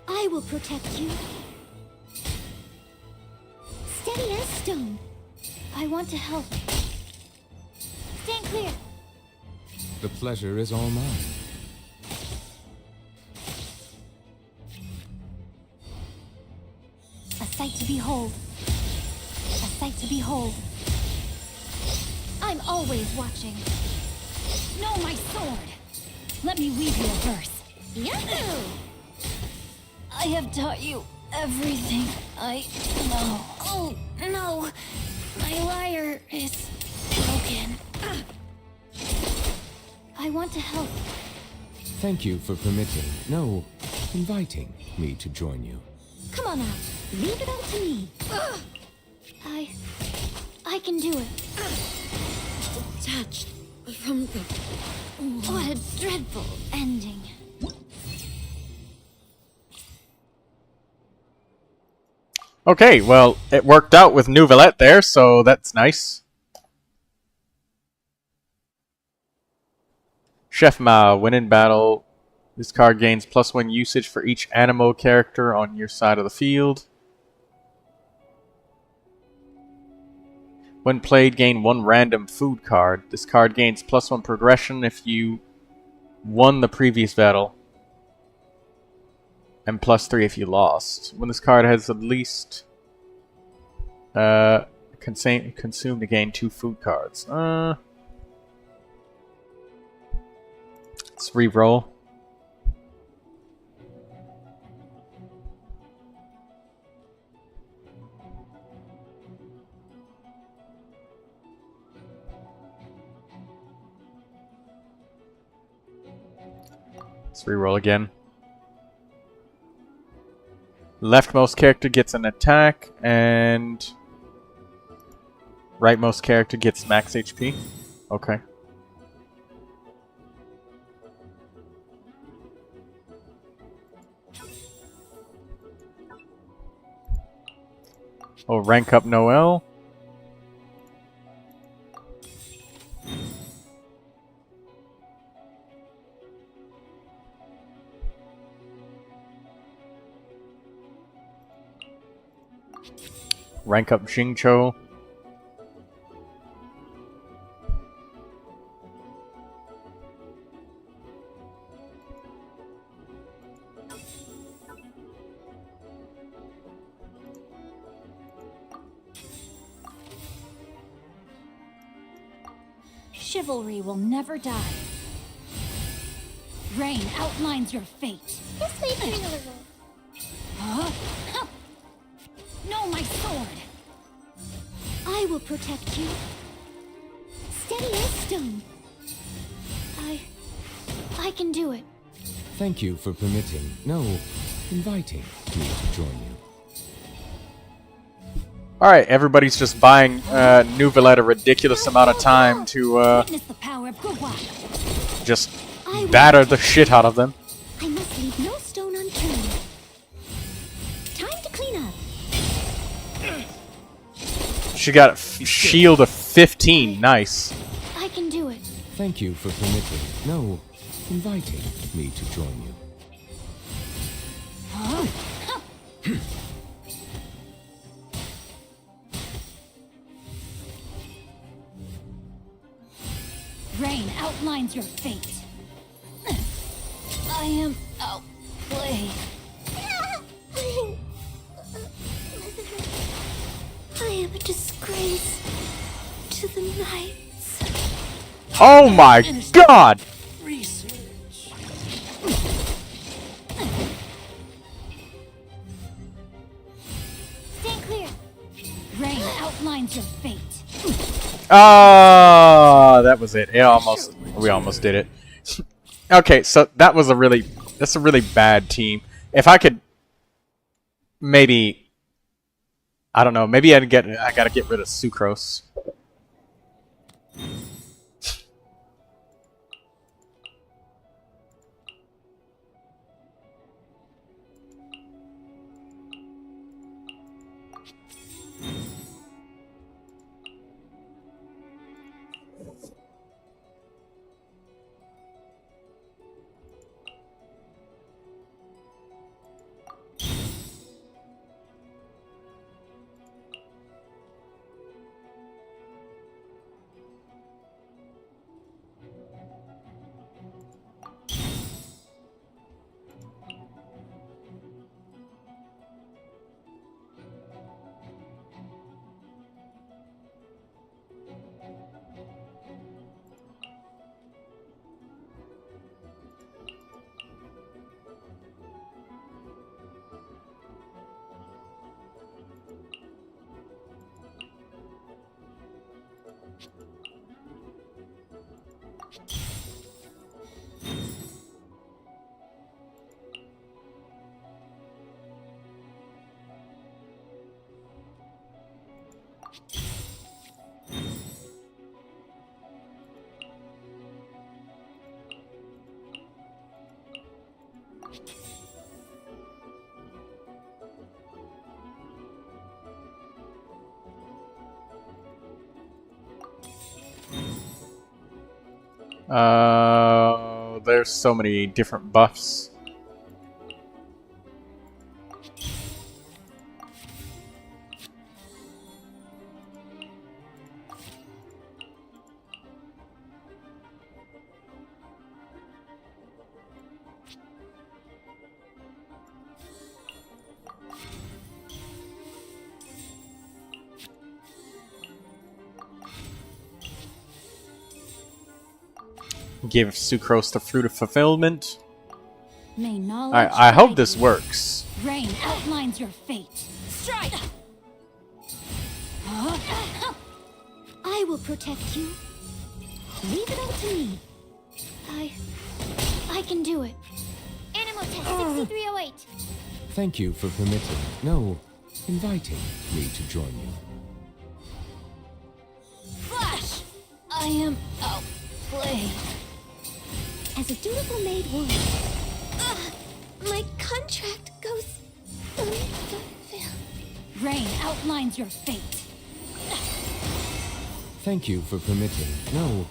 I will protect you. Steady as stone. I want to help. Stand clear. The pleasure is all mine. A sight to behold. A sight to behold. I'm always watching. No, my sword! Let me weave you a verse. Yahoo! I have taught you everything I know. Oh, no! My lyre is broken. I want to help. Thank you for permitting, no, inviting me to join you. Come on out. Leave it up to me. I can do it. Detached from the... What a dreadful ending. Okay, well, it worked out with Neuvilette there, so that's nice. Chef Ma, win in battle. This card gains +1 usage for each Animo character on your side of the field. When played, gain 1 random food card. This card gains +1 progression if you won the previous battle, and +3 if you lost. When this card has at least consumed to gain 2 food cards. Let's re-roll. Let's re-roll again. Leftmost character gets an attack, and rightmost character gets max HP. Okay. Oh, rank up Noelle. Rank up Xingqiu. Chivalry will never die. Rain outlines your fate. This may be a little. Huh? No, my sword! I will protect you. Steady as stone. I can do it. Thank you for permitting, no, inviting me to join you. Alright, everybody's just buying Neuvilette a ridiculous amount of time to Witness the power of Gua. just batter the shit out of them. I must leave no stone unturned. Time to clean up. She got a shield of 15. Nice. I can do it. Thank you for permitting, no, inviting me to join you. Rain outlines your fate. I am outplayed. I am a disgrace to the knights. Oh my god! Stand clear. Rain outlines your fate. Oh, that was it. We almost did it. Okay, so that's a really bad team. If I could maybe, I don't know, maybe I gotta get rid of Sucrose. There's so many different buffs. Give Sucrose the Fruit of Fulfillment. May knowledge I hope guide this you. works. Rain outlines your fate. Strike! I will protect you. Leave it up to me. I can do it. Animal test 6308. Thank you for permitting, no, inviting me to join you. Flash! I am outplayed. As a dutiful maid would. My contract goes unfulfilled. Rain outlines your fate. Thank you for permitting, no,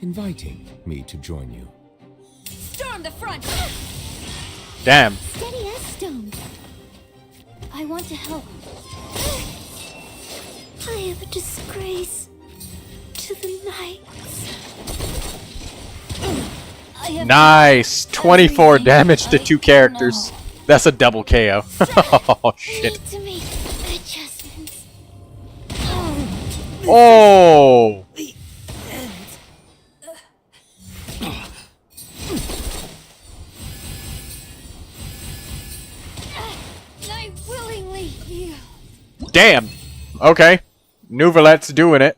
inviting me to join you. Storm the front! Damn. Steady as stone. I want to help. I am a disgrace to the knights. Nice. 24 damage to 2 characters. That's a double KO. Oh shit. Need to make adjustments. Oh. I willingly yield. Damn. Okay. Neuvilette's doing it.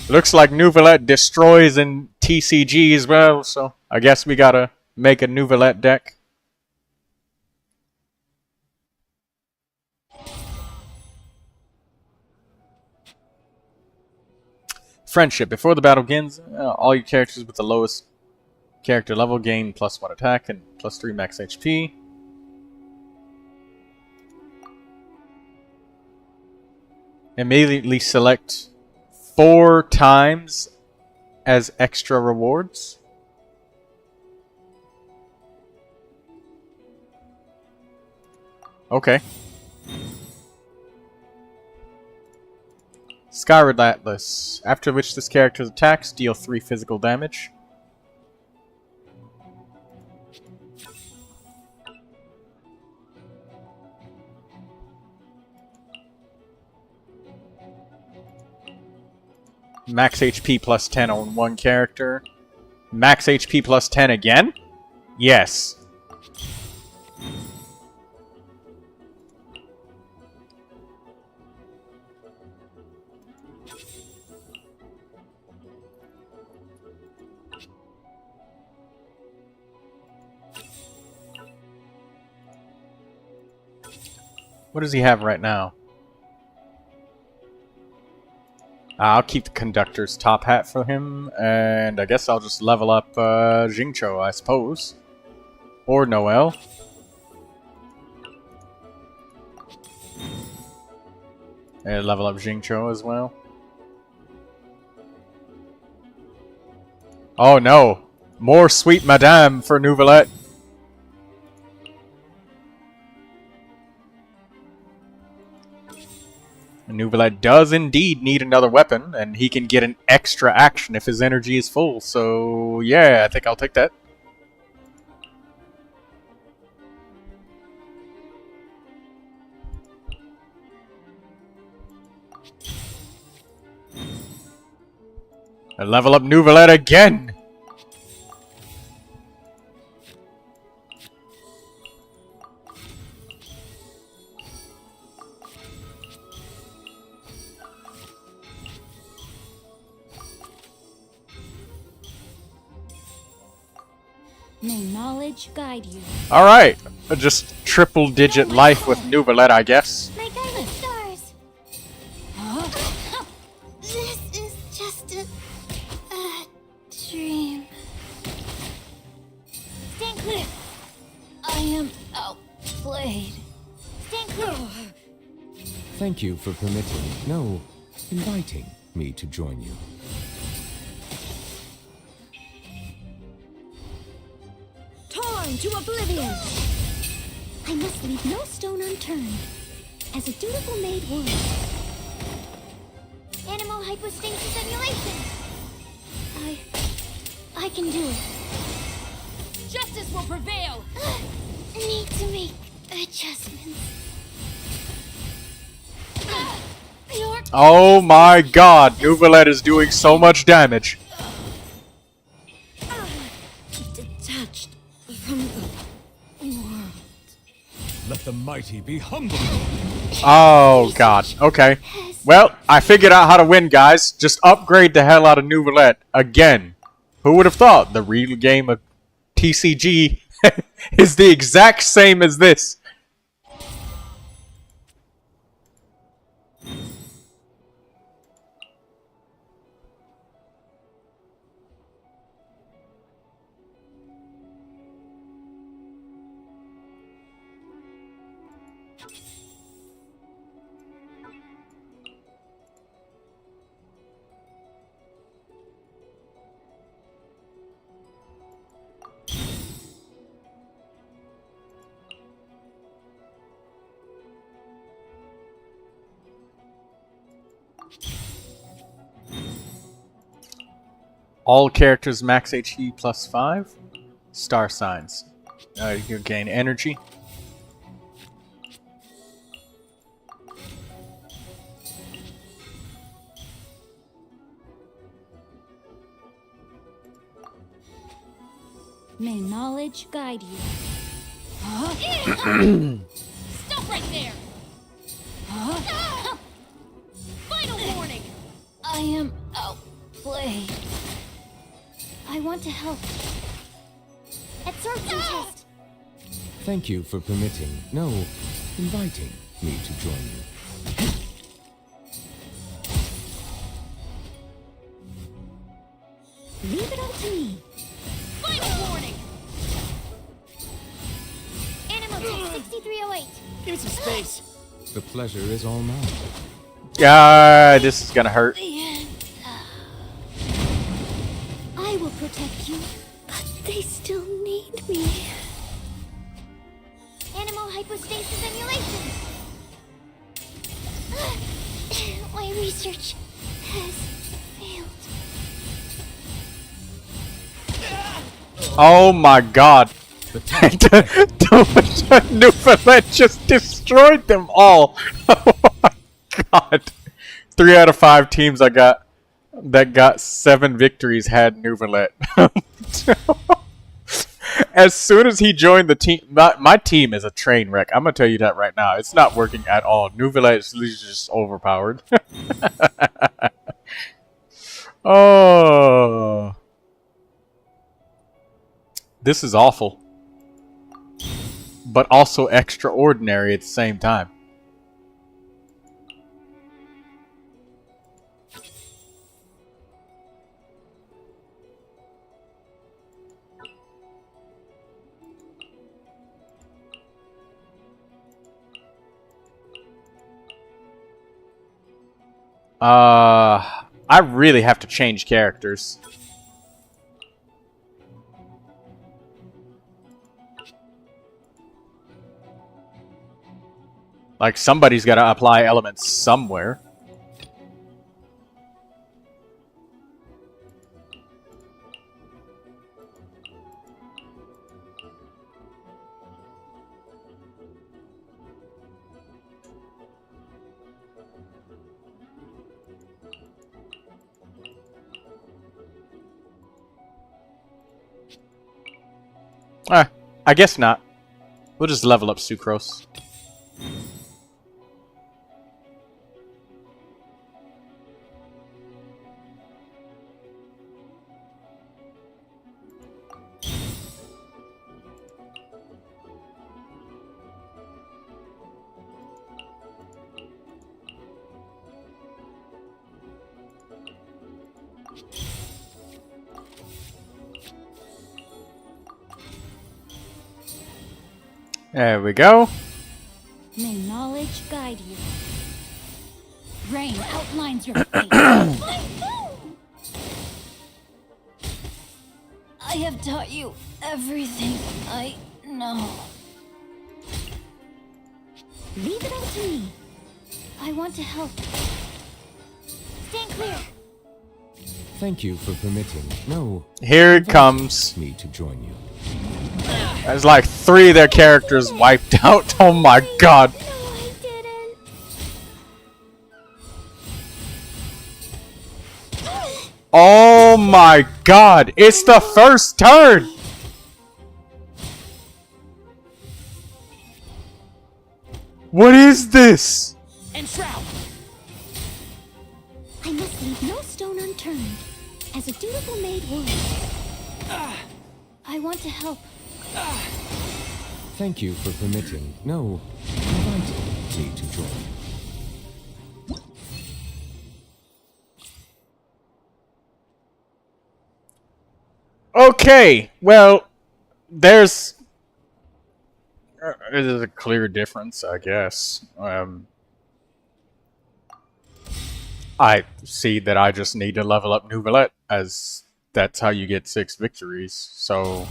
Looks like Neuvilette destroys in TCG as well, so I guess we gotta make a Neuvilette deck. Friendship. Before the battle begins, all your characters with the lowest character level gain +1 attack and +3 max HP. Immediately select 4 times as extra rewards. Okay. Skyward Atlas. After which this character's attacks deal 3 physical damage. Max HP +10 on one character. Max HP +10 again? Yes. What does he have right now? I'll keep the conductor's top hat for him, and I guess I'll just level up Jingcho, I suppose. Or Noel. And level up Jingcho as well. Oh no! More Sweet Madame for Neuvilette. Neuvilette does indeed need another weapon, and he can get an extra action if his energy is full. So, yeah, I think I'll take that. I level up Neuvilette again! May knowledge guide you. Alright, just triple-digit life with Neuvilette, I guess. My guiding stars. This is just a dream. Stand clear. I am outplayed. Stand clear. Thank you for permitting, no, inviting me to join you. Torn to oblivion! I must leave no stone unturned, as a dutiful maid would. Animal hypostasis simulation. I can do it. Justice will prevail! Need to make adjustments. Oh my god, Neuvilette is doing so much damage. Detached from the world. Let the mighty be humbled. Oh god, okay. Well, I figured out how to win, guys. Just upgrade the hell out of Neuvilette again. Who would have thought the real game of TCG is the exact same as this. All characters max HP plus 5. Star signs. You gain energy. May knowledge guide you. Stop right there! Final warning! I am outplayed. I want to help. Absorption test. Thank you for permitting, no, inviting me to join you. Leave it all to me. Final warning! Animal test 6308. Give me some space. The pleasure is all mine. This is gonna hurt. The end. I will protect you, but they still need me. Animal hypostasis emulation. My research has failed. Oh my god. Neuvilette just destroyed them all. Oh my god. 3 out of 5 teams I got that got 7 victories had Neuvilette. As soon as he joined the team, my team is a train wreck. I'm gonna tell you that right now. It's not working at all. Neuvilette is just overpowered. Oh, this is awful, but also extraordinary at the same time. I really have to change characters. Like, somebody's got to apply elements somewhere. I guess not. We'll just level up Sucrose. There we go. May knowledge guide you. Rain outlines your fate. My phone! I have taught you everything I know. Leave it up to me. I want to help. Stand clear. Thank you for permitting, no, Here it comes. me to join you. There's like 3 of their characters wiped out. Oh my god. No, I didn't. Oh my god. It's the first turn. What is this? Enshroud! I must leave no stone unturned. As a dutiful maid would. I want to help. Thank you for permitting, no, inviting me to join. Okay, well, there's a clear difference, I guess. I see that I just need to level up Neuvilette, as that's how you get 6 victories, so...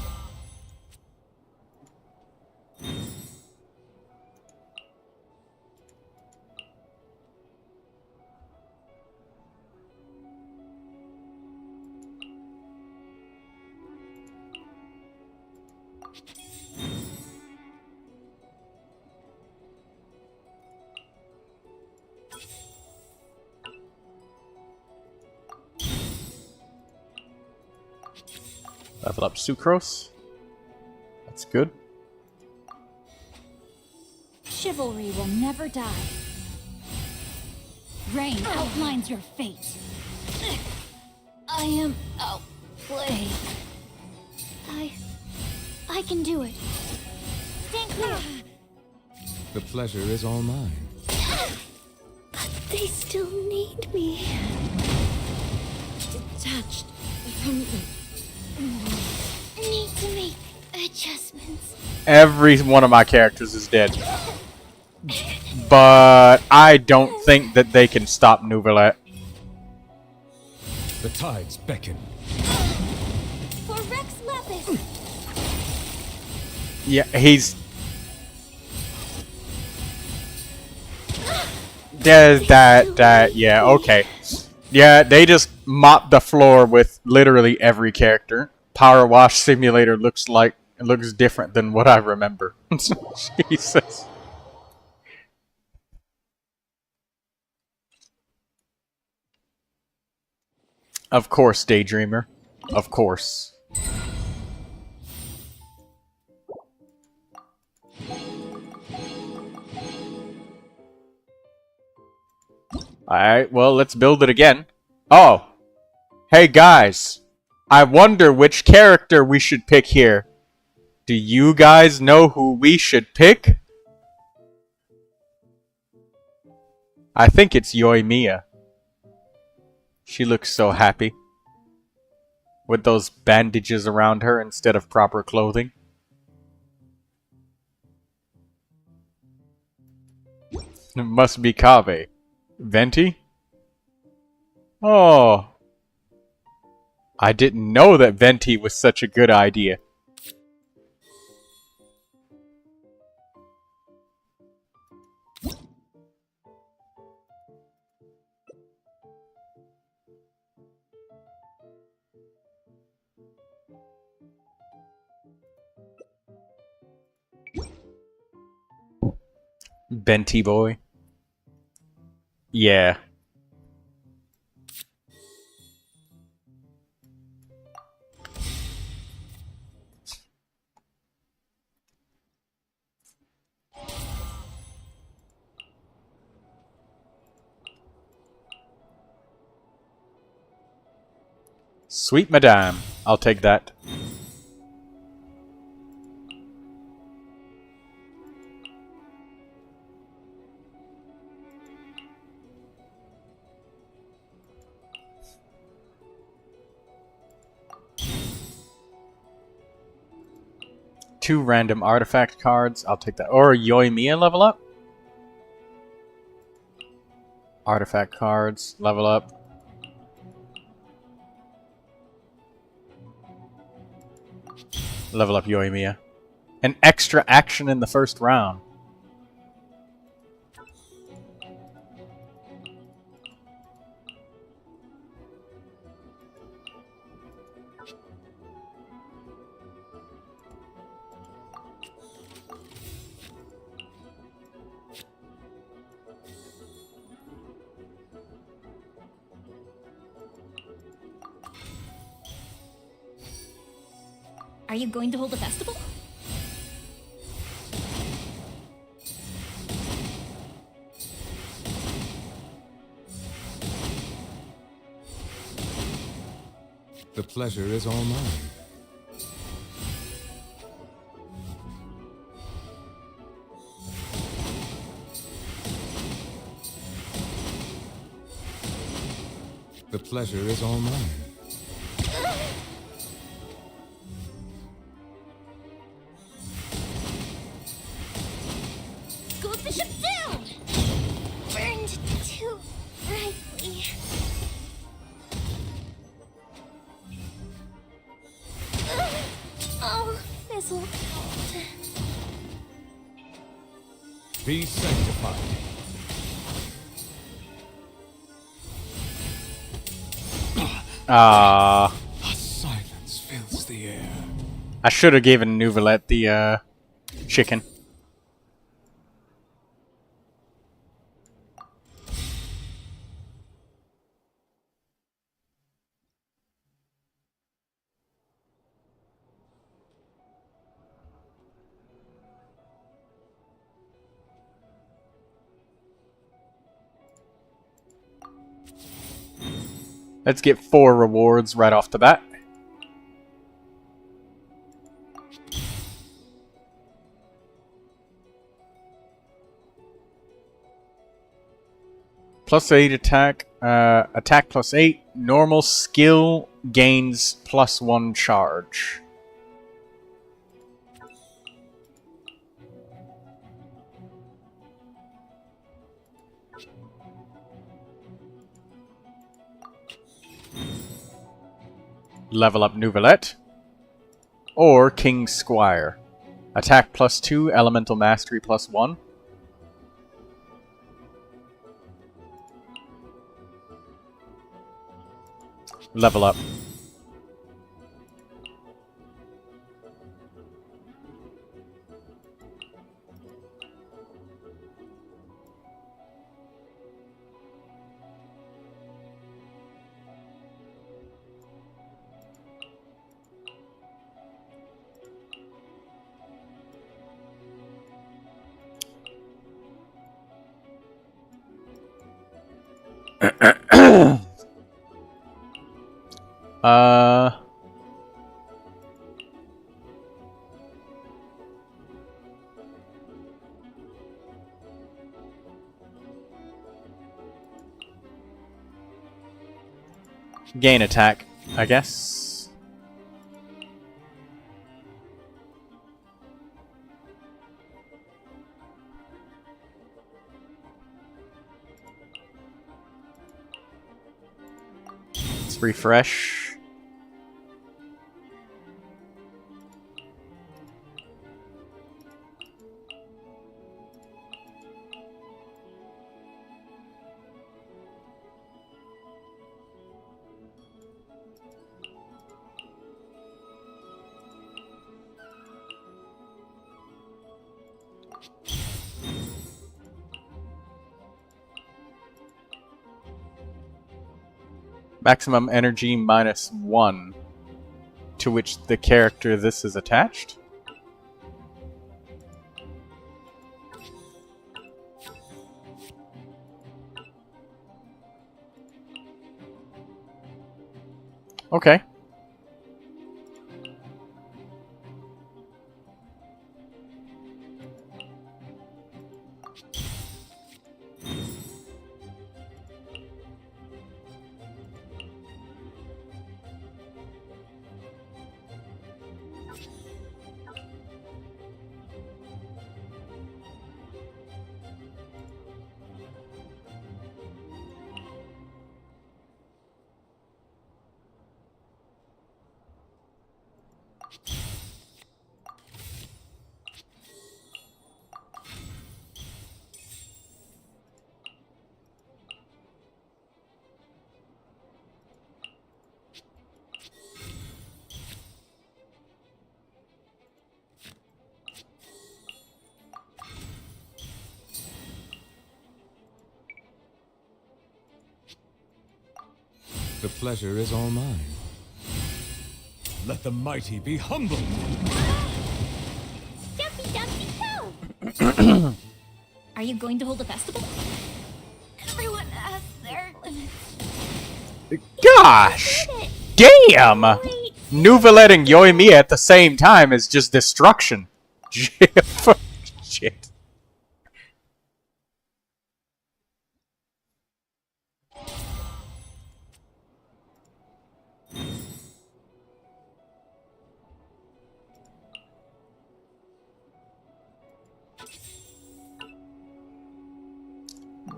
Level up Sucrose. That's good. Chivalry will never die. Rain outlines your fate. I am outplayed. I can do it. Stand clear. The pleasure is all mine. But they still need me. Detached from the... Need to make adjustments. Every one of my characters is dead. But I don't think that they can stop Neuvilette. The tides beckon. For Rex Lapis. Yeah, he's... Yeah, okay. Yeah, they just mopped the floor with literally every character. Power Wash Simulator looks different than what I remember. Jesus. Of course, Daydreamer. Of course. Alright, well, let's build it again. Oh! Hey guys! I wonder which character we should pick here. Do you guys know who we should pick? I think it's Yoimiya. She looks so happy. With those bandages around her instead of proper clothing. It must be Kaveh. Venti? Oh. I didn't know that Venti was such a good idea. Venti boy. Yeah. Sweet madame. I'll take that. Two random artifact cards. I'll take that. Or Yoimiya level up. Artifact cards. Level up. Level up Yoimiya. An extra action in the first round. Are you going to hold a festival? The pleasure is all mine. The pleasure is all mine. Gold Bishop down! Burned too brightly. Oh, fizzle cold. Be sanctified. Ah, A silence fills the air. I should have given Neuvilette the chicken. Let's get 4 rewards right off the bat. +8 attack, attack +8, normal skill gains +1 charge. Level up Neuvilette. Or King's Squire. Attack +2, elemental mastery +1. Level up. Gain attack, I guess. Let's refresh. Maximum energy -1, to which the character this is attached. Okay. The pleasure is all mine. Let the mighty be humbled. Jumpy, jumpy, go! Are you going to hold a festival? Everyone has their limits. Gosh! Damn! Neuvilette and Yoimiya at the same time is just destruction. Shit.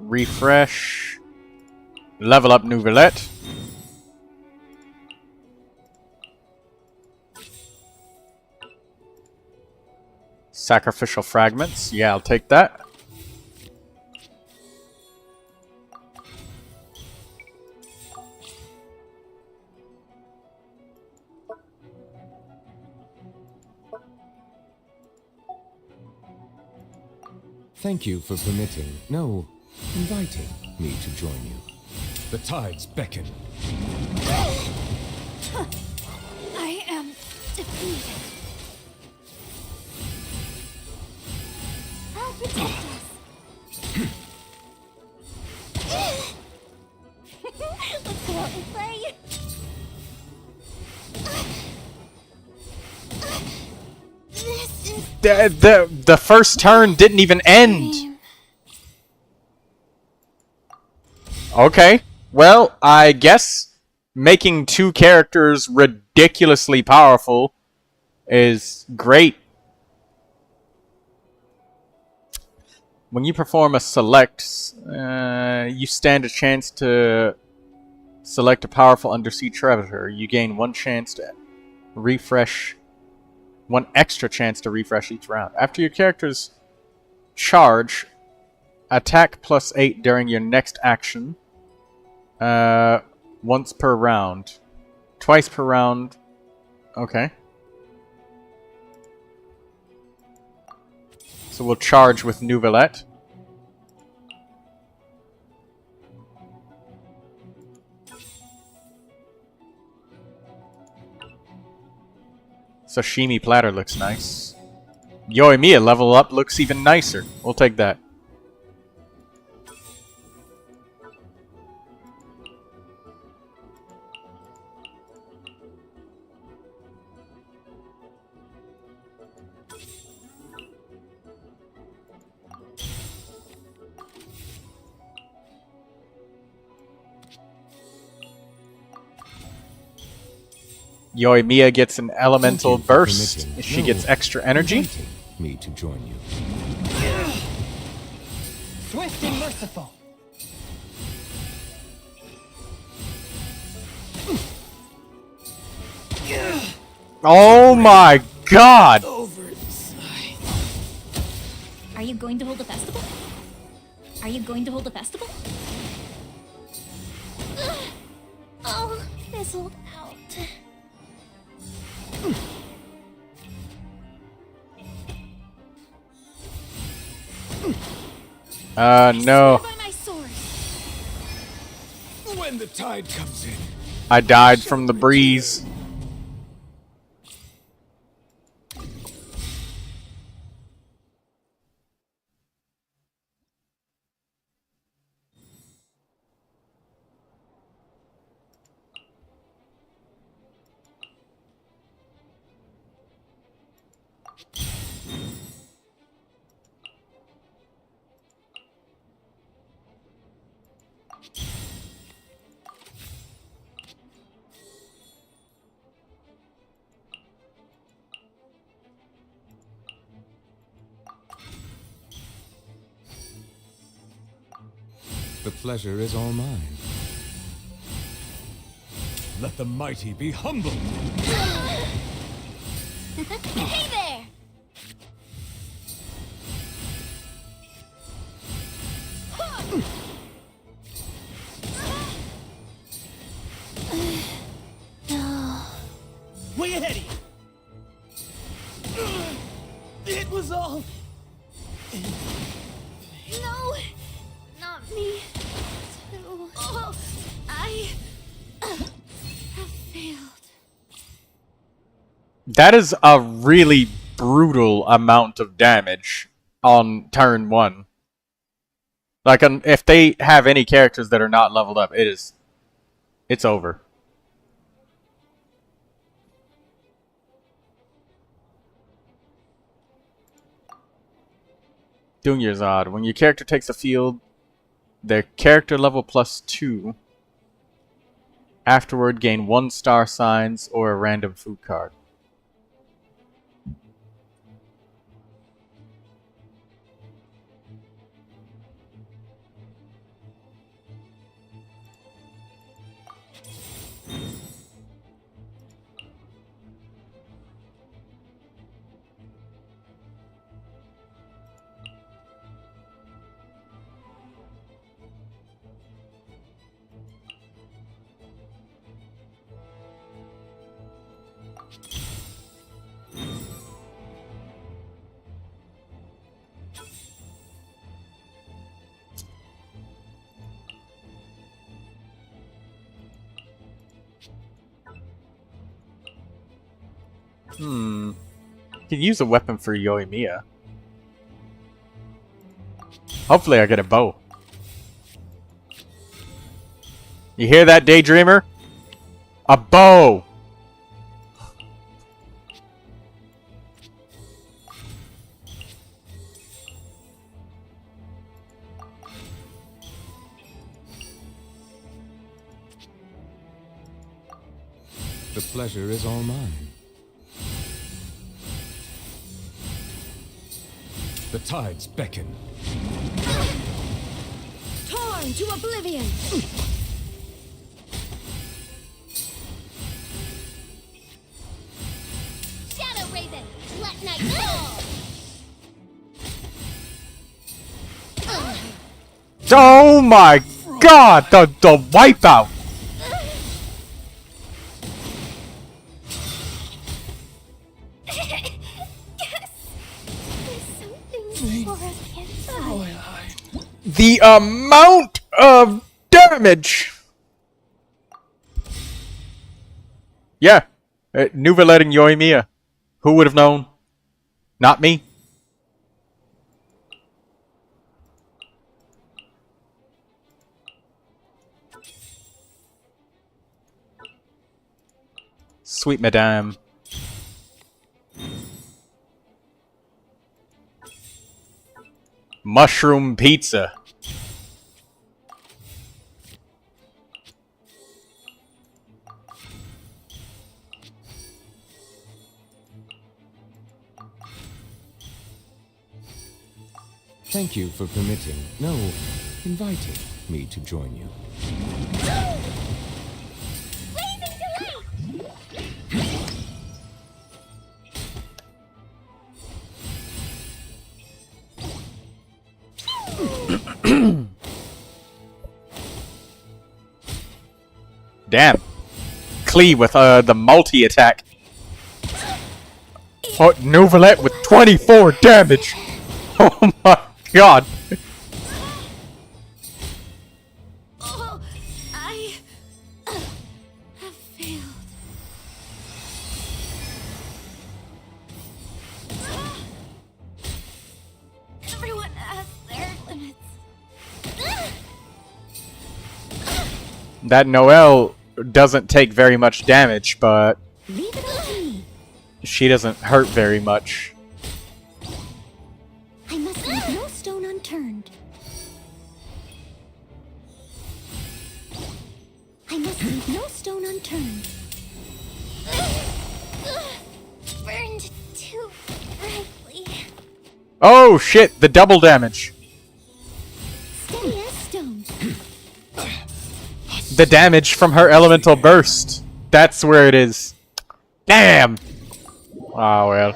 refresh, level up Neuvilette. Sacrificial fragments. Yeah, I'll take that. Thank you for permitting, no, inviting me to join you. The tides beckon. I am defeated. I'll protect us. Let's go out and play. This is The first turn didn't even end. Okay. Well, I guess making two characters ridiculously powerful is great. When you perform a select, you stand a chance to select a powerful undersea treasure. You gain one chance to refresh, one extra chance to refresh each round. After your character's charge, attack +8 during your next action. Once per round. Twice per round. Okay. So we'll charge with Neuvilette. Sashimi platter looks nice. Yoimiya level up looks even nicer. We'll take that. Yoimiya gets an elemental burst. She gets extra energy. Inviting me to join you. Swift and merciful. Oh my god! Are you going to hold a festival? Are you going to hold a festival? Oh, fizzled out. No. By my sword. When the tide comes in. I died from the breeze. The pleasure is all mine. Let the mighty be humbled. Hey there! Way ahead of you. It was all. No! Not me. Too. Oh, I have failed. That is a really brutal amount of damage on turn 1. Like, if they have any characters that are not leveled up, it's over. Dunya's odd. When your character takes a field, their character level +2. Afterward, gain 1 star signs or a random food card. You can use a weapon for Yoimiya. Hopefully I get a bow. You hear that, Daydreamer? A bow! The pleasure is all mine. The tides beckon. Torn to oblivion! Shadow Raven, let night fall! Oh my god! The wipeout! The amount of damage! Yeah. Neuvilette and Yoimiya. Who would have known? Not me. Sweet madame. Mushroom pizza. Thank you for permitting, no, inviting me to join you. Damn. Klee with the multi-attack. Oh, Neuvilette with 24 damage! Oh my god! Oh, I have failed. Everyone has their limits. That Noelle doesn't take very much damage, but Leave it up to me. she doesn't hurt very much. I must leave no stone unturned. I must leave no stone unturned. Burned too brightly. Oh shit, the double damage. Steady as stone. The damage from her elemental burst. That's where it is. Damn! Ah, well.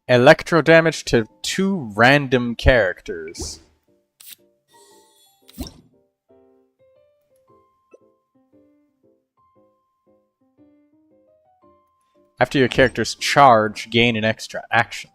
Electro damage to 2 random characters. After your character's charge, gain an extra action.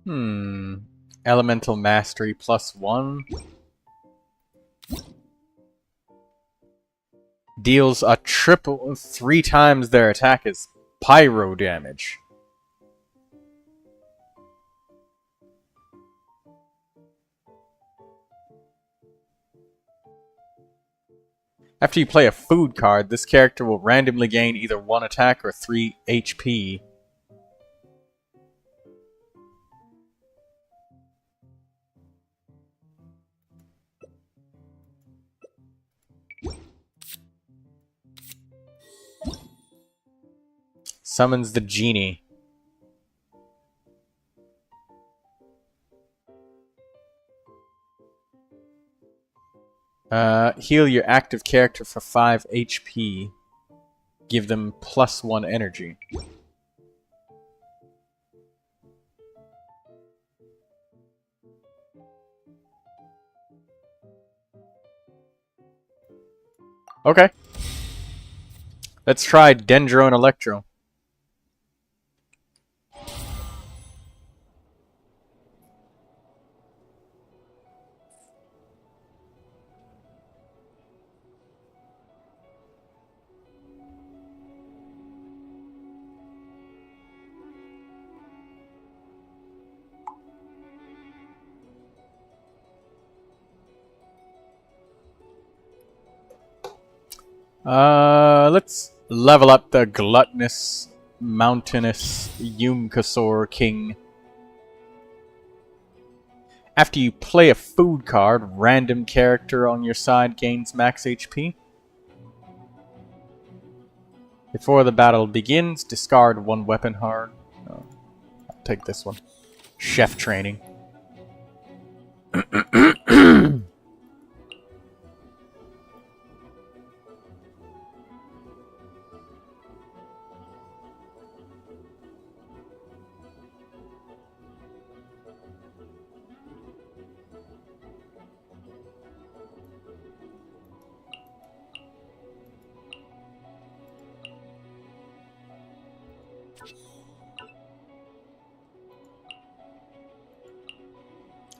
Elemental Mastery +1. Deals a triple 3 times their attack is pyro damage. After you play a food card, this character will randomly gain either 1 attack or 3 HP. Summons the genie. Heal your active character for 5 HP. Give them +1 energy. Okay. Let's try Dendro and Electro. Let's level up the gluttonous, mountainous Yumkasor King. After you play a food card, random character on your side gains max HP. Before the battle begins, discard 1 weapon card. Oh, I'll take this one. Chef training.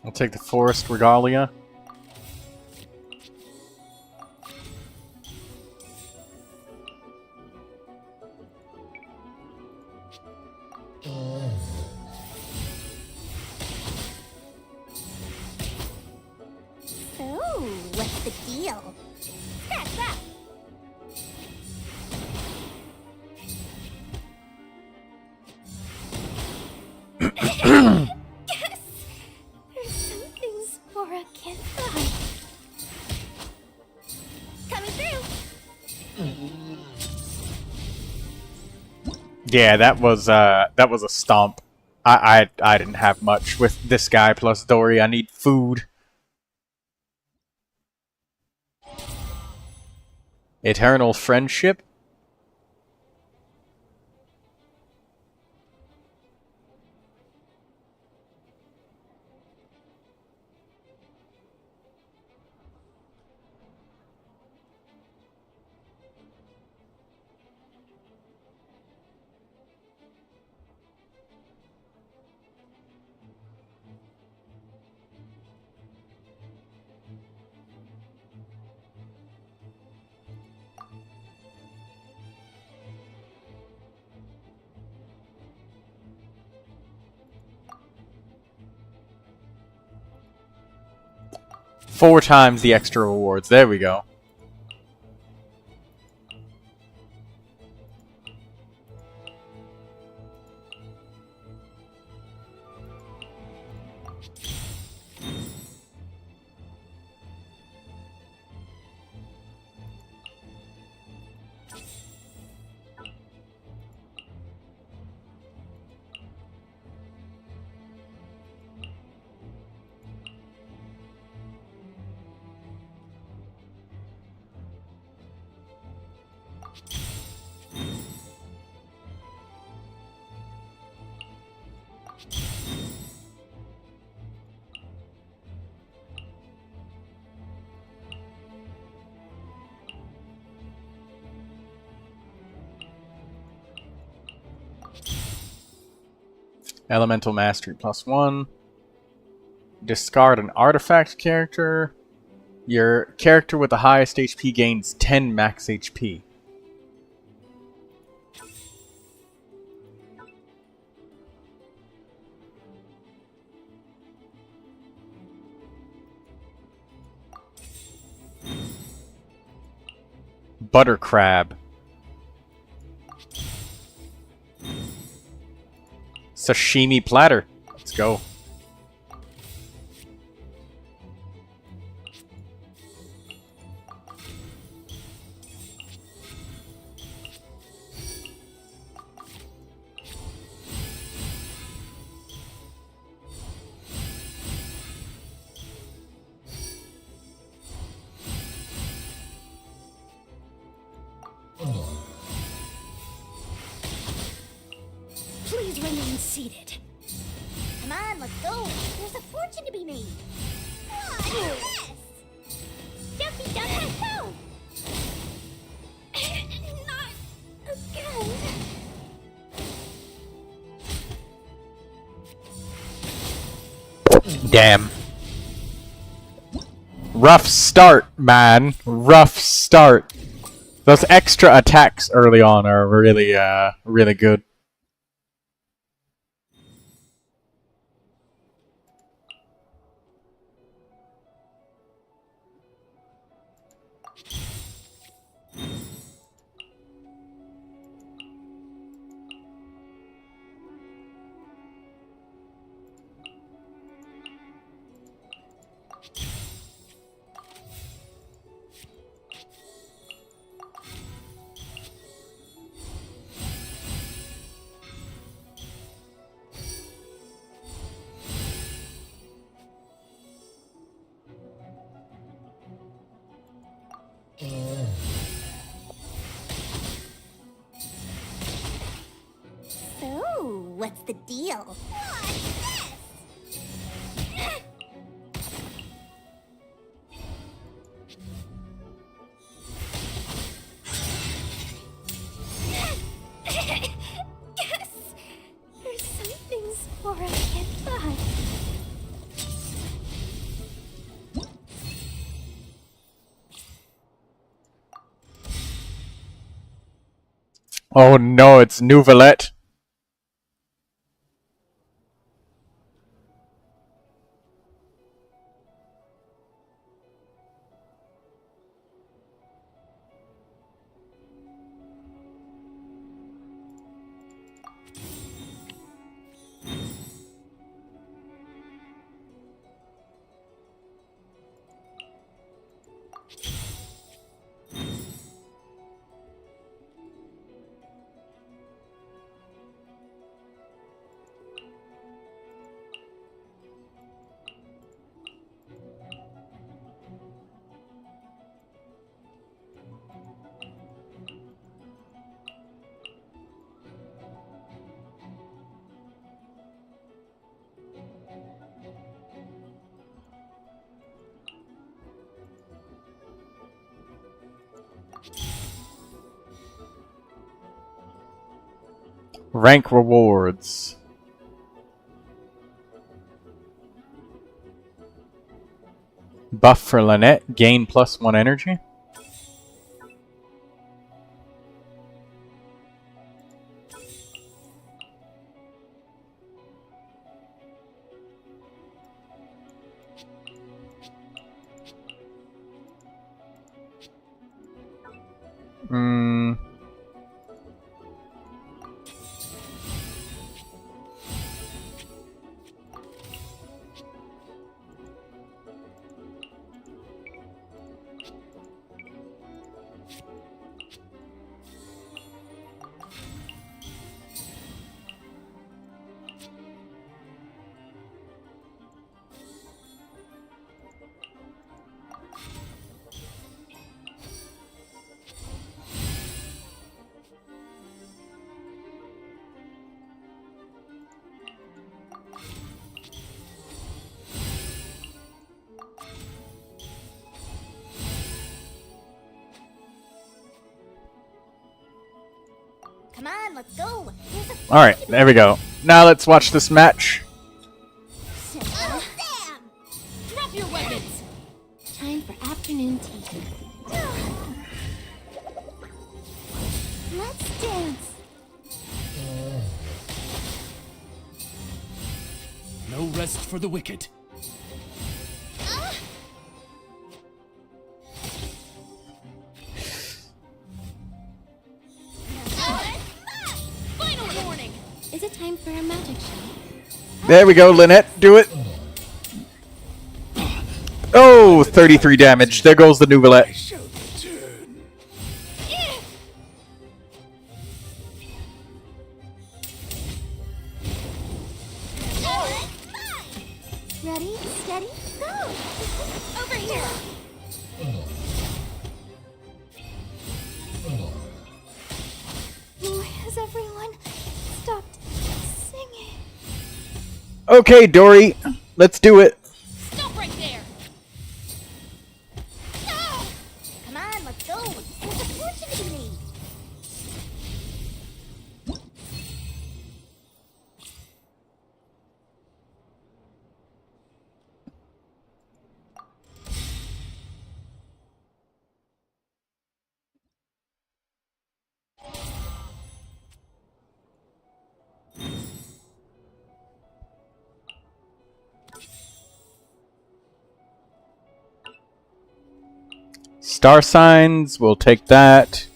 I'll take the Forest Regalia. So, what's the deal? Scratch that! Yes! There's something Spora can't find. Coming through! Yeah, that was a stomp. I didn't have much with this guy plus Dory. I need food. Eternal Friendship? Four times the extra rewards. There we go. Elemental Mastery +1. Discard an artifact character. Your character with the highest HP gains 10 max HP. Butter crab. Sashimi platter. Let's go. Please remain seated. Come on, let's go. There's a fortune to be made. Yes! Jumpy, jump, let's go! Not again. Damn. Rough start, man. Rough start. Those extra attacks early on are really, really good. So, what's the deal? Yes! There's some things Laura can't buy. Oh no, it's Neuvilette. Rank rewards. Buff for Lynette, gain +1 energy. Come on, let's go. Alright, there we go. Now let's watch this match. Sam! Drop your weapons! Time for afternoon tea. Let's dance. No rest for the wicked. Final warning! Is it time for a magic show? There we go, Lynette. Do it. Oh, 33 damage. There goes the Neuvilette. Shall return. Ready, steady, go! Over here! Why has everyone stopped singing? Okay, Dory. Let's do it. Stop right there! Come on, let's go. There's a fortune to be made. Star signs. We'll take that.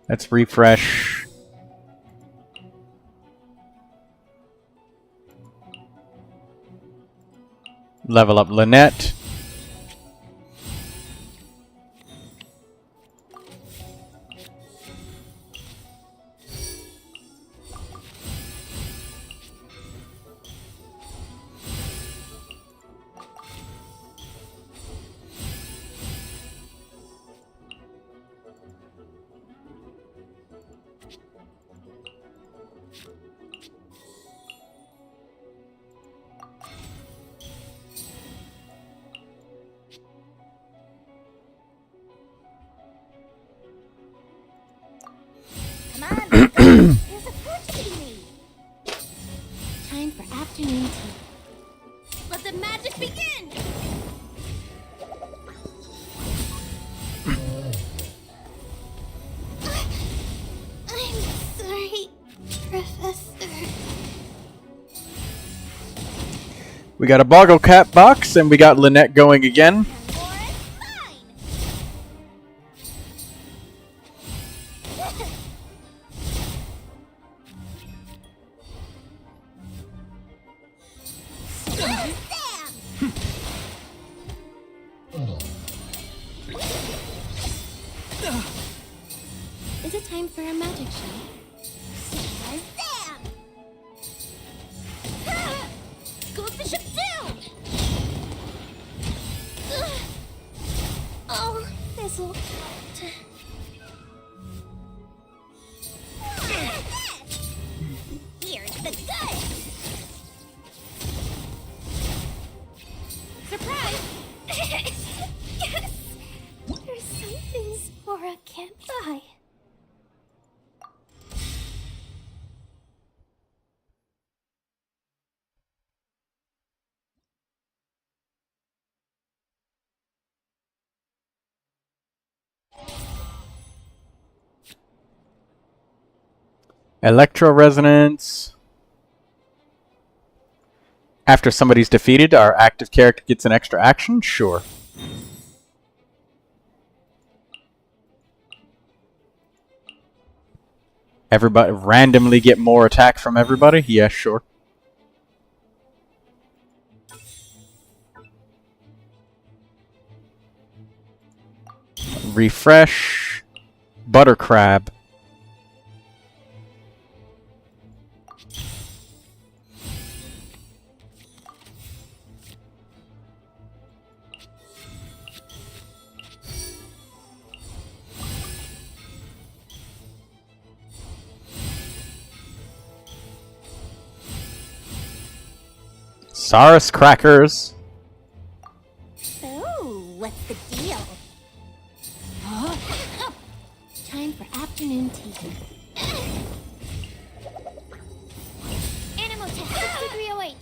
Let's refresh. Level up Lynette. Come on, let's go. There's a fortune to be made. Time for afternoon tea. Let the magic begin! I'm sorry, Professor. We got a Boggle Cap box, and we got Lynette going again. Is it time for a magic show? Sam! Goes the ship down! Oh, this'll... Here's the good! Surprise! Yes! There's some things Laura can't buy. Electro Resonance. After somebody's defeated, our active character gets an extra action? Sure. Everybody randomly get more attack from everybody? Yeah, sure. Refresh. Butter Crab. Saurus crackers. Oh, what's the deal? Time for afternoon tea. Animal test 6308.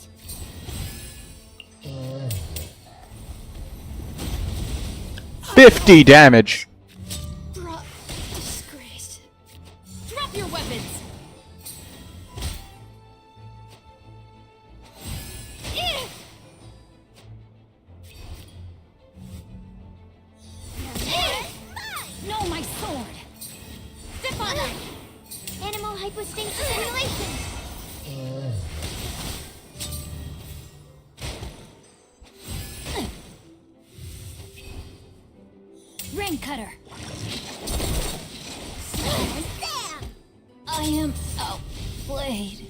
50 damage. Disgrace. Drop your weapons. No, my sword. Step on it. Animal hypostasis simulation. Rain cutter. Sam! I am outplayed.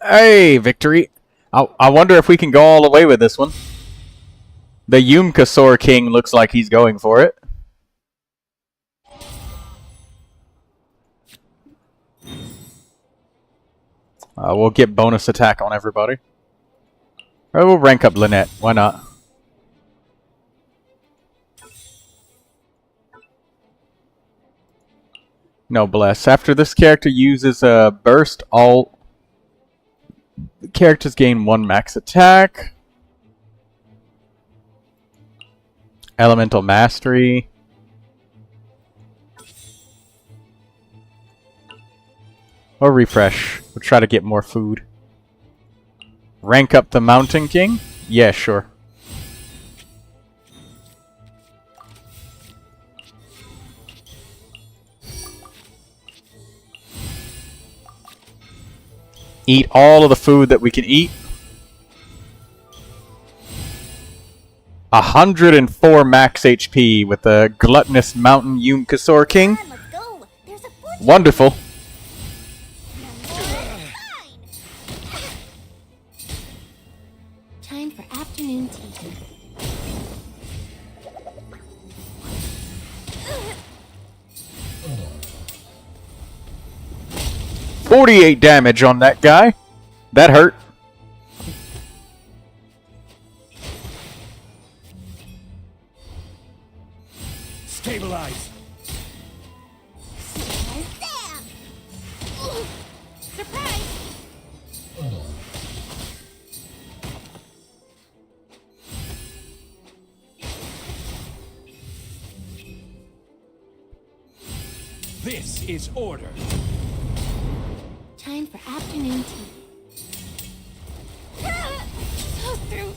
Hey, victory. I wonder if we can go all the way with this one. The Yumkasaur King looks like he's going for it. We'll get bonus attack on everybody. Or we'll rank up Lynette. Why not? Noblesse. After this character uses a burst, all characters gain 1 max attack. Elemental Mastery. Or refresh. We'll try to get more food. Rank up the Mountain King? Yeah, sure. Eat all of the food that we can eat. 104 max HP with the gluttonous Mountain Yumkasaur King. Come on, let's go. There's a fortune. Wonderful. Time for afternoon tea. 48 damage on that guy. That hurt. Stabilize. Sam! Surprise! This is order. Time for afternoon tea. Go through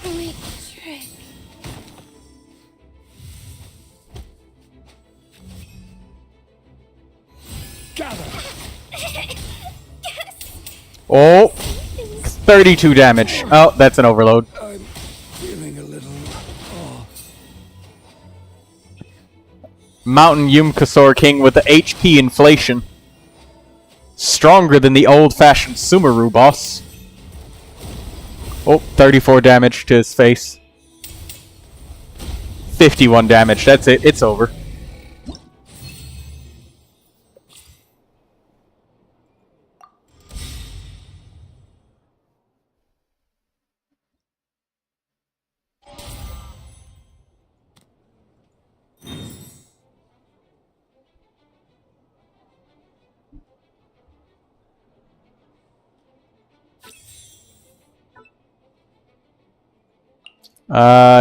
my trick. Gather. Oh, 32 damage. Oh, that's an overload. I'm feeling a little Mountain Yumkasaur King with the HP inflation. Stronger than the old-fashioned Sumeru boss. Oh, 34 damage to his face. 51 damage. That's it. It's over.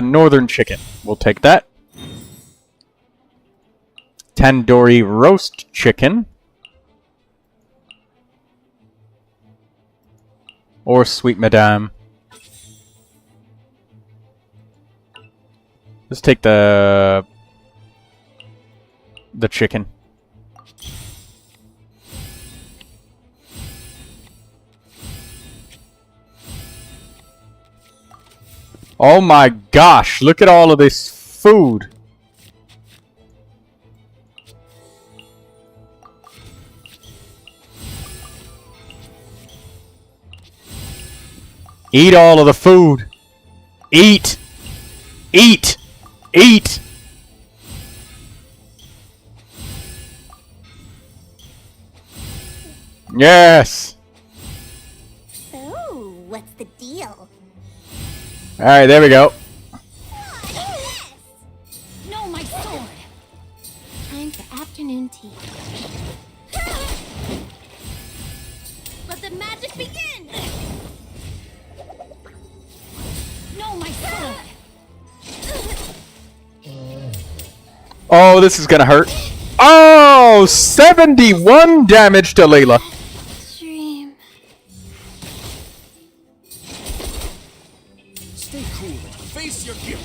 Northern chicken. We'll take that. Tandoori roast chicken. Or sweet madame. Let's take the chicken. Oh my gosh, look at all of this food. Eat all of the food. Eat. Eat. Eat. Yes. Alright, there we go. No, my sword. Time for afternoon tea. Let the magic begin! No, my sword. Oh, this is gonna hurt. Oh, 71 damage to Layla. Dream. Stay cool and face your guilt.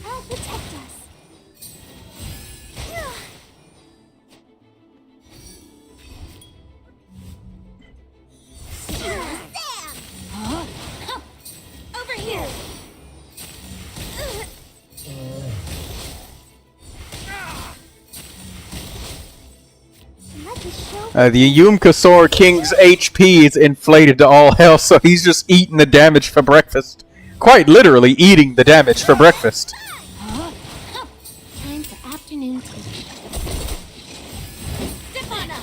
I'll protect us. Huh? Over here! Let me show The Yumkasor King's HP is inflated to all hell, so he's just eating the damage for breakfast. Quite literally eating the damage for breakfast. Time for afternoon tea. Stefana!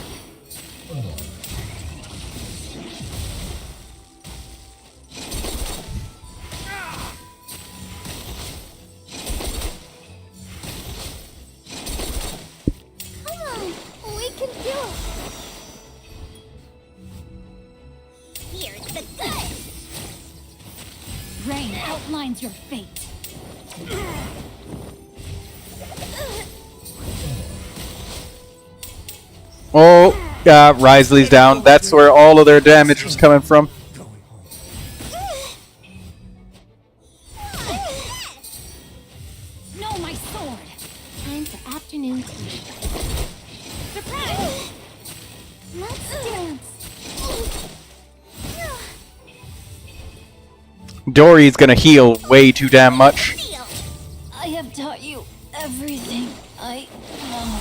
Come on, we can do it! Here's the good! Rain outlines your fate. Oh, Risley's down. That's where all of their damage was coming from. No, my sword. Time for afternoon tea. Surprise! Let's dance! Dory's gonna heal way too damn much. Deal! I have taught you everything I know.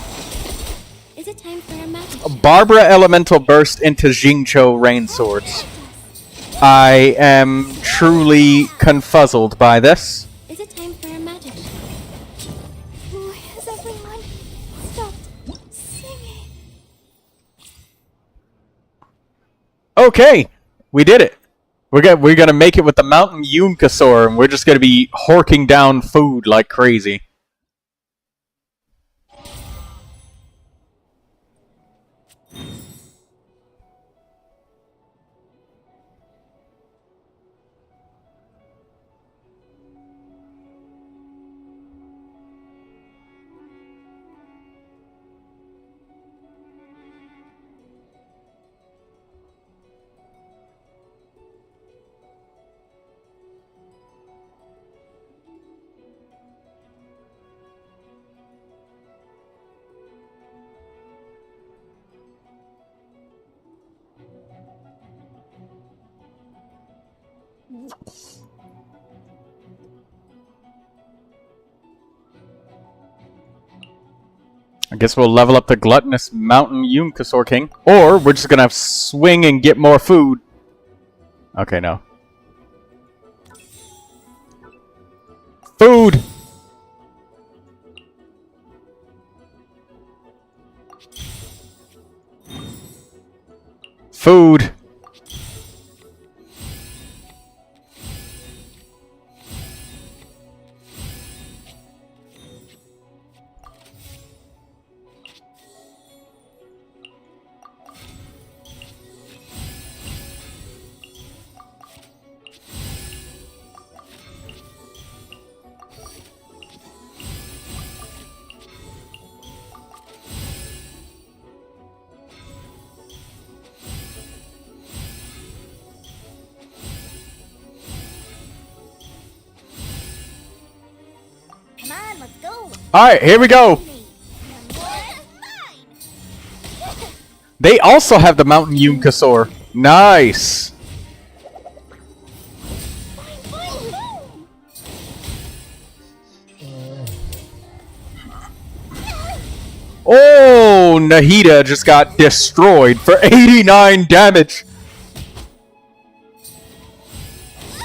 Is it time for a magic show? Barbara Elemental burst into Jingcho Rain Swords. I am truly confuzzled by this. Is it time for a magic show? Why has everyone stopped singing? Okay, we did it. We're gonna make it with the Mountain Yumkasor, and we're just gonna be horking down food like crazy. I guess we'll level up the gluttonous Mountain Yumkasor King. Or we're just gonna swing and get more food. Okay, no. Food! Food! Come on, let's go! Alright, here we go! They also have the Mountain Yumkasor. Nice! Oh, Nahida just got destroyed for 89 damage.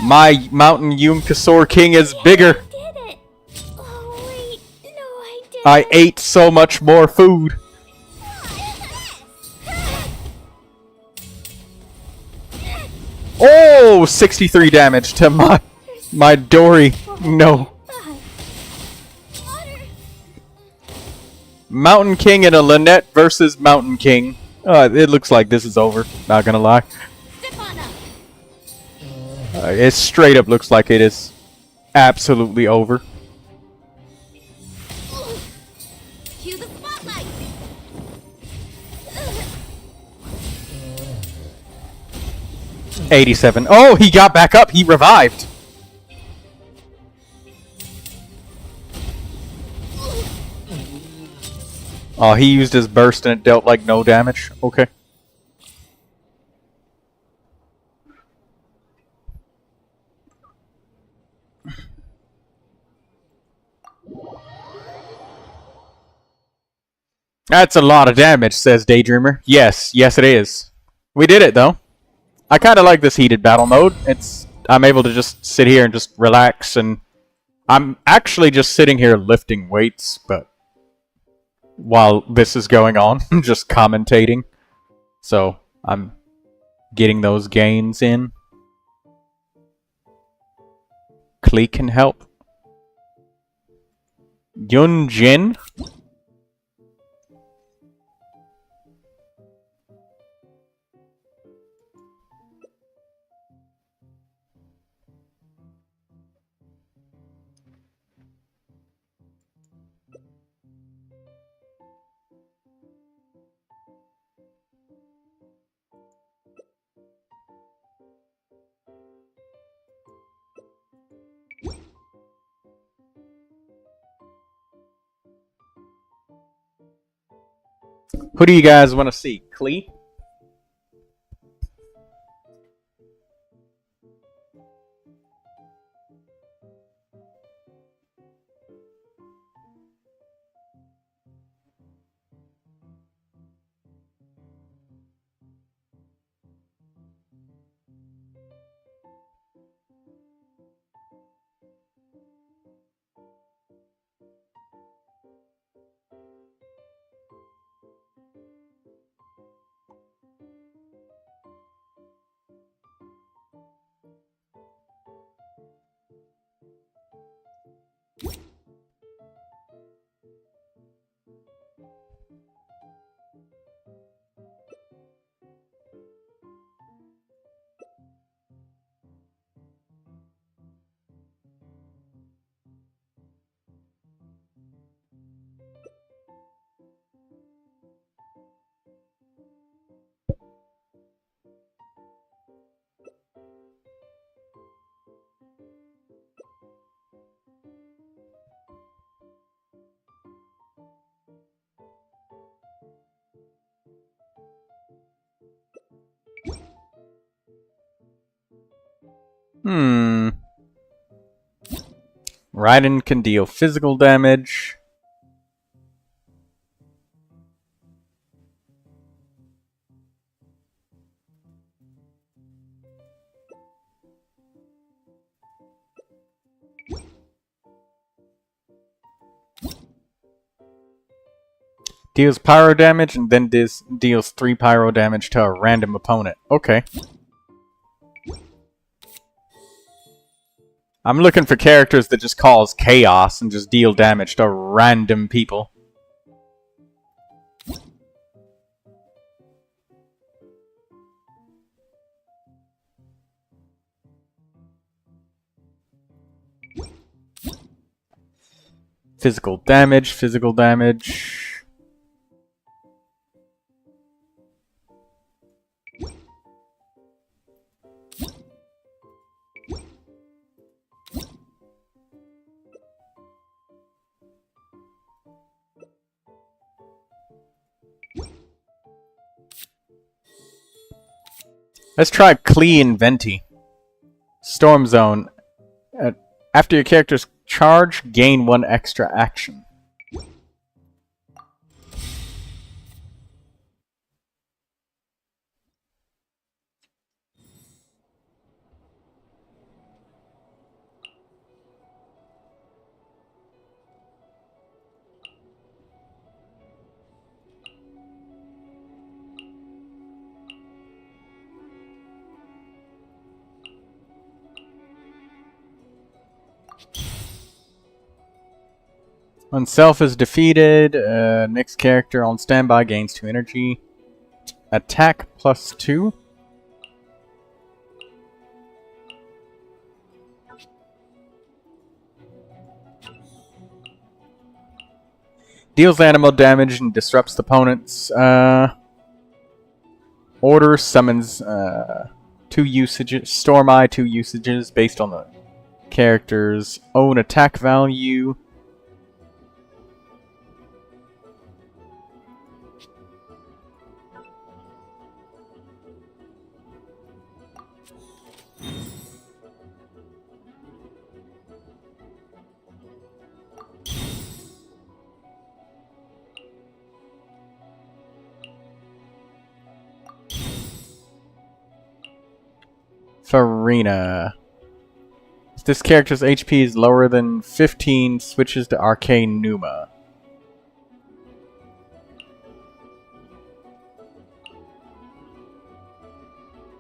My Mountain Yumkasor King is bigger. Did it! Oh wait, no, I didn't. I ate so much more food. Oh, 63 damage to my Dory. No. Mountain King and a Lynette versus Mountain King. It looks like this is over. Not gonna lie. It straight up looks like it is absolutely over. Cue the spotlight. 87. Oh, he got back up. He revived. Oh, he used his burst and it dealt like no damage. Okay. That's a lot of damage, says Daydreamer. Yes, yes it is. We did it though. I kind of like this heated battle mode. I'm able to just sit here and just relax, and I'm actually just sitting here lifting weights, but while this is going on, just commentating. So I'm getting those gains in. Klee can help. Yunjin. Who do you guys want to see? Klee? Raiden can deal physical damage. Deals pyro damage and then deals 3 pyro damage to a random opponent. Okay. I'm looking for characters that just cause chaos and just deal damage to random people. Physical damage, physical damage. Let's try Klee and Venti. Storm Zone. After your character's charge, gain 1 extra action. When self is defeated, next character on standby gains 2 energy. Attack +2. Deals animal damage and disrupts the opponent's order. Summons 2 usages. Storm Eye 2 usages based on the character's own attack value. Farina. If this character's HP is lower than 15, switches to Arcane Numa.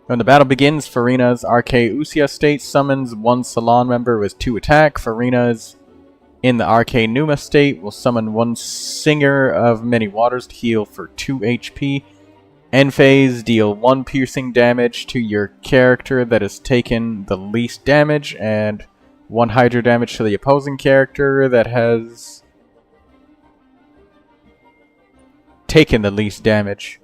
When the battle begins, Farina's Arceusia state summons 1 Salon member with 2 attack. Farina's in the Arcane Numa state will summon 1 Singer of Many Waters to heal for 2 HP. End phase, deal 1 piercing damage to your character that has taken the least damage, and 1 Hydro damage to the opposing character that has taken the least damage.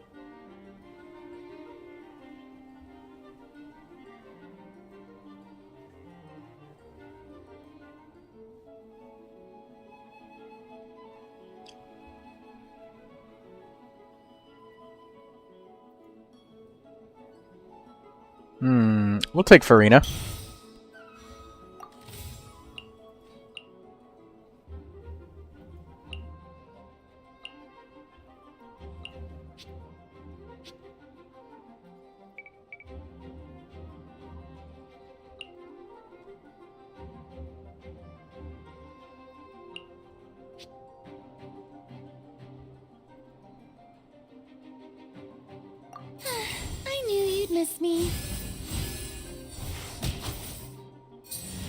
We'll take Farina. I knew you'd miss me.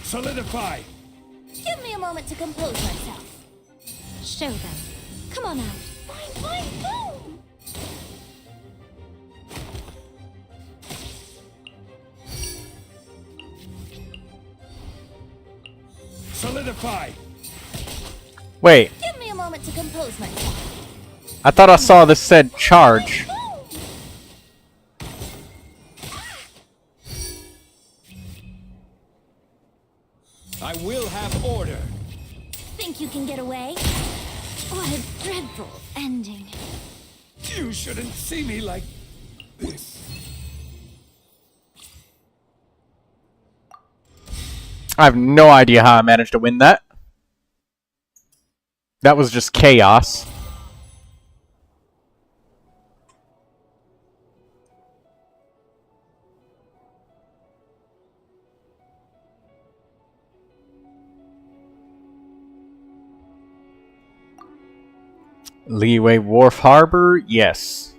Solidify! Give me a moment to compose myself. Show them. Come on out. Fine, boom! Solidify! Wait, Give me a moment to compose myself. I thought I saw this said charge. I will have order. Think you can get away? What a dreadful ending. You shouldn't see me like this. I have no idea how I managed to win that. That was just chaos. Leeway Wharf Harbor? Yes.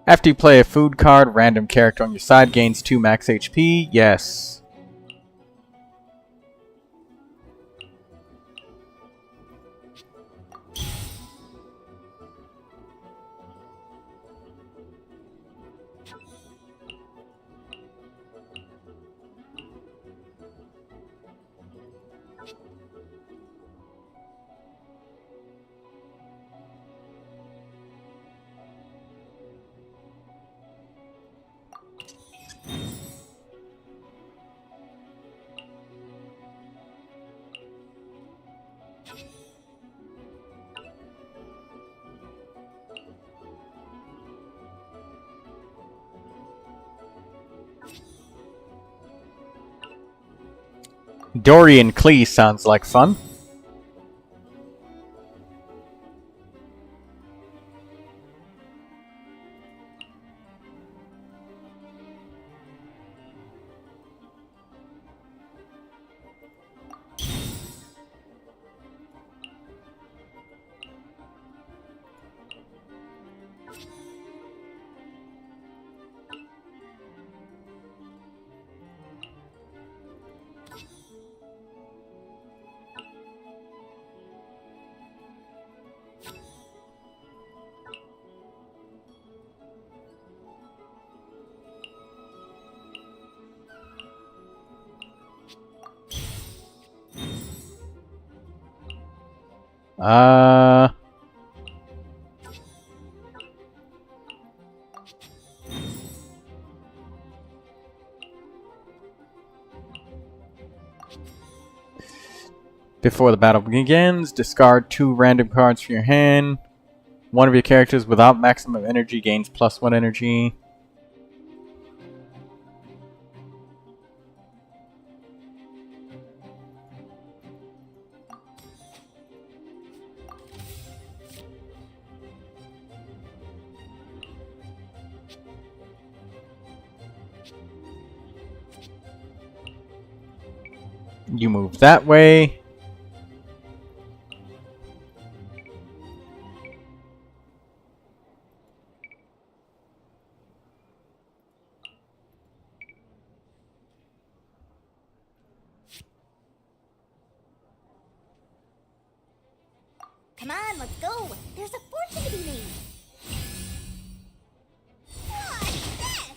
After you play a food card, random character on your side gains 2 max HP. Yes. Dorian Klee sounds like fun. Uh... Before the battle begins, discard 2 random cards from your hand. One of your characters without maximum energy gains +1 energy. You move that way. Come on, let's go. There's a fortune to be made. What's this?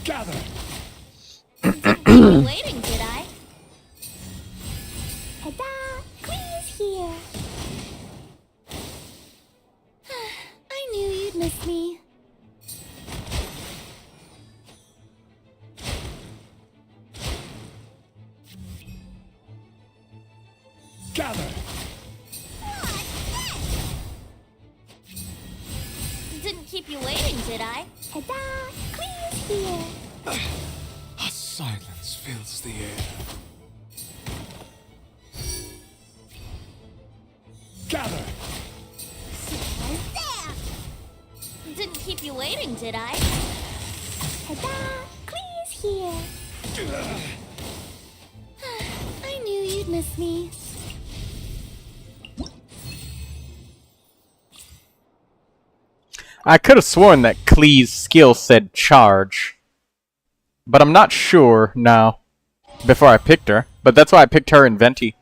Gather! Waiting, did I? Ta-da! Queen's here. I knew you'd miss me. Gather! Didn't keep you waiting, did I? Ta-da! Queen's here. A silence fills the air. Gather! There. Didn't keep you waiting, did I? Ta-da! Queen's here. I knew you'd miss me. I could have sworn that Klee's skill said charge. But I'm not sure now. Before I picked her. But that's why I picked her in Venti.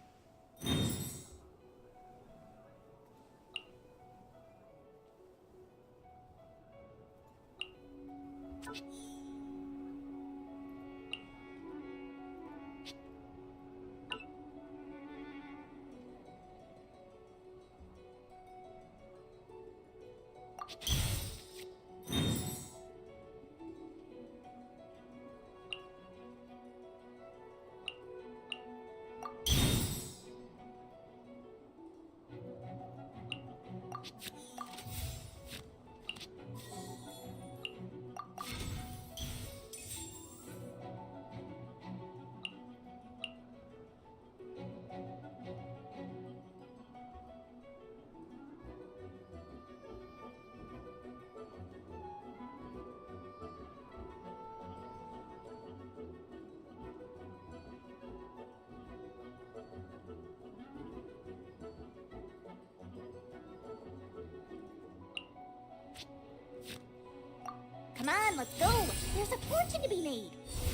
Come on, let's go. There's a fortune to be made.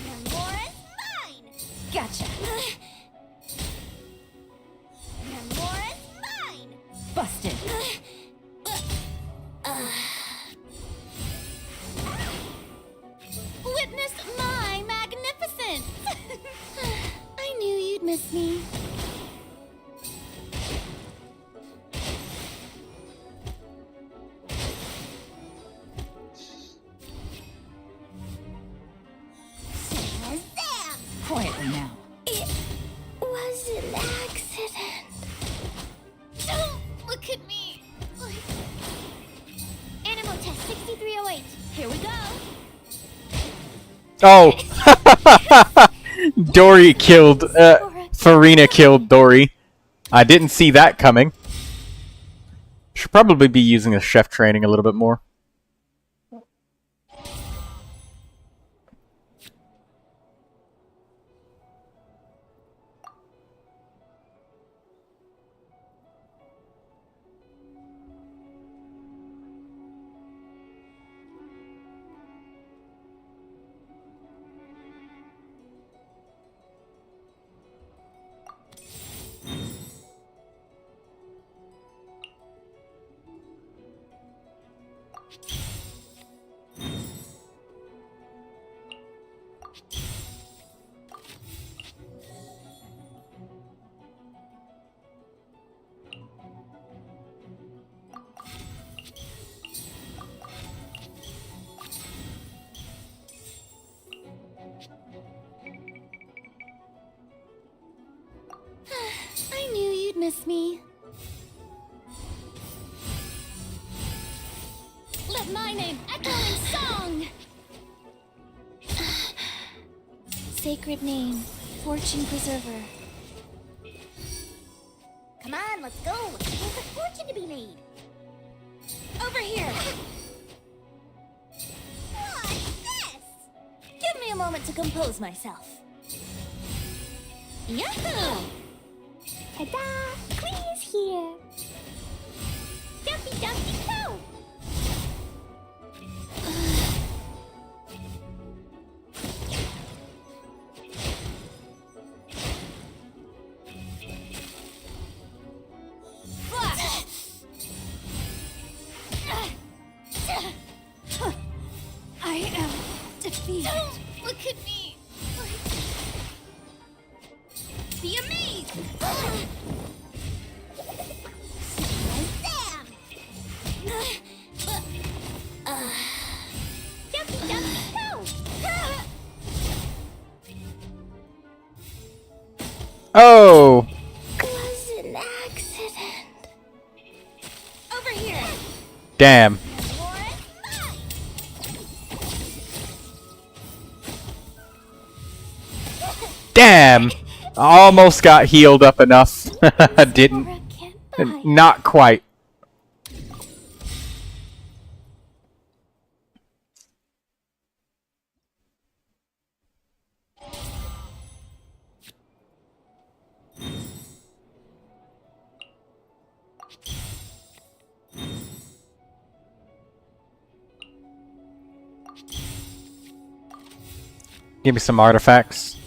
One more is mine. Gotcha. One more is mine. Busted. Witness my magnificence. I knew you'd miss me. Shazam! Quietly now. It was an accident. Don't look at me. Animal test 6308. Here we go. Oh! Dory killed, Farina killed Dory. I didn't see that coming. Should probably be using the chef training a little bit more. miss me? Let my name echo in song! Sacred name, fortune preserver. Come on, let's go. There's a fortune to be made. Over here! What's this? Give me a moment to compose myself. Yahoo! Ta-da! Please here. Dumpy, dumpy, go! I am defeated. Don't look at me. Be amazed. Sam! Dumpy, dumpy, go! Oh! Was an accident. Over here. Damn. Damn! Almost got healed up enough. Didn't. Laura can't buy. Not quite. Give me some artifacts.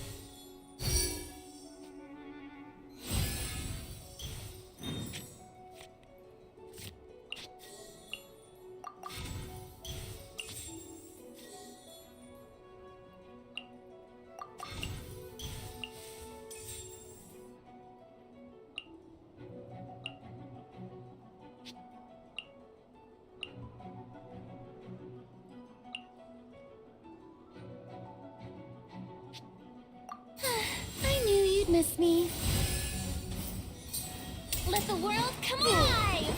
I knew you'd miss me. Let the world come alive.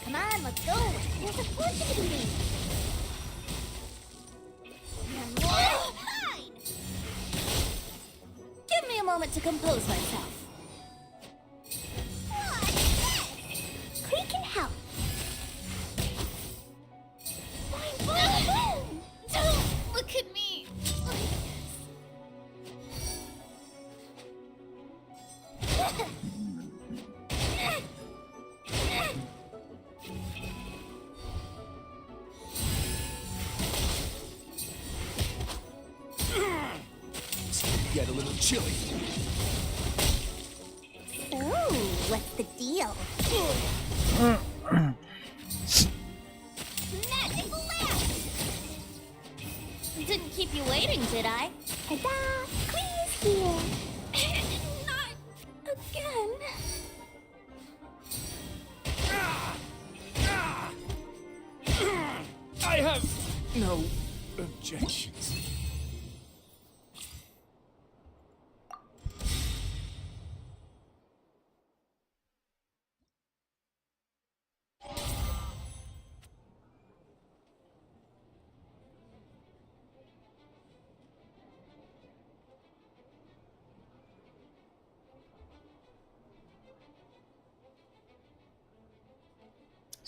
Come on, let's go. There's a fortune to be made. Fine. Give me a moment to compose myself. We can help. Don't look at me. Get a little chilly. So, what's the deal? Magic lamp. Didn't keep you waiting, did I? Ta-da! Please here. Not again. I have no objections.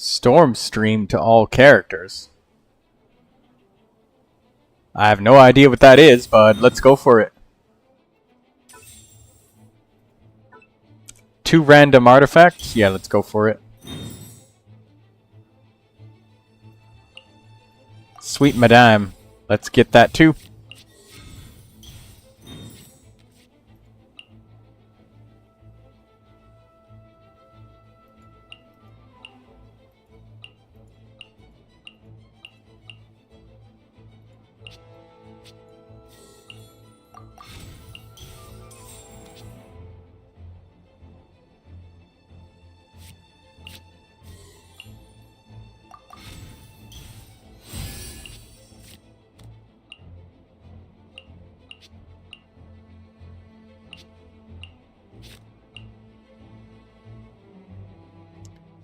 Storm stream to all characters. I have no idea what that is, but let's go for it. 2 random artifacts? Yeah, let's go for it. Sweet madame. Let's get that too.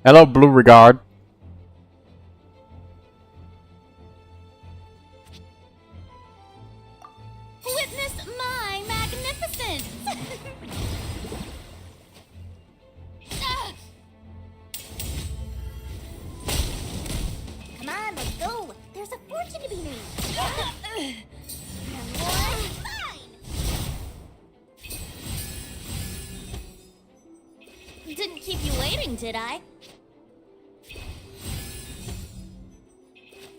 Hello, Blue Regard. Witness my magnificence! Come on, let's go. There's a fortune to be made. And one, fine. Didn't keep you waiting, did I?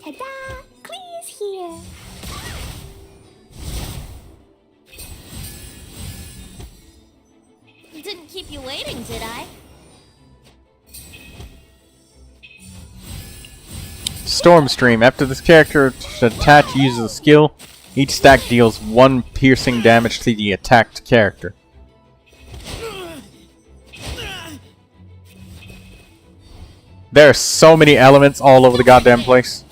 Ta-da! Clee's here. Didn't keep you waiting, did I? Stormstream. After this character attach uses a skill, each stack deals 1 piercing damage to the attacked character. There are so many elements all over the goddamn place.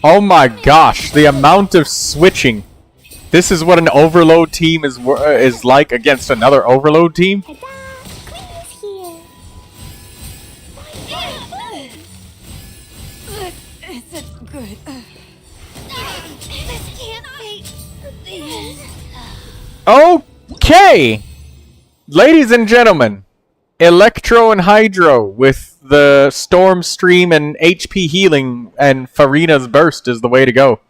Oh my gosh, the amount of switching. This is what an overload team is like against another overload team? Ta-da! Clee's here. Is it good? This can't wait. Okay! Ladies and gentlemen, Electro and Hydro with the Storm Stream and HP healing and Farina's Burst is the way to go.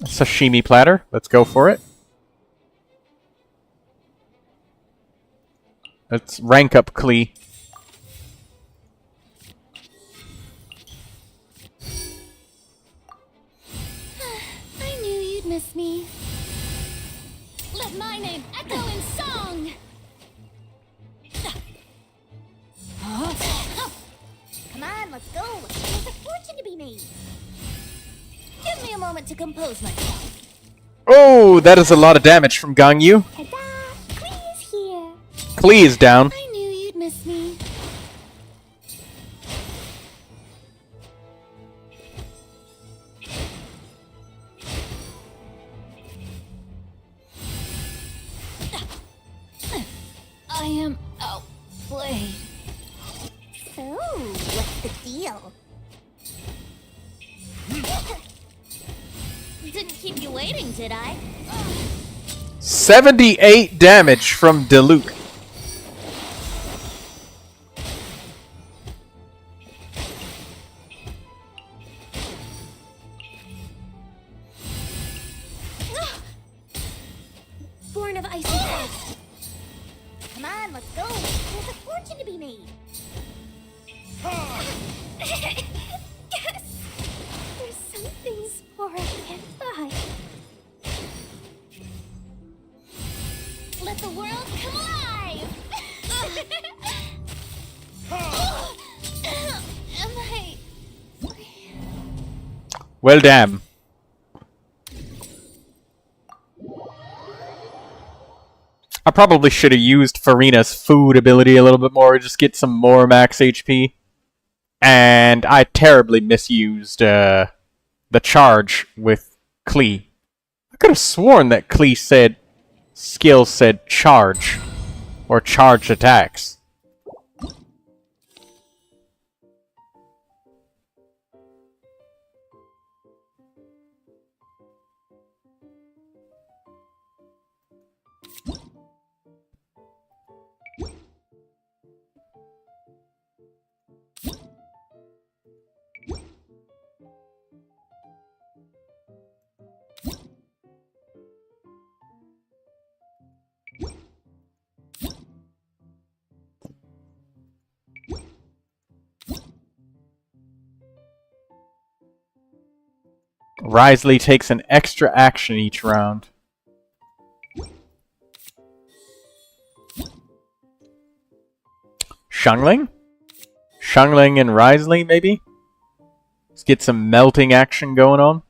Sashimi platter. Let's go for it. Let's rank up Klee. I knew you'd miss me. Let my name echo in song! Come on, let's go. There's a fortune to be made. Give me a moment to compose myself. Oh, that is a lot of damage from Gangyu. Ta-da! Clee's here. Klee is down. I knew you'd miss me. I am outplayed. So, what's the deal? Didn't keep you waiting, did I? 78 damage from Diluc. Born of ice and frost. Come on, let's go. There's a fortune to be made. Yes! There's something Spora can't buy. Let the world come alive! Am I... Well, damn. I probably should have used Farina's food ability a little bit more, just get some more max HP. And I terribly misused the charge with Klee. I could have sworn that Klee said skill said charge or charged attacks. Risley takes an extra action each round. Xiangling? Xiangling and Risley, maybe? Let's get some melting action going on.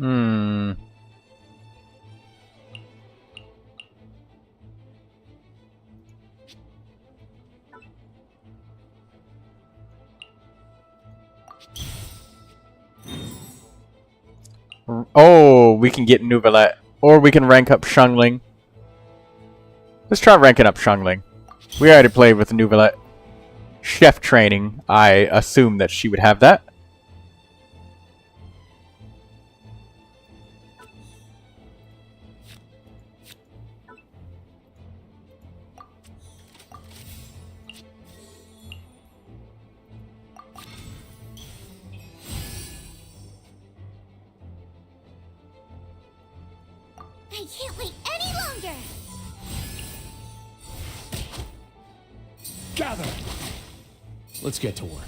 Hmm. Oh, we can get Neuvilette. Or we can rank up Xiangling. Let's try ranking up Xiangling. We already played with Neuvilette. Chef training. I assume that she would have that. I can't wait any longer! Gather! Let's get to work.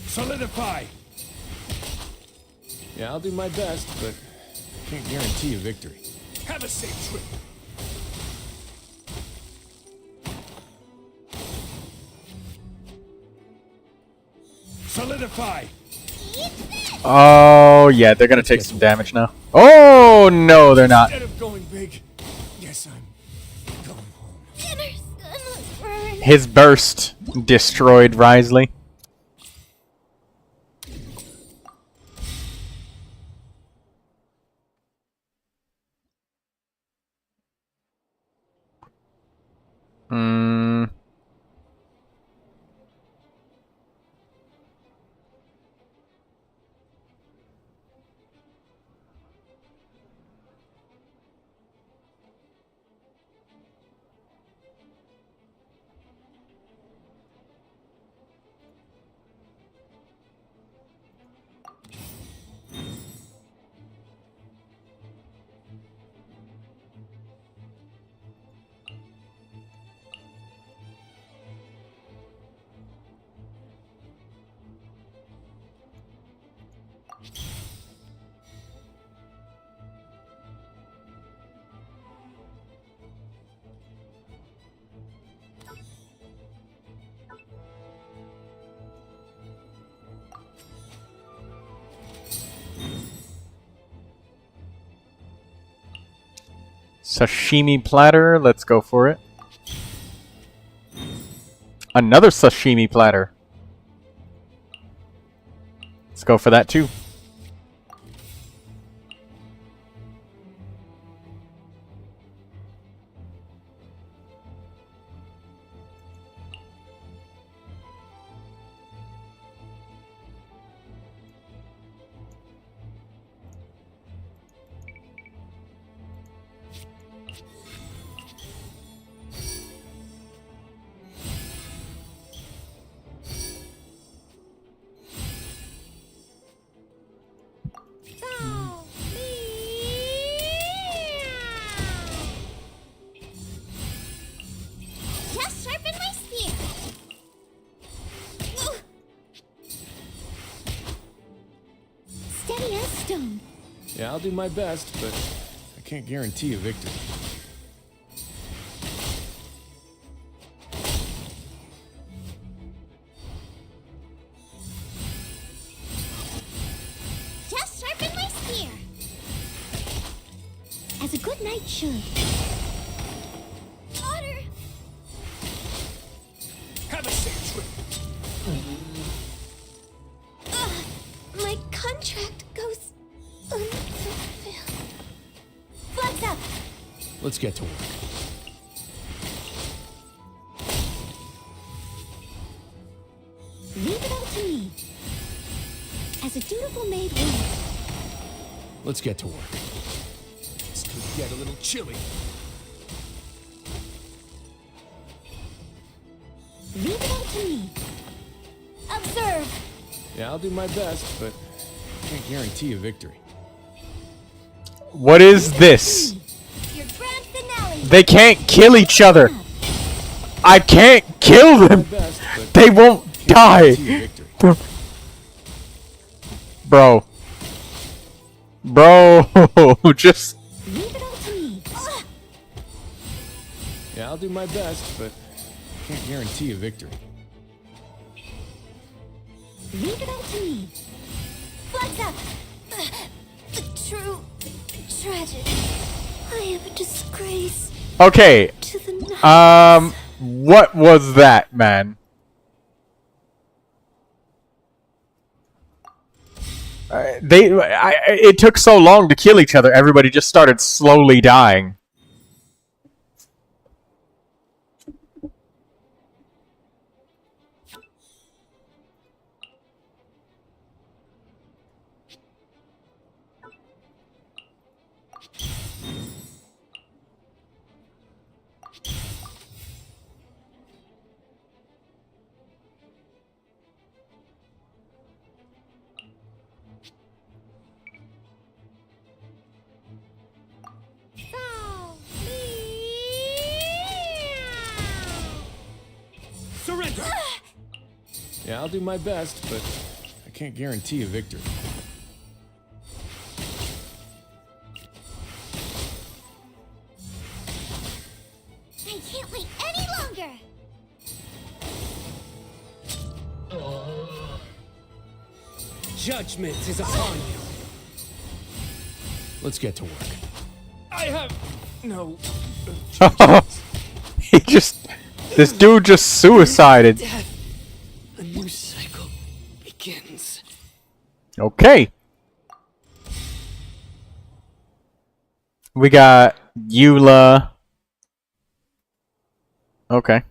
Solidify! Yeah, I'll do my best, but I can't guarantee a victory. Have a safe trip! Solidify! Oh, yeah, they're gonna take some damage now. Oh, no, they're not. Instead of going big, yes, I'm going home. Dinner's gonna burn. His burst destroyed Risley. Hmm. Sashimi platter, let's go for it. Another sashimi platter. Let's go for that too. Just sharpen my spear. Steady as stone. Yeah, I'll do my best, but I can't guarantee a victory. Just sharpen my spear. As a good knight should. Water. Have a safe trip! My contract goes unfulfilled. Flags up. Let's get to work. Leave it all to me. As a dutiful maid will. Let's get to work. This could get a little chilly. Leave it all to me. Observe. Yeah, I'll do my best, but I can't guarantee a victory. What is this? Your grand finale. They can't kill each other. I can't kill My them. best, but They won't die. guarantee a victory. Bro. Bro, just Leave it all to me. I'll do my best, but I can't guarantee a victory. Leave it up to me. Flags up! The true tragedy. I am a disgrace Okay. to the night. What was that, man? It took so long to kill each other. Everybody just started slowly dying. Surrender! Yeah, I'll do my best, but I can't guarantee a victory. I can't wait any longer. Judgment is upon you. Let's get to work. I have no. He just... This dude just suicided. Death. A new cycle begins. Okay. We got Eula. Okay.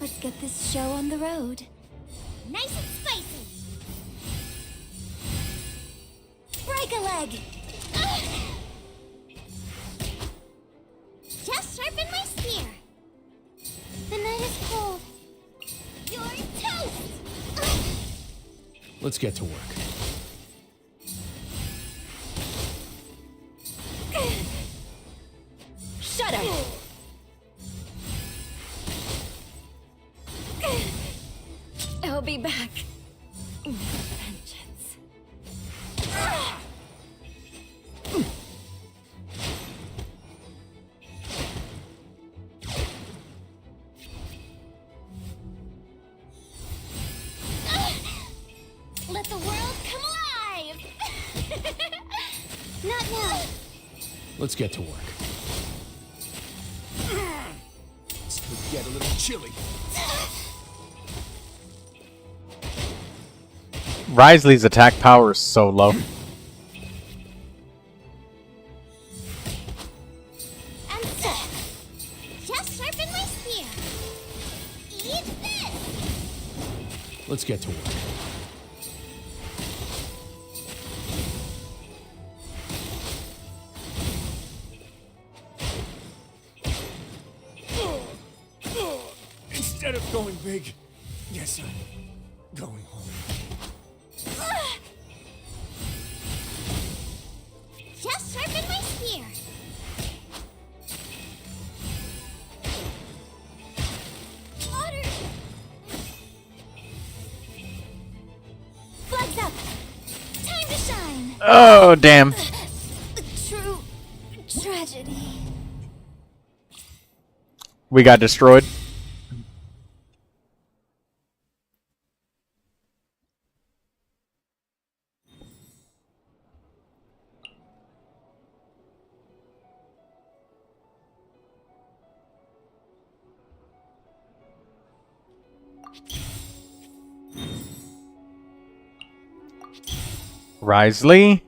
Let's get this show on the road. Nice and spicy. Break a leg. Just sharpen my spear. The night is cold. You're toast. Let's get to work. Shut up! I'll be back. Vengeance. Let the world come alive. Not now. Let's get to work. This could get a little chilly. Risley's attack power is so low. And so, just sharpen my spear. Eat this. Let's get to work. Instead of going big, yes, I'm going home. Just sharpen my spear. Oh, damn. True tragedy. We got destroyed. Risley.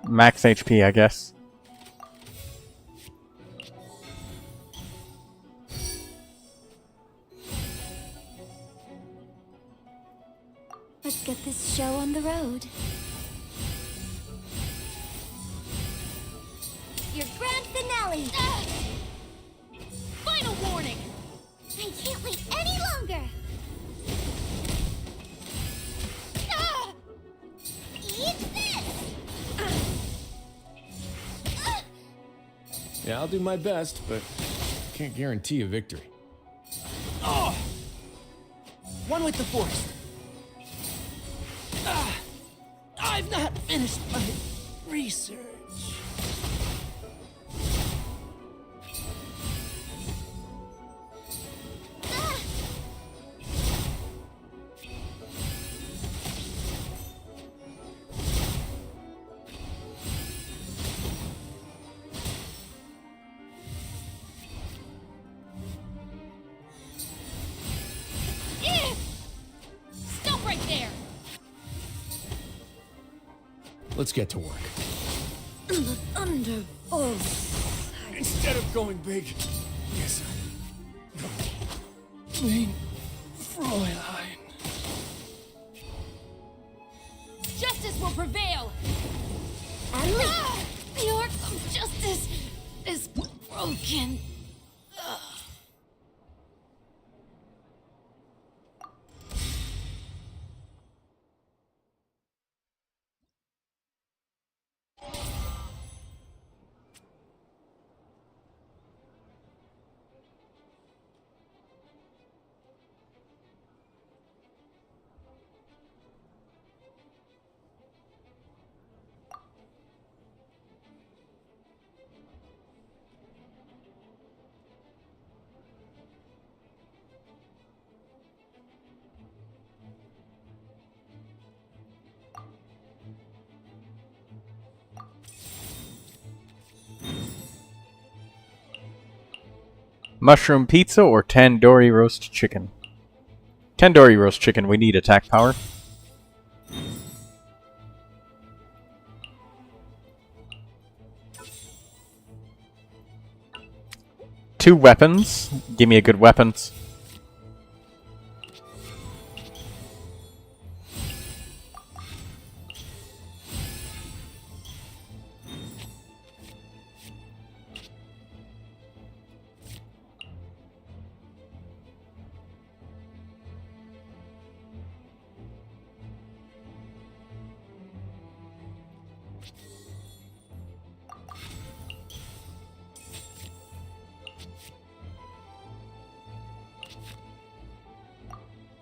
Max HP, I guess. Let's get this show on the road. Your grand finale! Final warning! I can't wait any longer! Eat this! Yeah, I'll do my best, but can't guarantee a victory. One with the Force. I've not finished my research. Stop right there! Let's get to work. Thunderbolts. Instead of going big, yes, Main Fräulein. Justice will prevail! The arc of justice is broken. Mushroom pizza or tandoori roast chicken? Tandoori roast chicken, we need attack power. Two weapons. Give me a good weapons.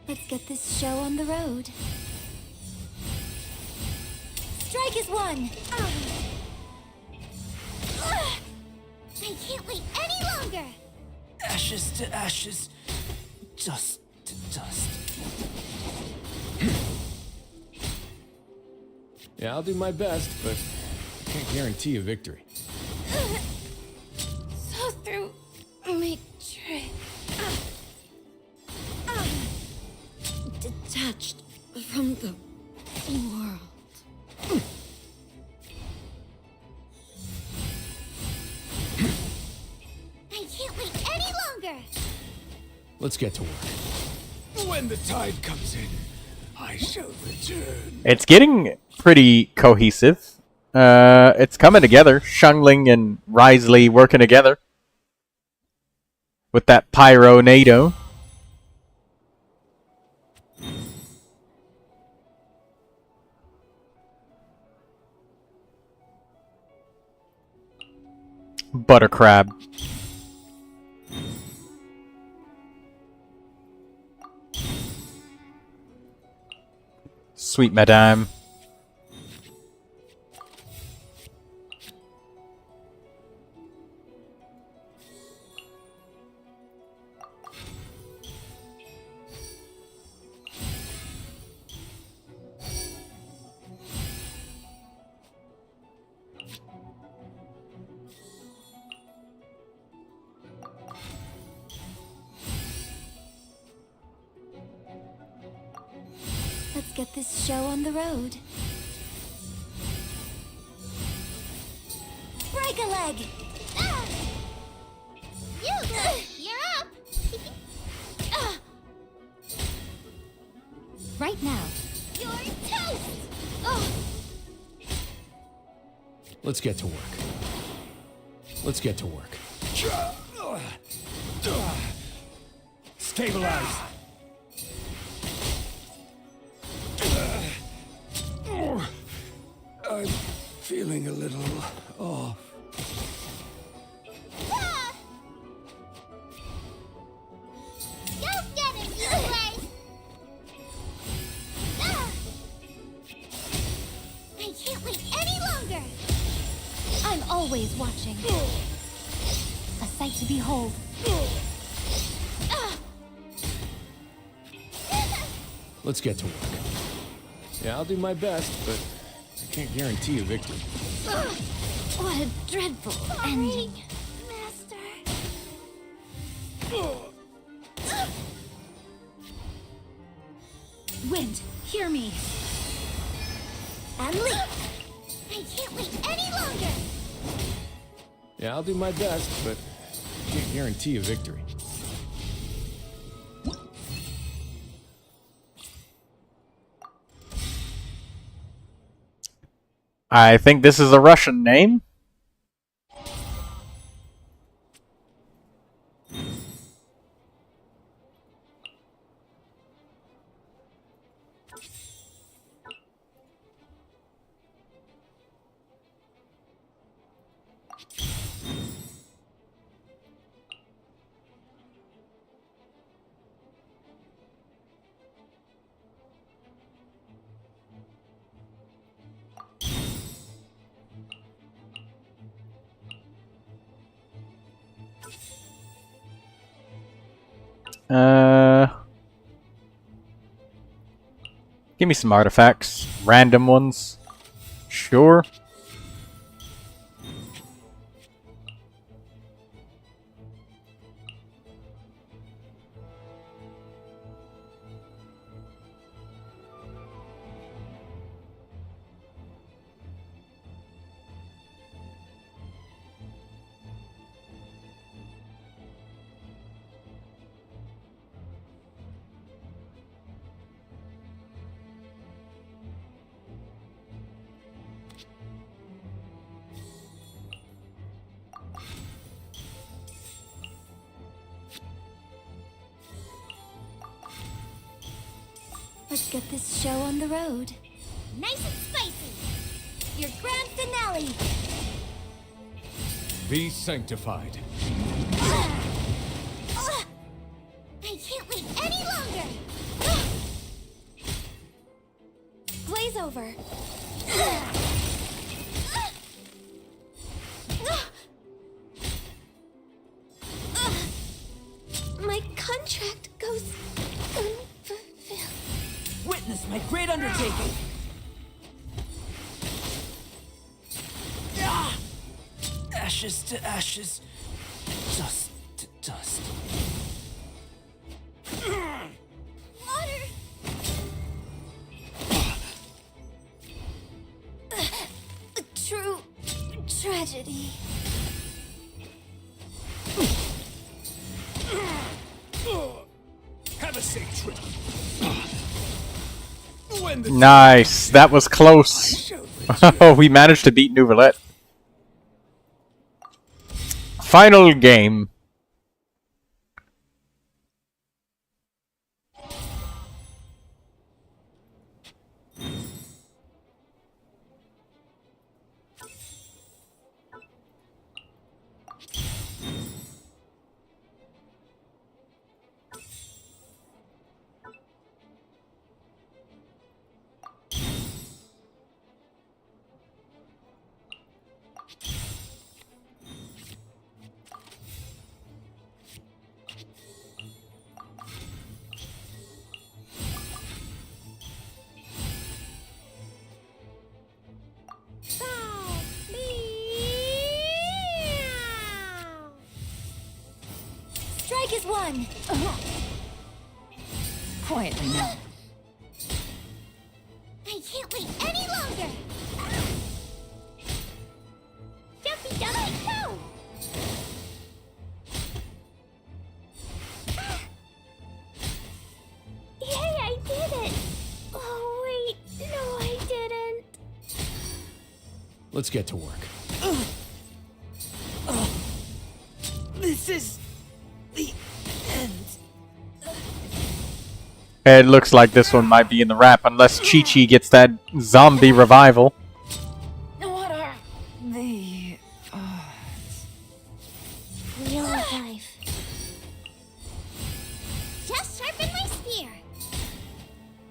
Let's get this show on the road. Strike is one! I can't wait any longer! Ashes to ashes, dust to dust. Yeah, I'll do my best, but can't guarantee a victory. So through matrix. Detached from the world. I can't wait any longer! Let's get to work. When the tide comes in, I shall return. It's getting pretty cohesive. It's coming together. Shungling and Risley working together. with that Pyronado. Butter crab. Sweet madame. Let's get this show on the road. Break a leg! Ah! You're up! Right now. You're toast! Let's get to work. Let's get to work. Stabilize. I'm feeling a little off. Ah! Go get him, you guys! Ah! I can't wait any longer! I'm always watching. A sight to behold. Let's get to work. Yeah, I'll do my best, but I can't guarantee a victory. What a dreadful ending. Master. Wind, hear me. And leap! I can't wait any longer! Yeah, I'll do my best, but I can't guarantee a victory. I think this is a Russian name. Give me some artifacts. Random ones. Sure. Let's get this show on the road. Nice and spicy! Your grand finale! Be sanctified. I can't wait any longer! Blaze over. My contract goes unfulfilled. Witness my great undertaking! Ashes to ashes, dust to dust. Water! A true tragedy. Have a safe trip. Nice. That was close. Oh, we managed to beat on! Quietly now. I can't wait any longer! Jumpy dummy, go! Yay, I did it! Oh, wait, no, I didn't. Let's get to work. This is the end. It looks like this one might be in the wrap, unless Chi-Chi gets that zombie revival. What are the odds? Real life. Just sharpen my spear.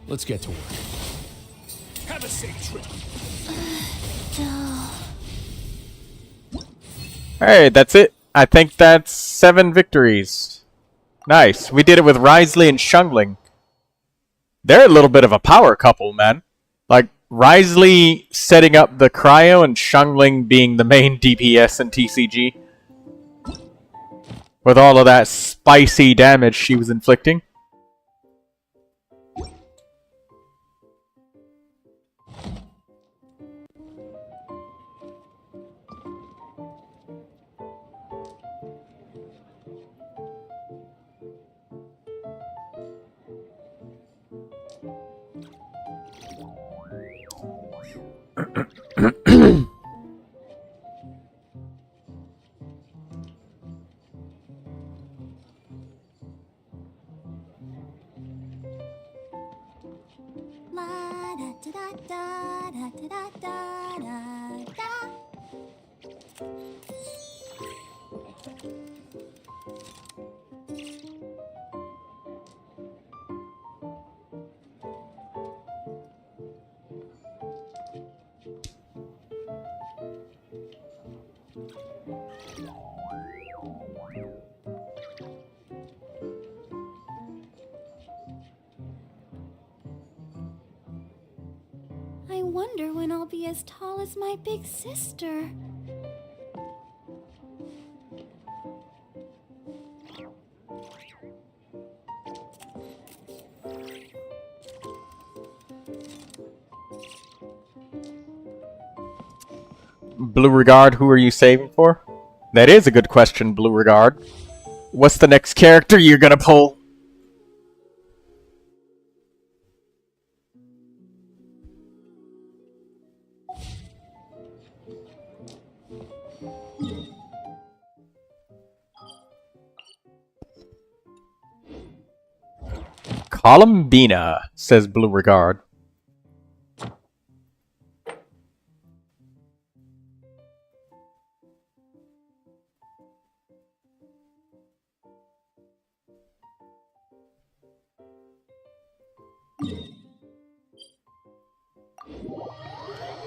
Let's get to work. Have a safe trip. Hey, that's it. I think that's 7 victories. Nice. We did it with Risley and Shungling. They're a little bit of a power couple, man. Like, Risley setting up the cryo and Shungling being the main DPS in TCG. With all of that spicy damage she was inflicting. La da da da da da da da da. I wonder when I'll be as tall as my big sister. Blue Regard, who are you saving for? That is a good question, Blue Regard. What's the next character you're gonna pull? Columbina, says Blue Regard.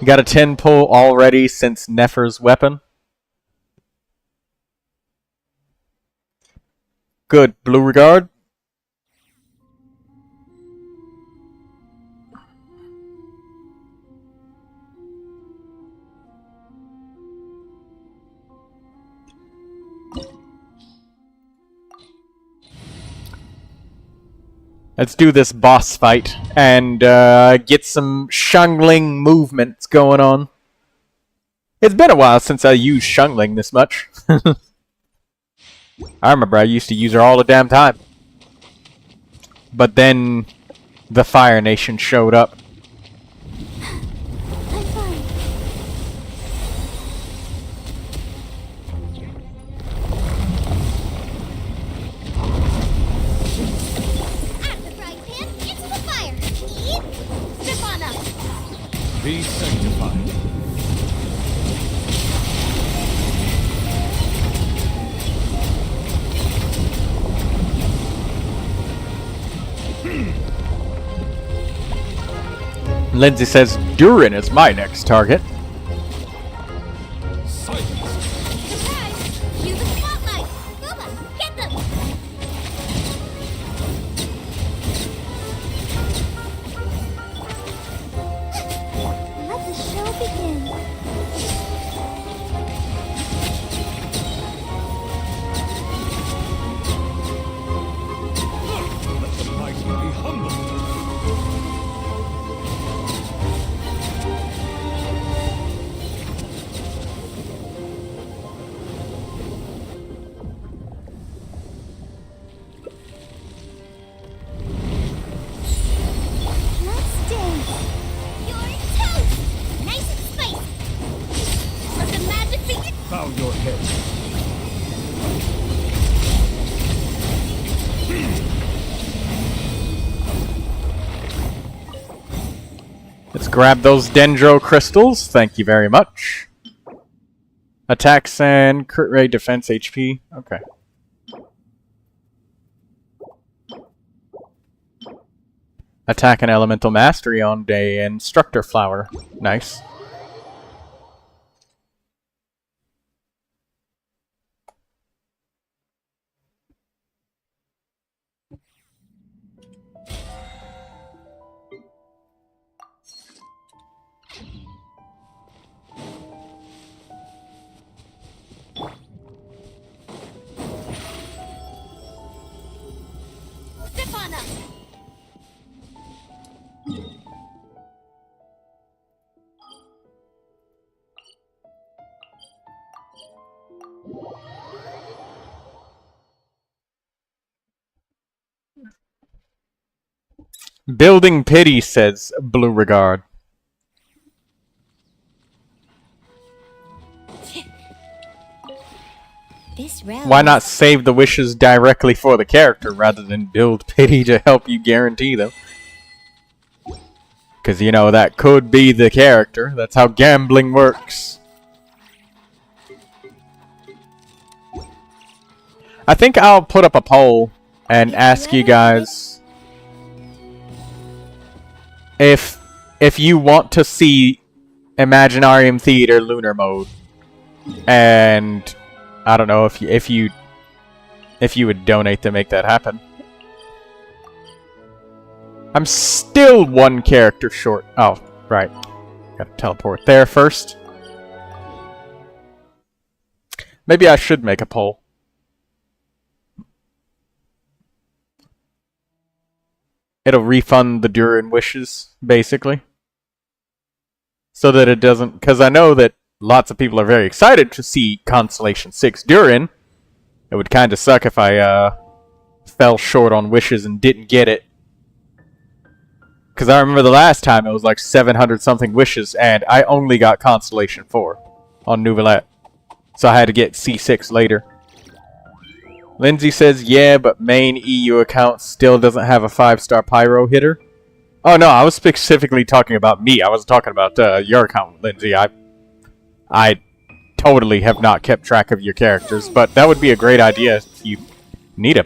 You got a 10 pull already since Nefer's weapon. Good, Blue Regard. Let's do this boss fight and get some Shungling movements going on. It's been a while since I used Shungling this much. I remember I used to use her all the damn time. But then the Fire Nation showed up. I'm fine. Out of the frying pan, into the fire. Eat, step on up. Be sanctified. Lindsay says Durin is my next target. Surprise! Use the spotlight. Booba, get them. Let the show begin. Let's grab those dendro crystals. Thank you very much. Attacks and crit rate, defense, HP. Okay. Attack and elemental mastery on day instructor flower. Nice. Step on us! Building pity, says Blue Regard. This realm. Why not save the wishes directly for the character rather than build pity to help you guarantee them? Because, you know, that could be the character. That's how gambling works. I think I'll put up a poll and ask you guys if you want to see Imaginarium Theater Lunar Mode, and I don't know if you would donate to make that happen. I'm still one character short. Oh, right. Gotta teleport there first. Maybe I should make a poll. It'll refund the Durin wishes, basically. So that it doesn't... Because I know that lots of people are very excited to see Constellation 6 Durin. It would kind of suck if I fell short on wishes and didn't get it. Because I remember the last time it was like 700 something wishes and I only got Constellation 4 on Neuvilette. So I had to get C6 later. Lindsay says, yeah, but main EU account still doesn't have a 5-star pyro hitter. Oh no, I was specifically talking about me. I wasn't talking about your account, Lindsay. I totally have not kept track of your characters, but that would be a great idea if you need a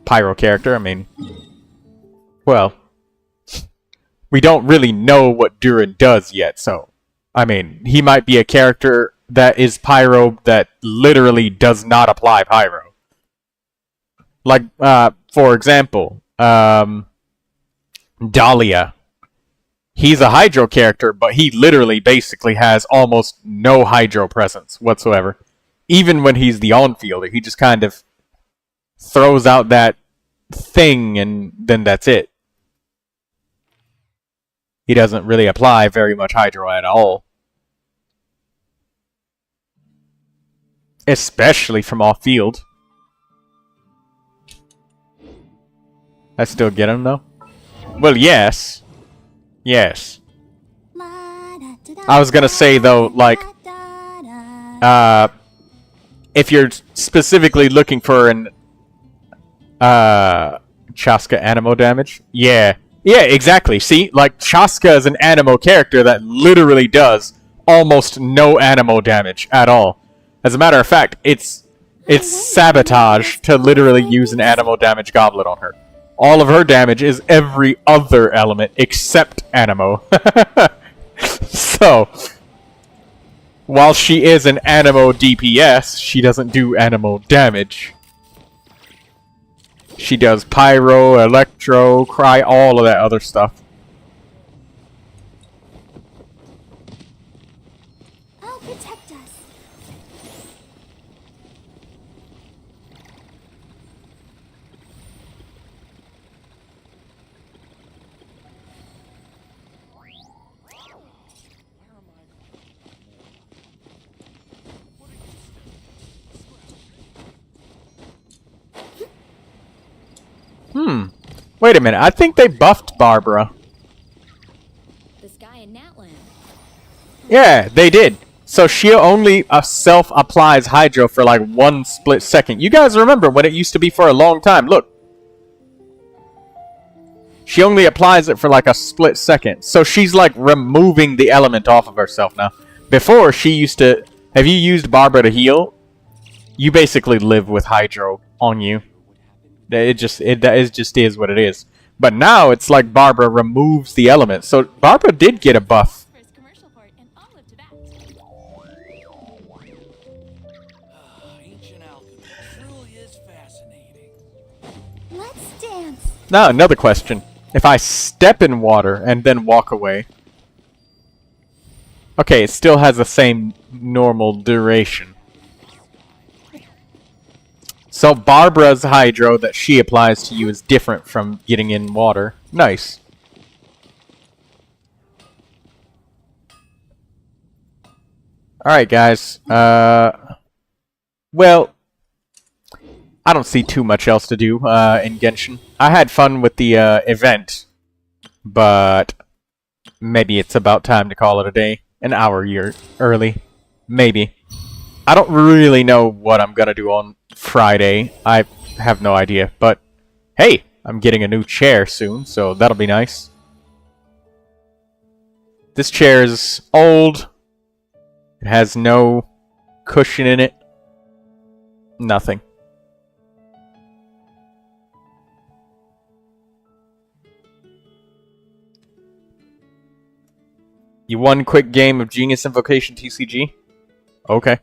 pyro character. I mean, well, we don't really know what Durin does yet, so, I mean, he might be a character that is pyro that literally does not apply pyro. Like, for example, Dahlia. He's a hydro character, but he literally basically has almost no hydro presence whatsoever. Even when he's the on-fielder, he just kind of throws out that thing and then that's it. He doesn't really apply very much hydro at all. Especially from off-field. I still get him, though? Well, yes. Yes. I was gonna say, though, like... if you're specifically looking for an... Chaska Animo damage? Yeah. Yeah, exactly. See? Like, Chaska is an Animo character that literally does almost no Animo damage at all. As a matter of fact, it's sabotage to literally use an Animo damage goblet on her. All of her damage is every other element except Animo. So, while she is an Animo DPS, she doesn't do Animo damage. She does Pyro, Electro, Cry, all of that other stuff. I'll protect us. Wait a minute, I think they buffed Barbara. This guy in Natland. Yeah, they did. So she only self-applies Hydro for like 1 split second. You guys remember when it used to be for a long time. Look. She only applies it for like a split second. So she's like removing the element off of herself now. Before, she used to... Have you used Barbara to heal? You basically live with Hydro on you. It just is what it is. But now it's like Barbara removes the element. So Barbara did get a buff. Ancient alchemy truly is fascinating. Let's dance. Now, another question. If I step in water and then walk away... Okay, it still has the same normal duration. So Barbara's Hydro that she applies to you is different from getting in water. Nice. Alright, guys. Well, I don't see too much else to do in Genshin. I had fun with the event, but maybe it's about time to call it a day. An hour early. Maybe. I don't really know what I'm gonna do on Friday. I have no idea. But, hey! I'm getting a new chair soon, so that'll be nice. This chair is old. It has no cushion in it. Nothing. You won quick game of Genius Invocation TCG? Okay.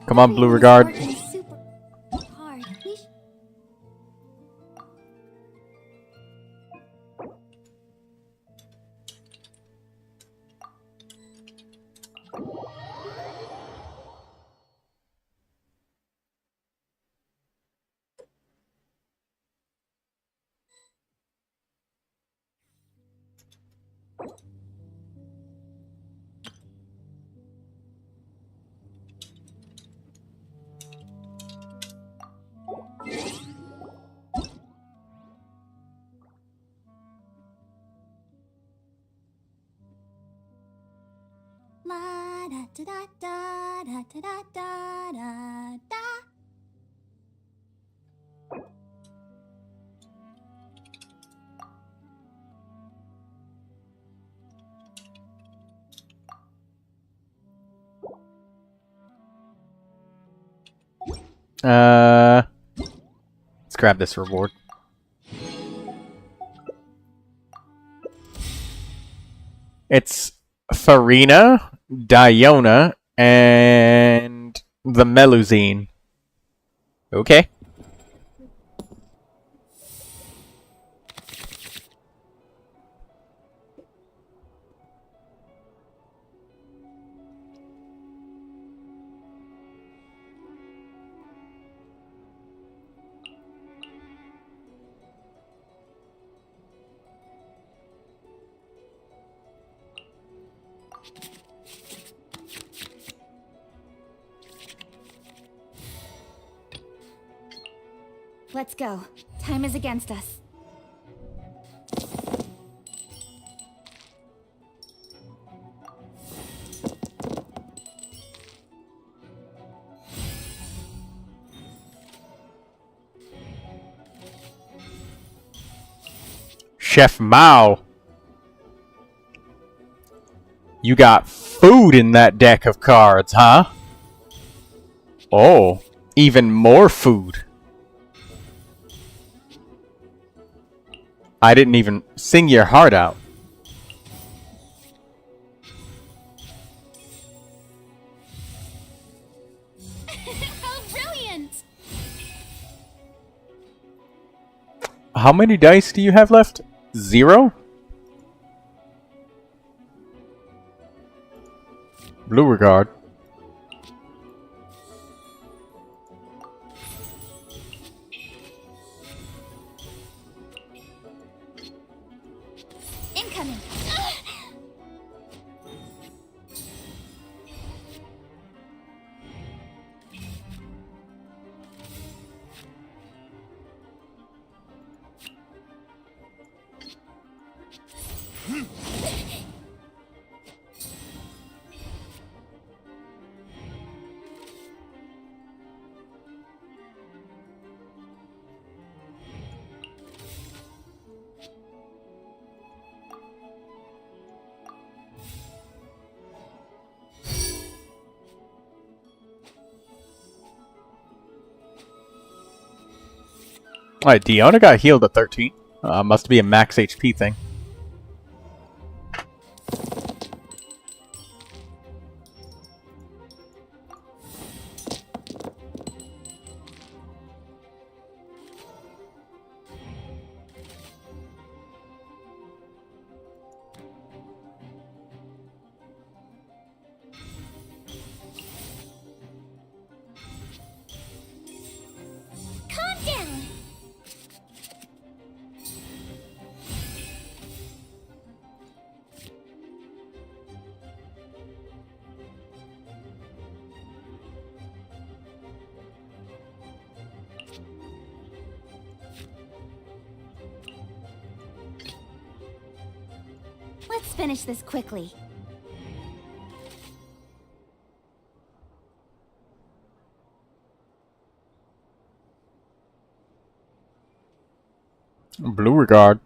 Come on, Blue Regard. La da da da da da da da da da. Let's grab this reward. It's Farina, Diona, and the Melusine. Okay. Let's go. Time is against us. Chef Mao. You got food in that deck of cards, huh? Oh, even more food. I didn't even sing your heart out. How brilliant! How many dice do you have left? 0? Blue Regard. Incoming! Alright, Deanna got healed at 13. Must be a max HP thing. Calm down. Let's finish this quickly. Blue regard.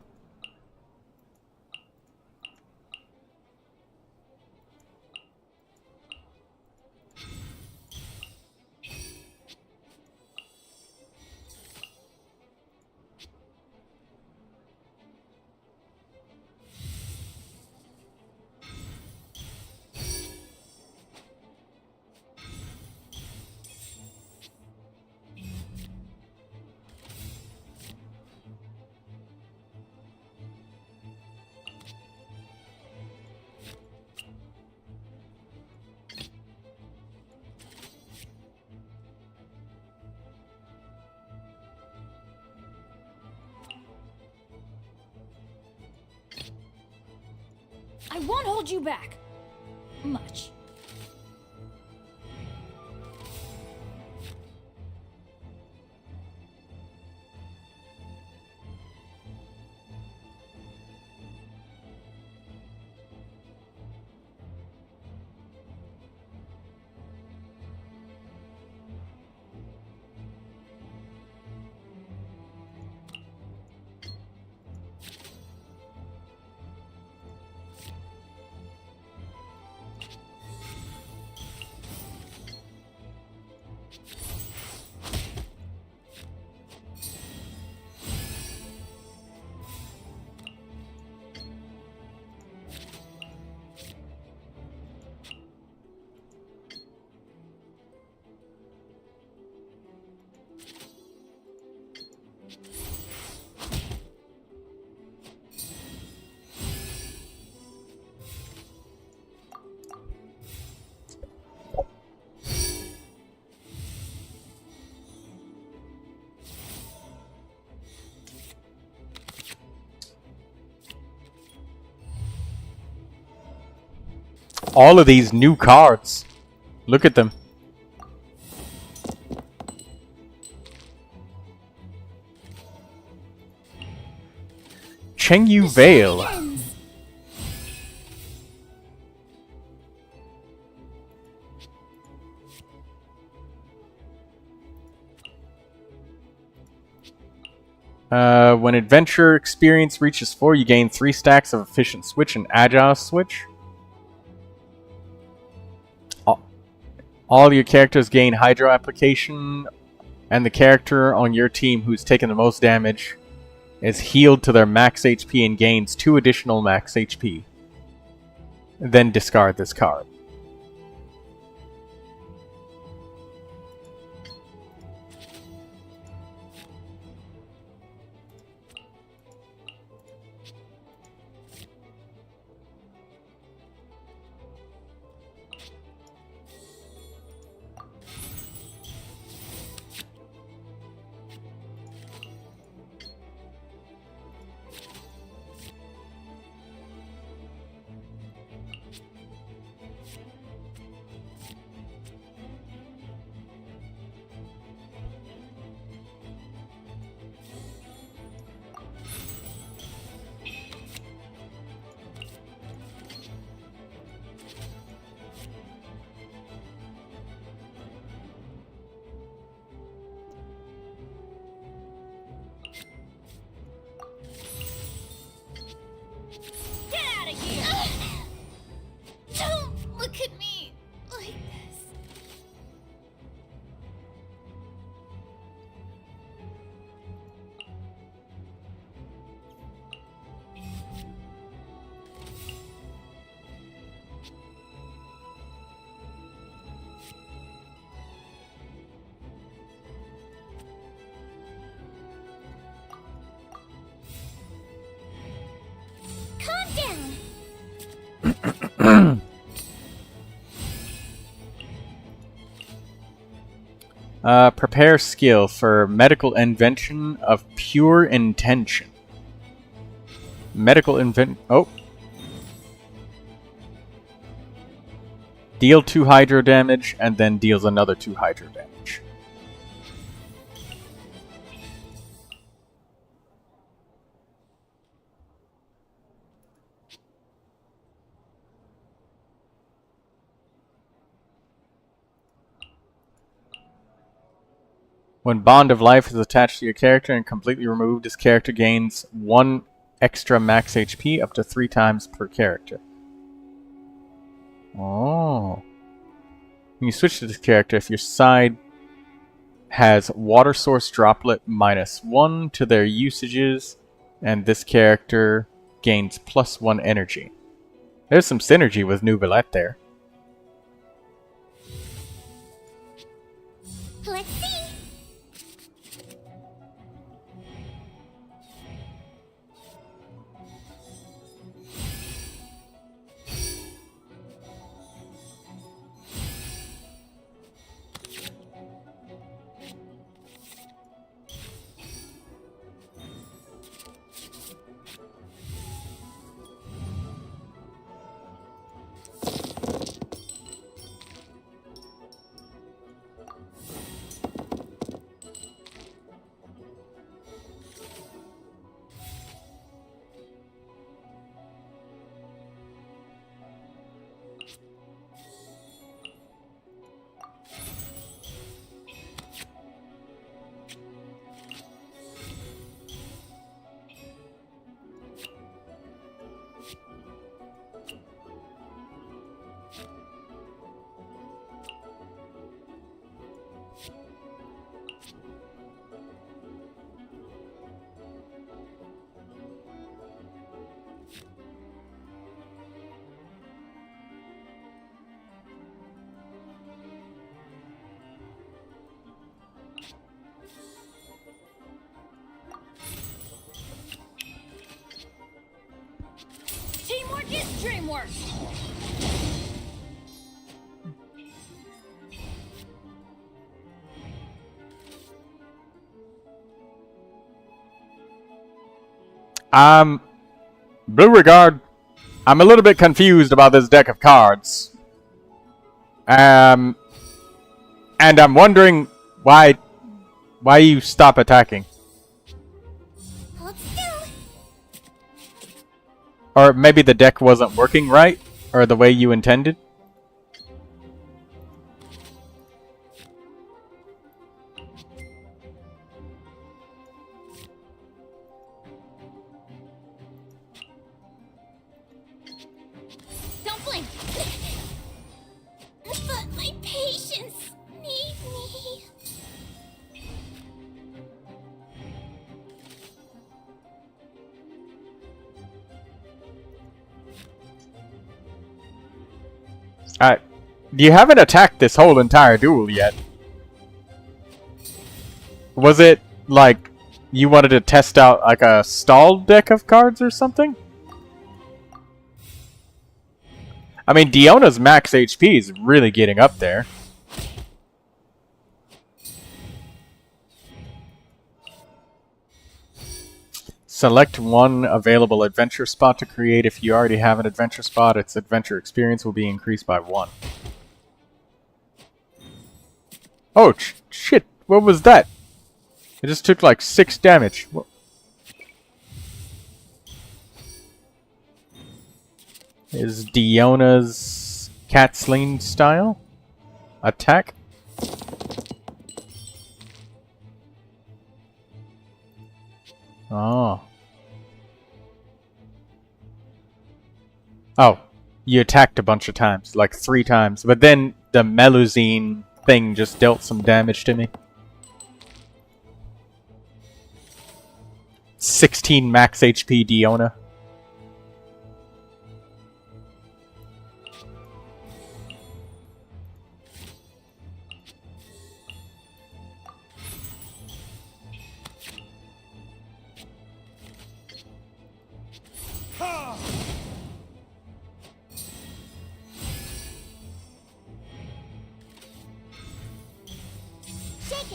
I won't hold you back. Much. All of these new cards. Look at them. Chengyu Vale. When adventure experience reaches 4, you gain 3 stacks of efficient switch and agile switch. All your characters gain hydro application, and the character on your team who's taken the most damage is healed to their max HP and gains 2 additional max HP. Then discard this card. Prepare skill for medical invention of pure intention. Medical invent. Oh. Deal 2 hydro damage and then deals another 2 hydro damage. When Bond of Life is attached to your character and completely removed, this character gains 1 extra max HP up to 3 times per character. Oh. When you switch to this character, if your side has water source droplet -1 to their usages, and this character gains +1 energy. There's some synergy with Neuvilette there. Let's see. Teamwork is dreamwork. Blue Regard, I'm a little bit confused about this deck of cards. And I'm wondering why you stop attacking. Hold still. Or maybe the deck wasn't working right, or the way you intended. Don't blink. But my patients need me. You haven't attacked this whole entire duel yet. Was it like you wanted to test out like a stalled deck of cards or something? I mean, Diona's max HP is really getting up there. Select one available adventure spot to create. If you already have an adventure spot, its adventure experience will be increased by 1. Oh, shit. What was that? It just took like 6 damage. What? Is Diona's Catsleen style? Attack? Oh. Oh. You attacked a bunch of times. Like 3 times. But then the Melusine thing just dealt some damage to me. 16 max HP Diona. Shake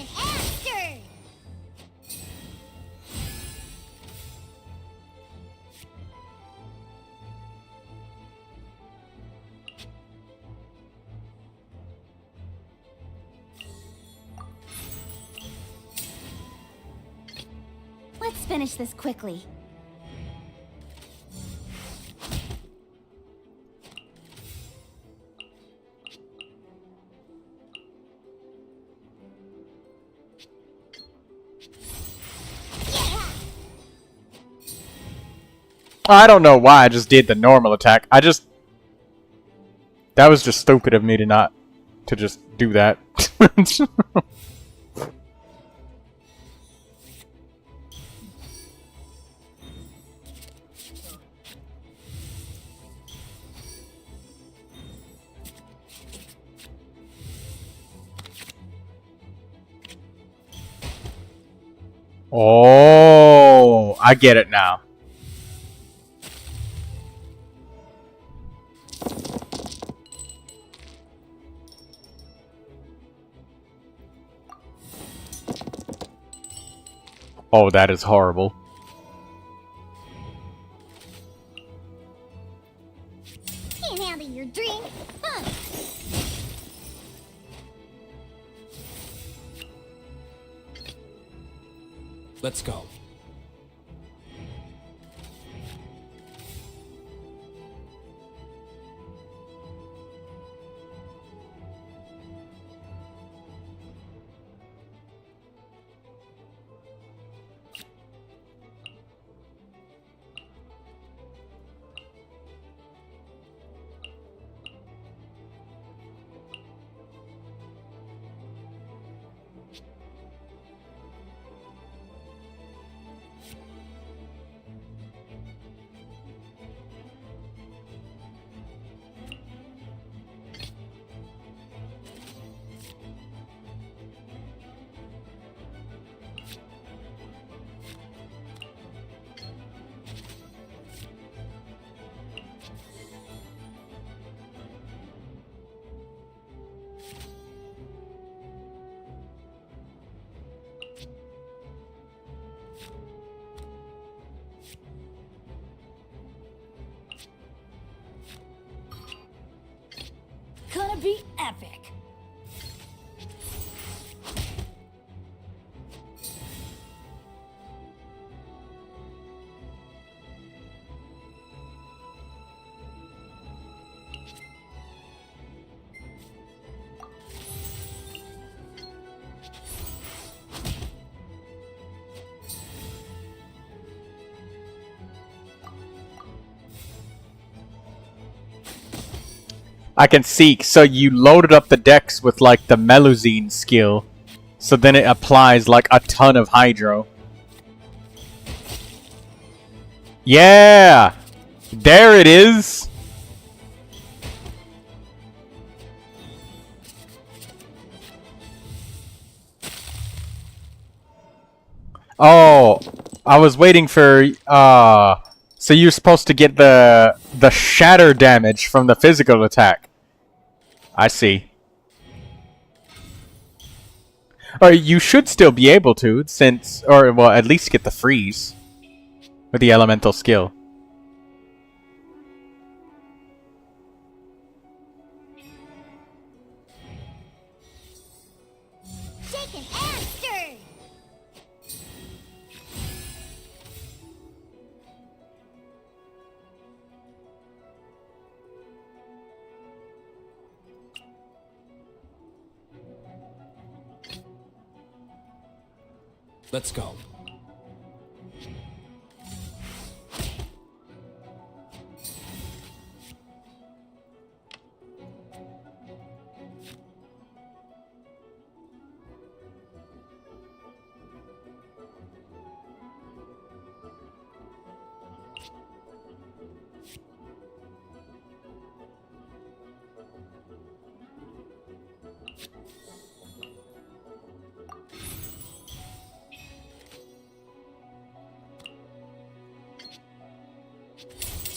finish this quickly. I don't know why I just did the normal attack. That was just stupid of me to just do that. Oh, I get it now. Oh, that is horrible. Can't handle your drink. Huh. Let's go. Gonna be epic. I can see. So you loaded up the decks with like the Melusine skill. So then it applies like a ton of Hydro. Yeah! There it is! Oh, I was waiting for, so you're supposed to get the shatter damage from the physical attack. I see. Or you should still be able to, since, or well, at least get the freeze with the elemental skill. Shaken and stirred. Let's go.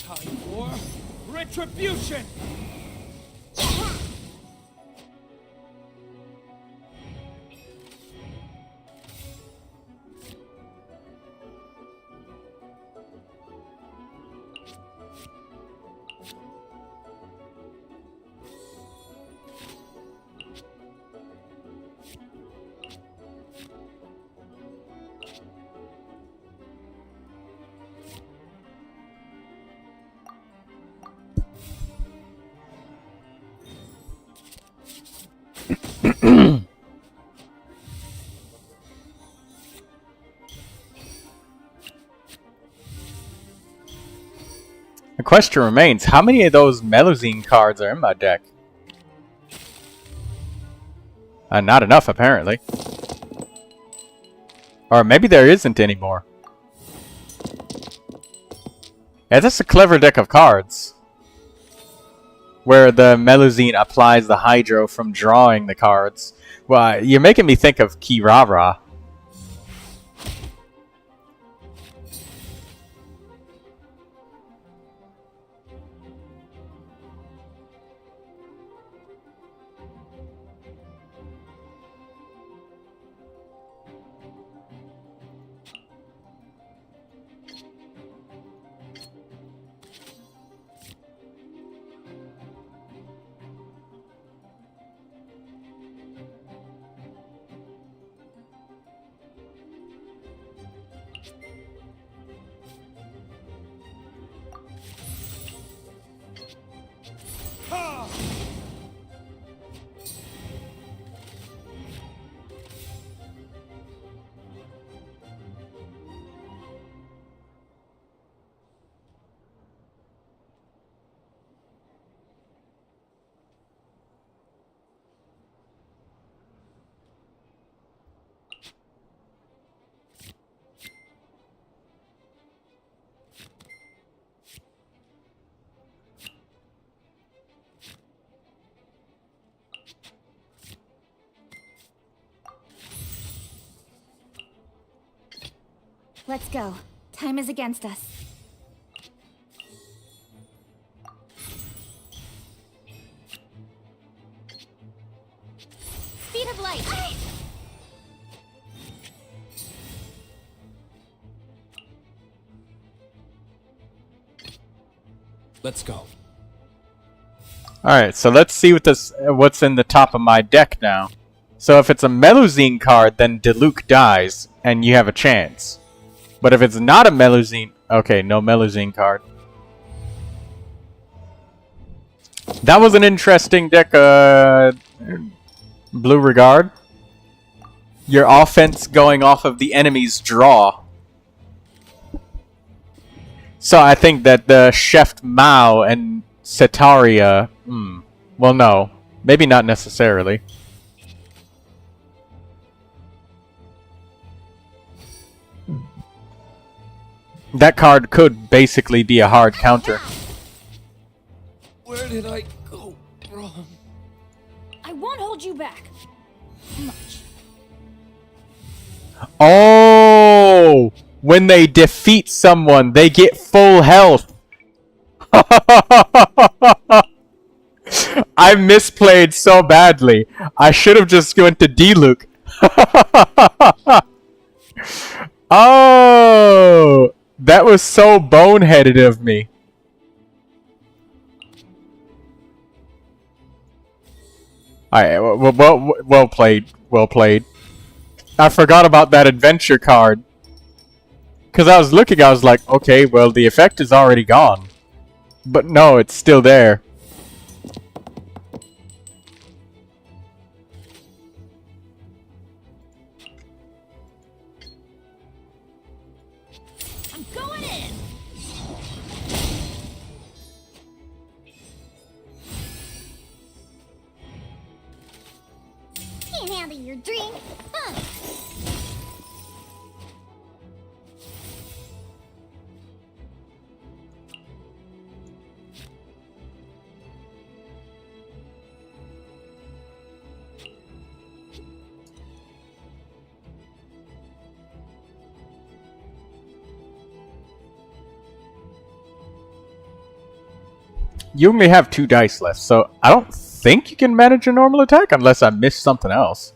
Time for retribution! The question remains, how many of those Melusine cards are in my deck? Not enough, apparently. Or maybe there isn't anymore. Yeah, that's a clever deck of cards. Where the Melusine applies the Hydro from drawing the cards. Well, you're making me think of Kirara. Let's go. Time is against us. Speed of light. Let's go. Alright, so let's see what's in the top of my deck now. So if it's a Melusine card, then Diluc dies, and you have a chance. But if it's not a Melusine... Okay, no Melusine card. That was an interesting deck, Blue Regard. Your offense going off of the enemy's draw. So I think that the Chef Mao and Setaria... well, no. Maybe not necessarily. That card could basically be a hard counter. Where did I go wrong? I won't hold you back. Much. Oh! When they defeat someone, they get full health. I misplayed so badly. I should have just went to Diluc. Oh! That was so boneheaded of me. Alright, well played. Well played. I forgot about that adventure card. Because I was looking, I was like, okay, well, the effect is already gone. But no, it's still there. I'm going in. Can't handle your drink. Huh. You only have 2 dice left, so I don't think you can manage a normal attack unless I missed something else.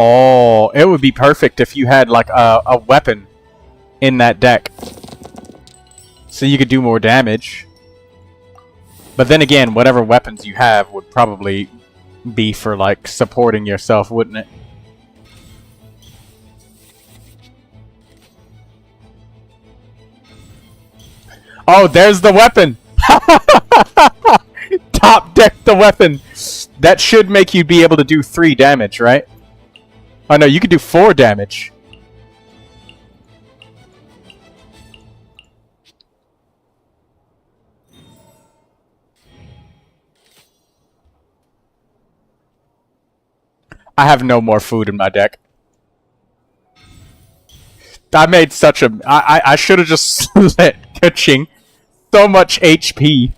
Oh, it would be perfect if you had like a weapon in that deck. So you could do more damage. But then again, whatever weapons you have would probably be for like supporting yourself, wouldn't it? Oh, there's the weapon! Top deck the weapon! That should make you be able to do 3 damage, right? Oh no, you could do 4 damage. I have no more food in my deck. I made such a... I should have just let Kaching so much HP.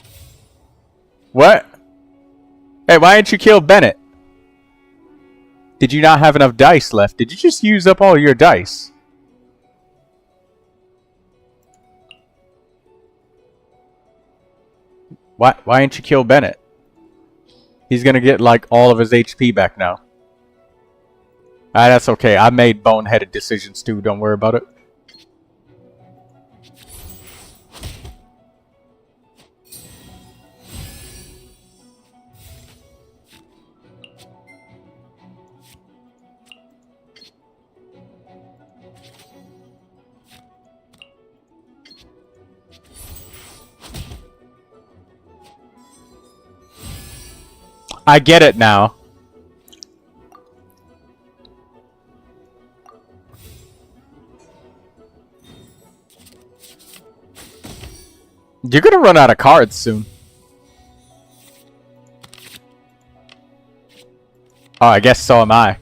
What? Hey, why didn't you kill Bennett? Did you not have enough dice left? Did you just use up all your dice? Why didn't you kill Bennett? He's gonna get like all of his HP back now. Ah, that's okay. I made boneheaded decisions too. Don't worry about it. I get it now. You're gonna run out of cards soon. Oh, I guess so am I.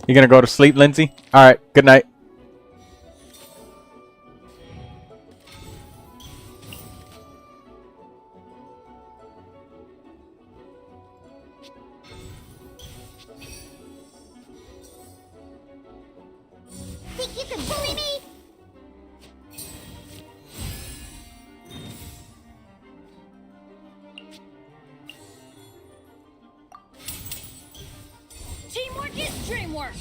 You gonna go to sleep, Lindsay? Alright, good night. Think you can bully me? Teamwork is dreamwork.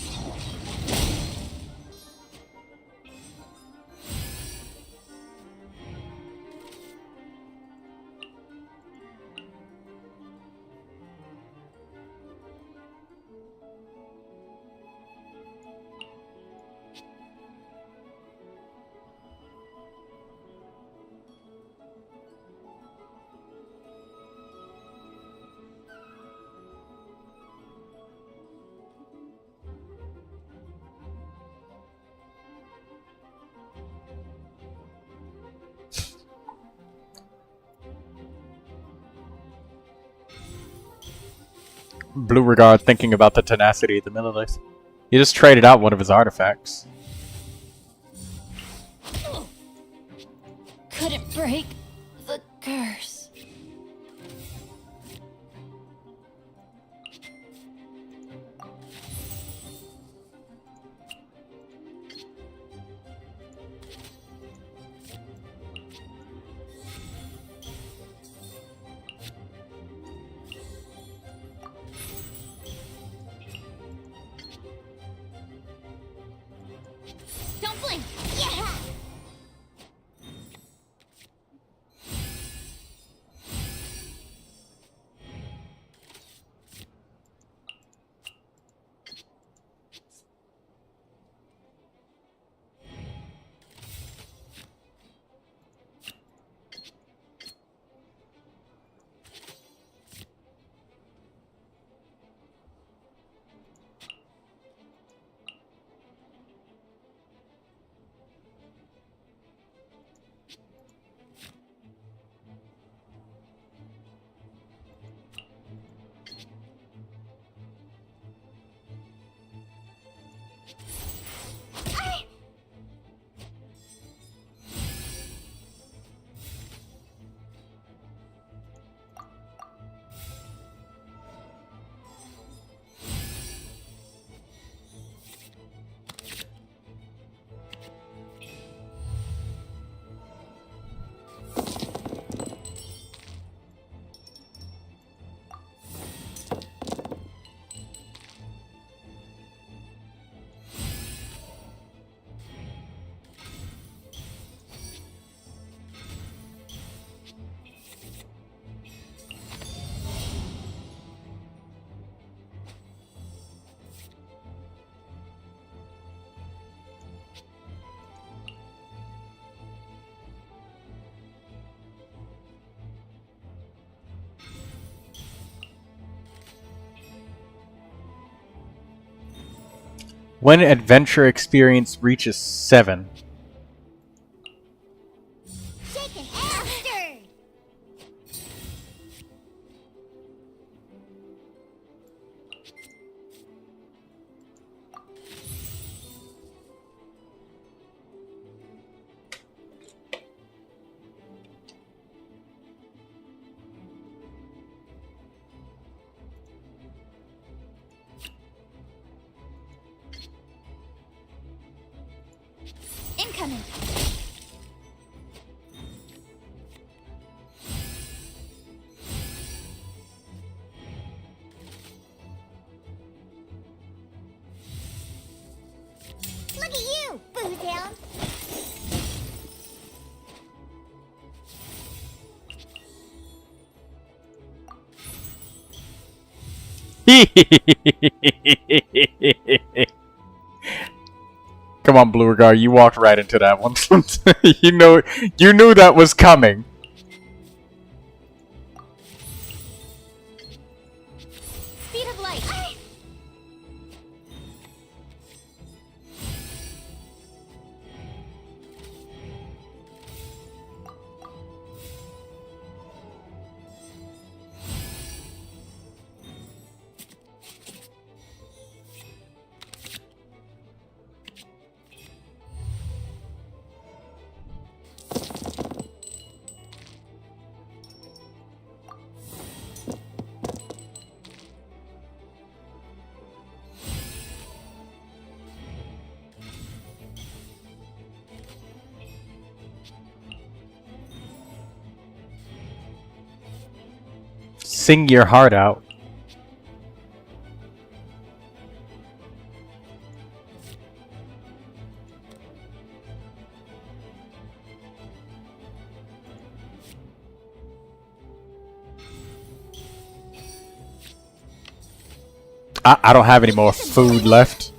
Blue Regard thinking about the tenacity of the Millilith. He just traded out one of his artifacts. Couldn't break the curse. Don't blink! Yeah! When adventure experience reaches 7. Shaken and stirred. Incoming. Look at you, Boozehound. Come on, Beauregard, you walked right into that one. You knew that was coming. Speed of light. Sing your heart out. I don't have any more food left.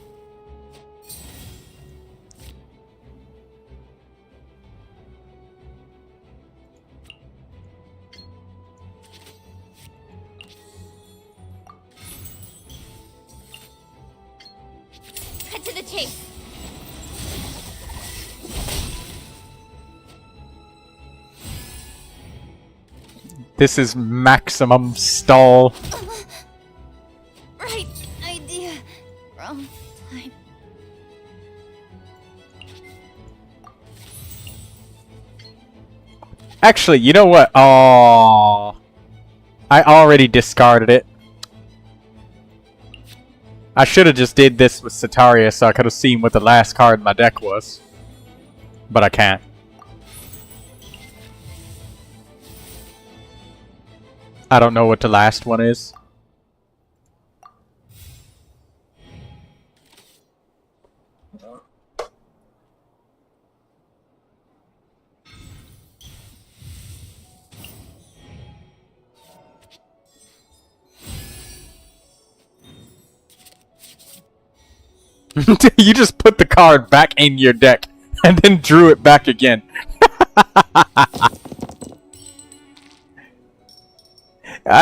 Cut to the chase. This is maximum stall. Right idea. Wrong time. Actually, you know what? Oh, I already discarded it. I should have just did this with Sataria so I could have seen what the last card in my deck was. But I can't. I don't know what the last one is. You just put the card back in your deck and then drew it back again.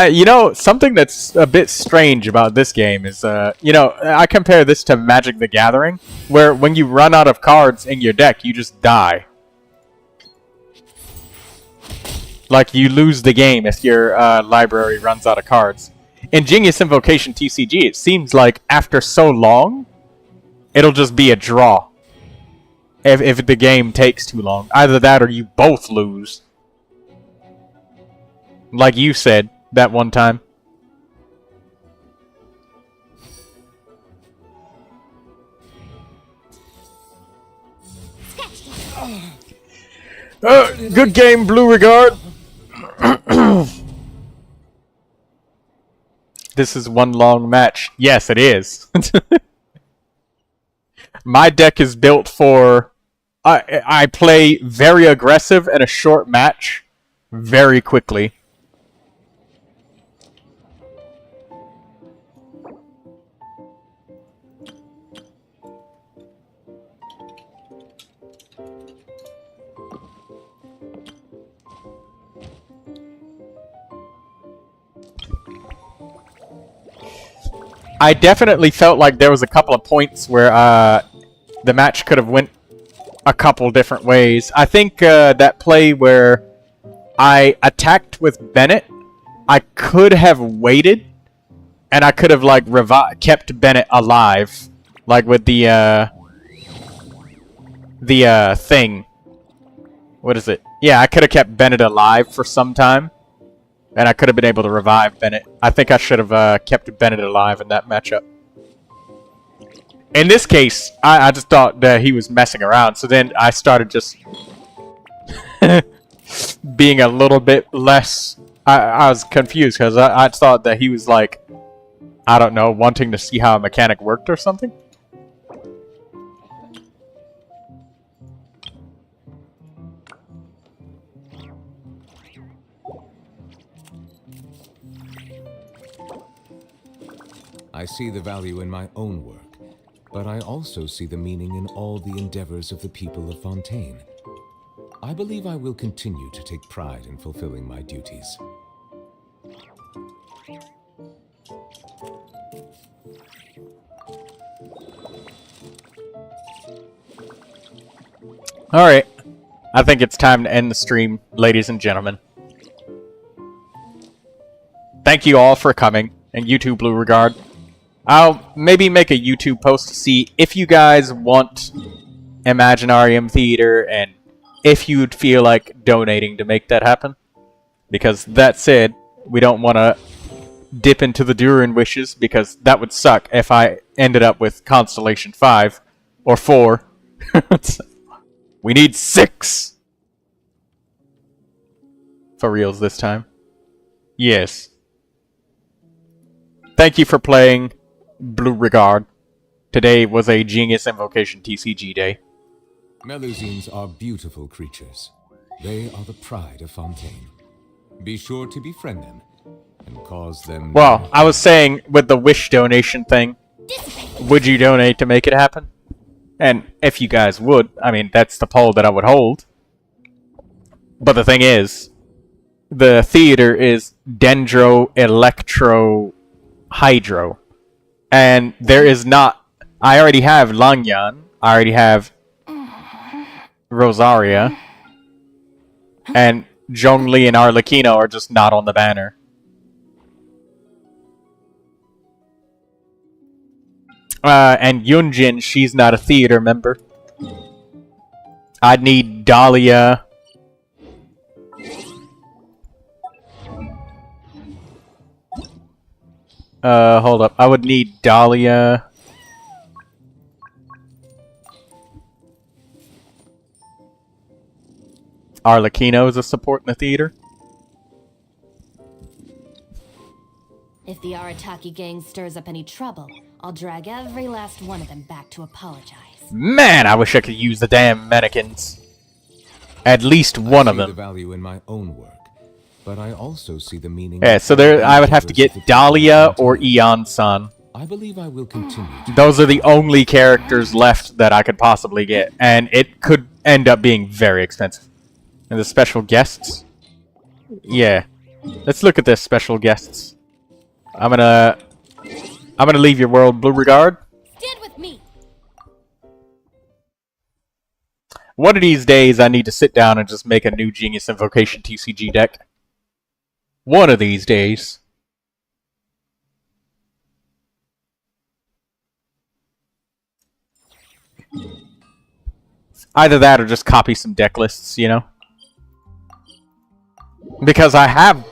You know, something that's a bit strange about this game is, you know, I compare this to Magic the Gathering, where when you run out of cards in your deck, you just die. Like, you lose the game if your library runs out of cards. In Genius Invocation TCG, it seems like after so long, it'll just be a draw. If the game takes too long. Either that or you both lose. Like you said that one time. Good game, Blue Regard. This is one long match. Yes, it is. My deck is built for... I play very aggressive in a short match very quickly. I definitely felt like there was a couple of points where the match could have went a couple different ways. I think that play where I attacked with Bennett, I could have waited, and I could have like kept Bennett alive, like with the thing. What is it? Yeah, I could have kept Bennett alive for some time, and I could have been able to revive Bennett. I think I should have kept Bennett alive in that matchup. In this case, I just thought that he was messing around, so then I started just being a little bit less... I was confused, because I thought that he was like, I don't know, wanting to see how a mechanic worked or something. I see the value in my own work, but I also see the meaning in all the endeavors of the people of Fontaine. I believe I will continue to take pride in fulfilling my duties. Alright. I think it's time to end the stream, ladies and gentlemen. Thank you all for coming, and you too, Blue Regard. I'll maybe make a YouTube post to see if you guys want Imaginarium Theater and if you'd feel like donating to make that happen. Because that said, we don't want to dip into the Durin wishes, because that would suck if I ended up with Constellation 5 or 4. We need 6! For reals this time. Yes. Thank you for playing, Blue Regard. Today was a Genius Invocation TCG day. Melusines are beautiful creatures. They are the pride of Fontaine. Be sure to befriend them and cause them... Well, I was saying, with the wish donation thing, would you donate to make it happen? And if you guys would, I mean, that's the poll that I would hold. But the thing is, the theater is Dendro, Electro, Hydro. And there is not... I already have Langyan. I already have Rosaria. And Zhongli and Arlecchino are just not on the banner. And Yunjin, she's not a theater member. I'd need Dahlia. Hold up. I would need Dahlia. Arlecchino is a support in the theater. If the Arataki gang stirs up any trouble, I'll drag every last one of them back to apologize. Man, I wish I could use the damn mannequins. At least one of them. I see the value in my own work, but I also see the meaning... Yeah, so there I would have to get Dahlia or Eon-san. I believe I will continue to... Those are the only characters left that I could possibly get, and it could end up being very expensive. And the special guests? Yeah. Let's look at this special guests. I'm gonna leave your world, Blue Regard. Stand with me. One of these days, I need to sit down and just make a new Genius Invocation TCG deck. One of these days. Either that or just copy some deck lists, you know? Because I have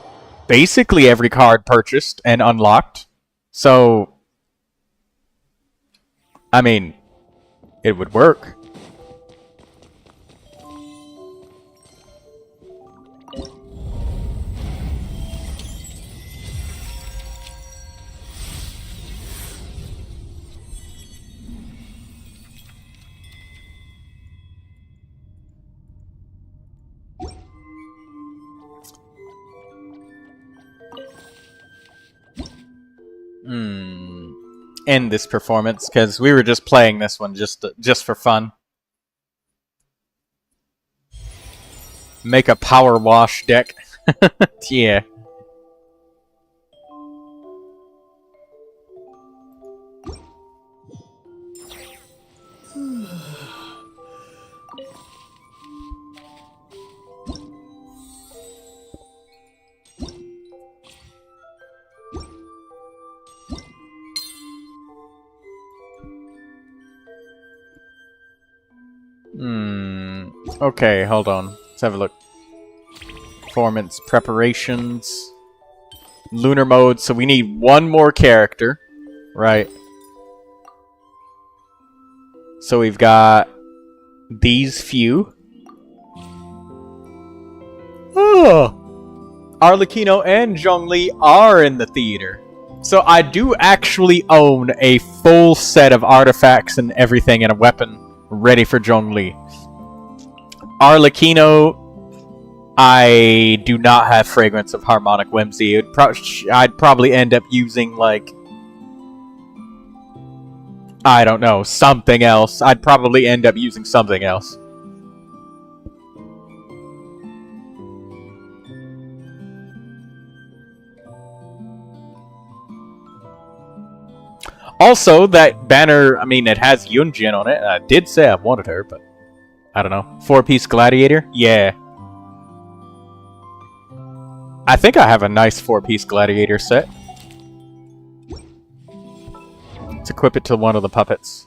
basically every card purchased and unlocked. So, I mean, it would work. End this performance, because we were just playing this one just for fun. Make a power wash deck. Yeah. Okay, hold on. Let's have a look. Performance, preparations, lunar mode. So we need one more character, right? So we've got these few. Oh, Arlecchino and Zhongli are in the theater. So I do actually own a full set of artifacts and everything and a weapon ready for Zhongli. Arlecchino, I do not have Fragrance of Harmonic Whimsy. I'd probably end up using, like, I don't know, something else. I'd probably end up using something else. Also, that banner, I mean, it has Yunjin on it. I did say I wanted her, but I don't know. 4-piece gladiator? Yeah. I think I have a nice 4-piece gladiator set. Let's equip it to one of the puppets.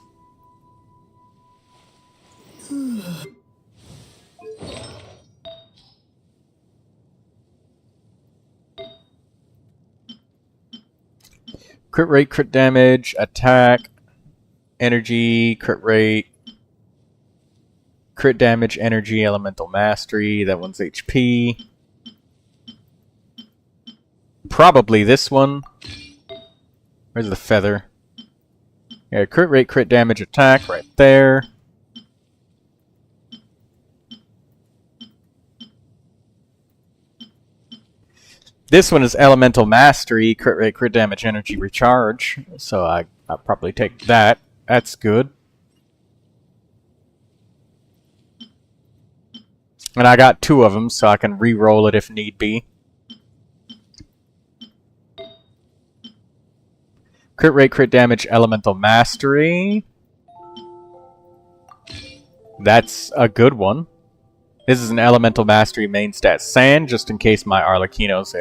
Crit rate, crit damage, attack, energy, crit rate, crit damage, energy, elemental mastery. That one's HP. Probably this one. Where's the feather? Yeah, crit rate, crit damage, attack, right there. This one is elemental mastery, crit rate, crit damage, energy, recharge. So I'll probably take that. That's good. And I got 2 of them, so I can re-roll it if need be. Crit rate, crit damage, elemental mastery. That's a good one. This is an elemental mastery main stat sand, just in case my Arlecchino's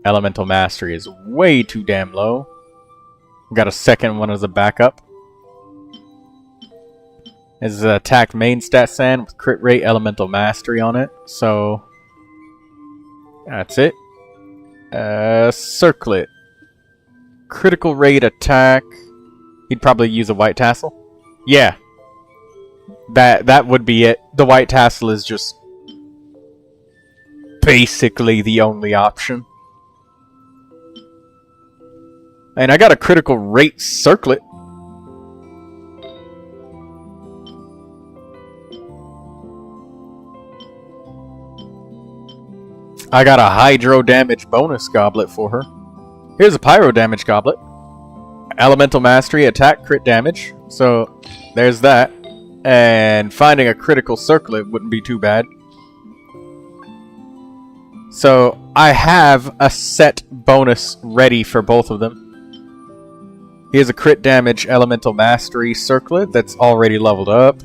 elemental mastery is way too damn low. Got a second one as a backup. This is an attack main stat sand with crit rate, elemental mastery on it. So that's it. Circlet. Critical rate attack. He'd probably use a white tassel. Yeah. That would be it. The white tassel is just basically the only option. And I got a critical rate circlet. I got a hydro damage bonus goblet for her. Here's a pyro damage goblet. Elemental mastery, attack, crit damage. So there's that. And finding a critical circlet wouldn't be too bad. So I have a set bonus ready for both of them. Here's a crit damage elemental mastery circlet that's already leveled up.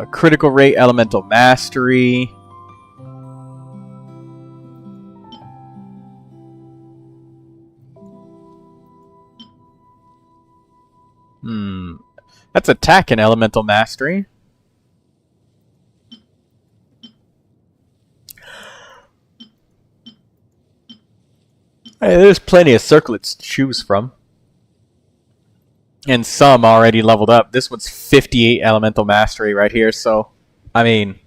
Critical rate elemental mastery. That's attack and elemental mastery. Hey, there's plenty of circlets to choose from. And some already leveled up. This one's 58 elemental mastery right here, so I mean,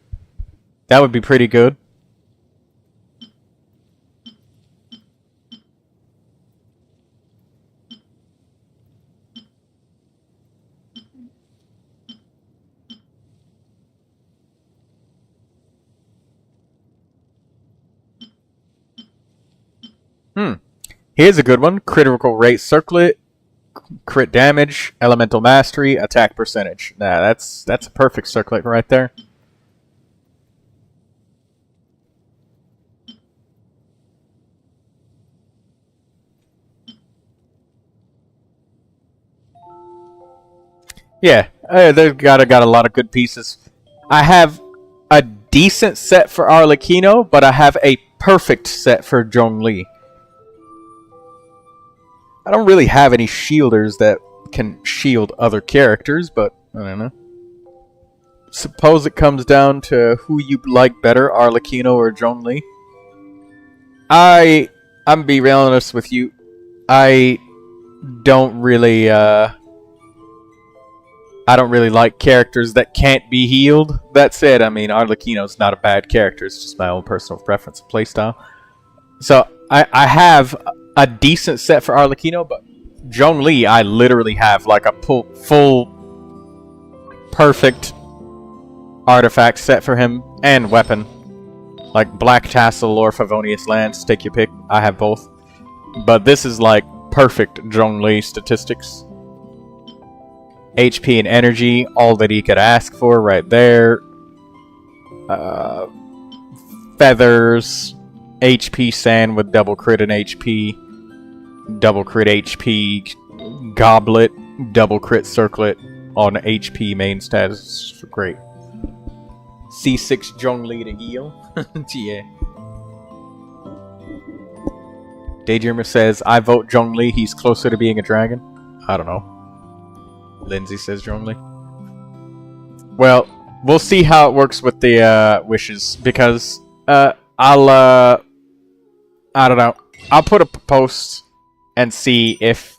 that would be pretty good. Here's a good one. Critical rate circlet, crit damage, elemental mastery, attack percentage. Nah, that's a perfect circlet right there. Yeah, they've got a lot of good pieces. I have a decent set for Arlecchino, but I have a perfect set for Zhongli. I don't really have any shielders that can shield other characters, but I don't know. Suppose it comes down to who you like better, Arlecchino or Zhongli. I'm be real honest with you. I don't really like characters that can't be healed. That said, I mean, Arlecchino's not a bad character. It's just my own personal preference and playstyle. So, I have a decent set for Arlecchino, but Zhongli, I literally have like a full perfect artifact set for him and weapon. Like Black Tassel or Favonius Lance, take your pick. I have both. But this is like perfect Zhongli statistics. HP and energy, all that he could ask for right there. Feathers, HP Sand with double crit and HP, double crit HP, Goblet, double crit Circlet on HP main status. Great. C6 Zhongli to heal. Yeah. Daydreamer says, I vote Zhongli, he's closer to being a dragon. I don't know. Lindsay says Zhongli. Well, we'll see how it works with the wishes, because I don't know. I'll put up a post and see if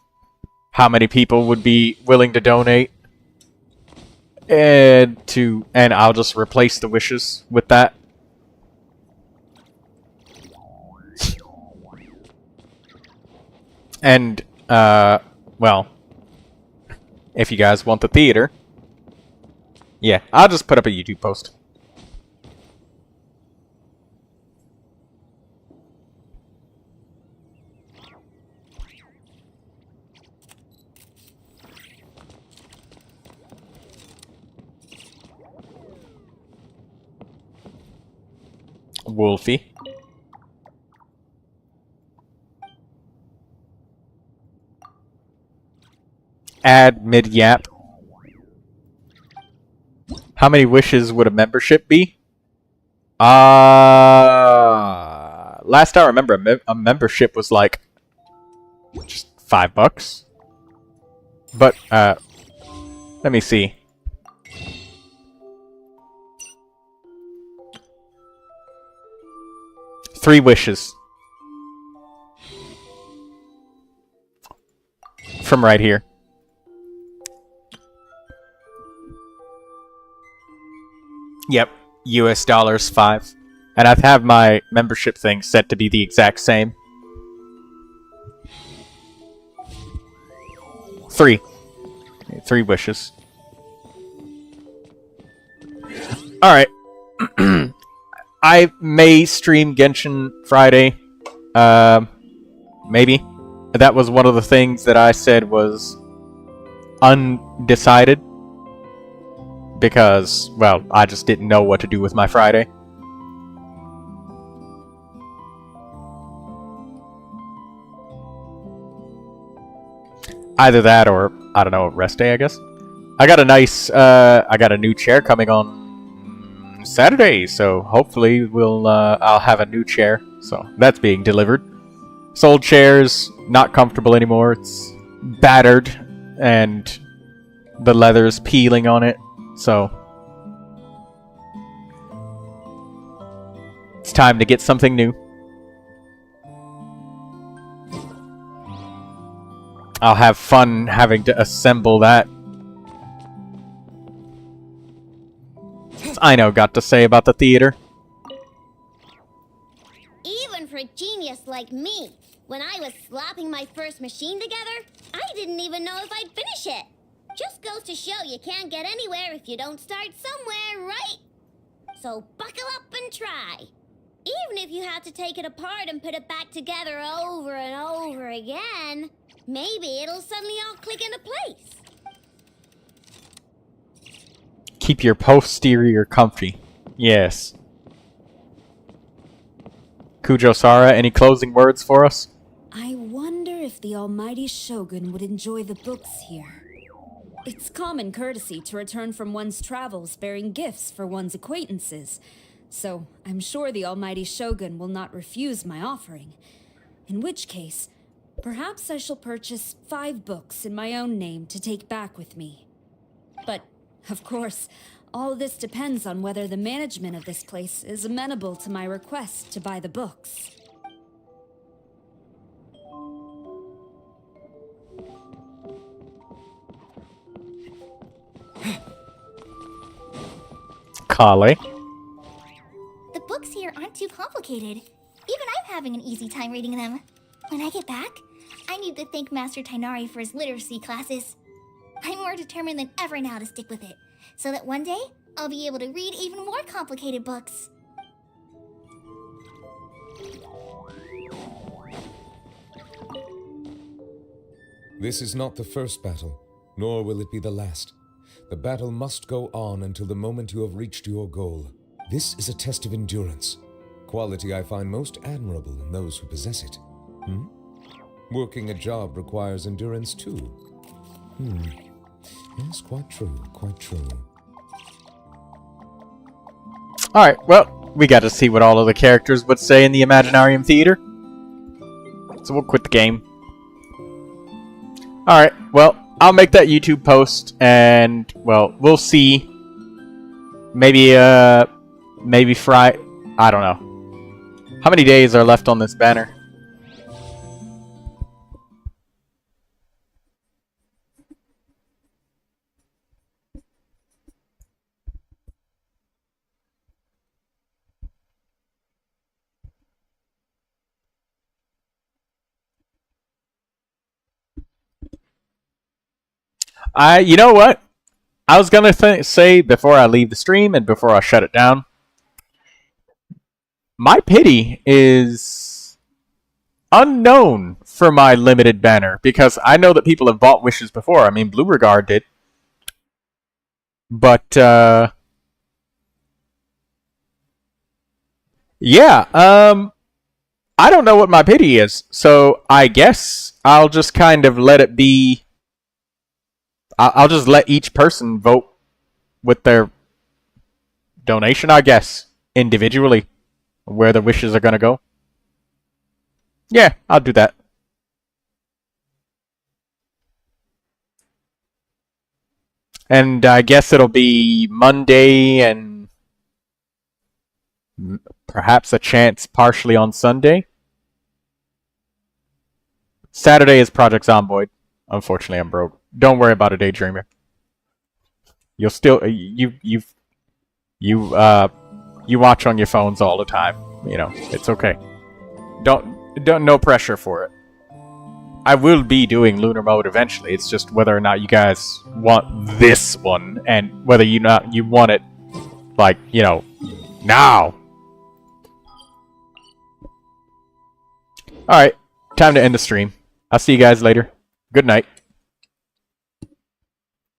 how many people would be willing to donate, and I'll just replace the wishes with that. And well, if you guys want the theater, yeah, I'll just put up a YouTube post. Wolfie. Add mid-yap. How many wishes would a membership be? Last I remember, a membership was like just $5. But let me see. Three wishes. From right here. Yep, US dollars 5. And I have my membership thing set to be the exact same. 3. 3 wishes. Alright. I may stream Genshin Friday. Maybe. That was one of the things that I said was undecided. Because, well, I just didn't know what to do with my Friday. Either that or, I don't know, rest day, I guess. I got a nice, I got a new chair coming on Saturday, so hopefully I'll have a new chair. So, that's being delivered. Sold chair's not comfortable anymore. It's battered, and the leather's peeling on it. So, it's time to get something new. I'll have fun having to assemble that. I know, got to say about the theater. Even for a genius like me, when I was slapping my first machine together, I didn't even know if I'd finish it. Just goes to show you can't get anywhere if you don't start somewhere, right? So buckle up and try. Even if you have to take it apart and put it back together over and over again, maybe it'll suddenly all click into place. Keep your posterior comfy. Yes. Kujo-Sara, any closing words for us? I wonder if the almighty Shogun would enjoy the books here. It's common courtesy to return from one's travels bearing gifts for one's acquaintances. so I'm sure the almighty Shogun will not refuse my offering. In which case, perhaps I shall purchase 5 books in my own name to take back with me. But, of course, all this depends on whether the management of this place is amenable to my request to buy the books. Kale. The books here aren't too complicated. Even I'm having an easy time reading them. When I get back, I need to thank Master Tainari for his literacy classes. I'm more determined than ever now to stick with it, so that one day, I'll be able to read even more complicated books. This is not the first battle, nor will it be the last. The battle must go on until the moment you have reached your goal. This is a test of endurance, quality I find most admirable in those who possess it. Working a job requires endurance too. Yes, quite true, quite true. Alright, well, we got to see what all of the characters would say in the Imaginarium Theater. So we'll quit the game. Alright, well, I'll make that YouTube post, and, well, we'll see. Maybe Friday. I don't know. How many days are left on this banner? You know what? I was gonna say before I leave the stream and before I shut it down, my pity is unknown for my limited banner, because I know that people have bought wishes before. I mean, Blue Regard did. But, yeah, I don't know what my pity is, so I guess I'll just kind of let it be. I'll just let each person vote with their donation, I guess, individually, where the wishes are going to go. Yeah, I'll do that. And I guess it'll be Monday and perhaps a chance partially on Sunday. Saturday is Project Zomboid. Unfortunately, I'm broke. Don't worry about it, Daydreamer. You'll still you watch on your phones all the time. You know, it's okay. Don't no pressure for it. I will be doing lunar mode eventually. It's just whether or not you guys want this one, and whether you want it, like, you know, now. All right, time to end the stream. I'll see you guys later. Good night.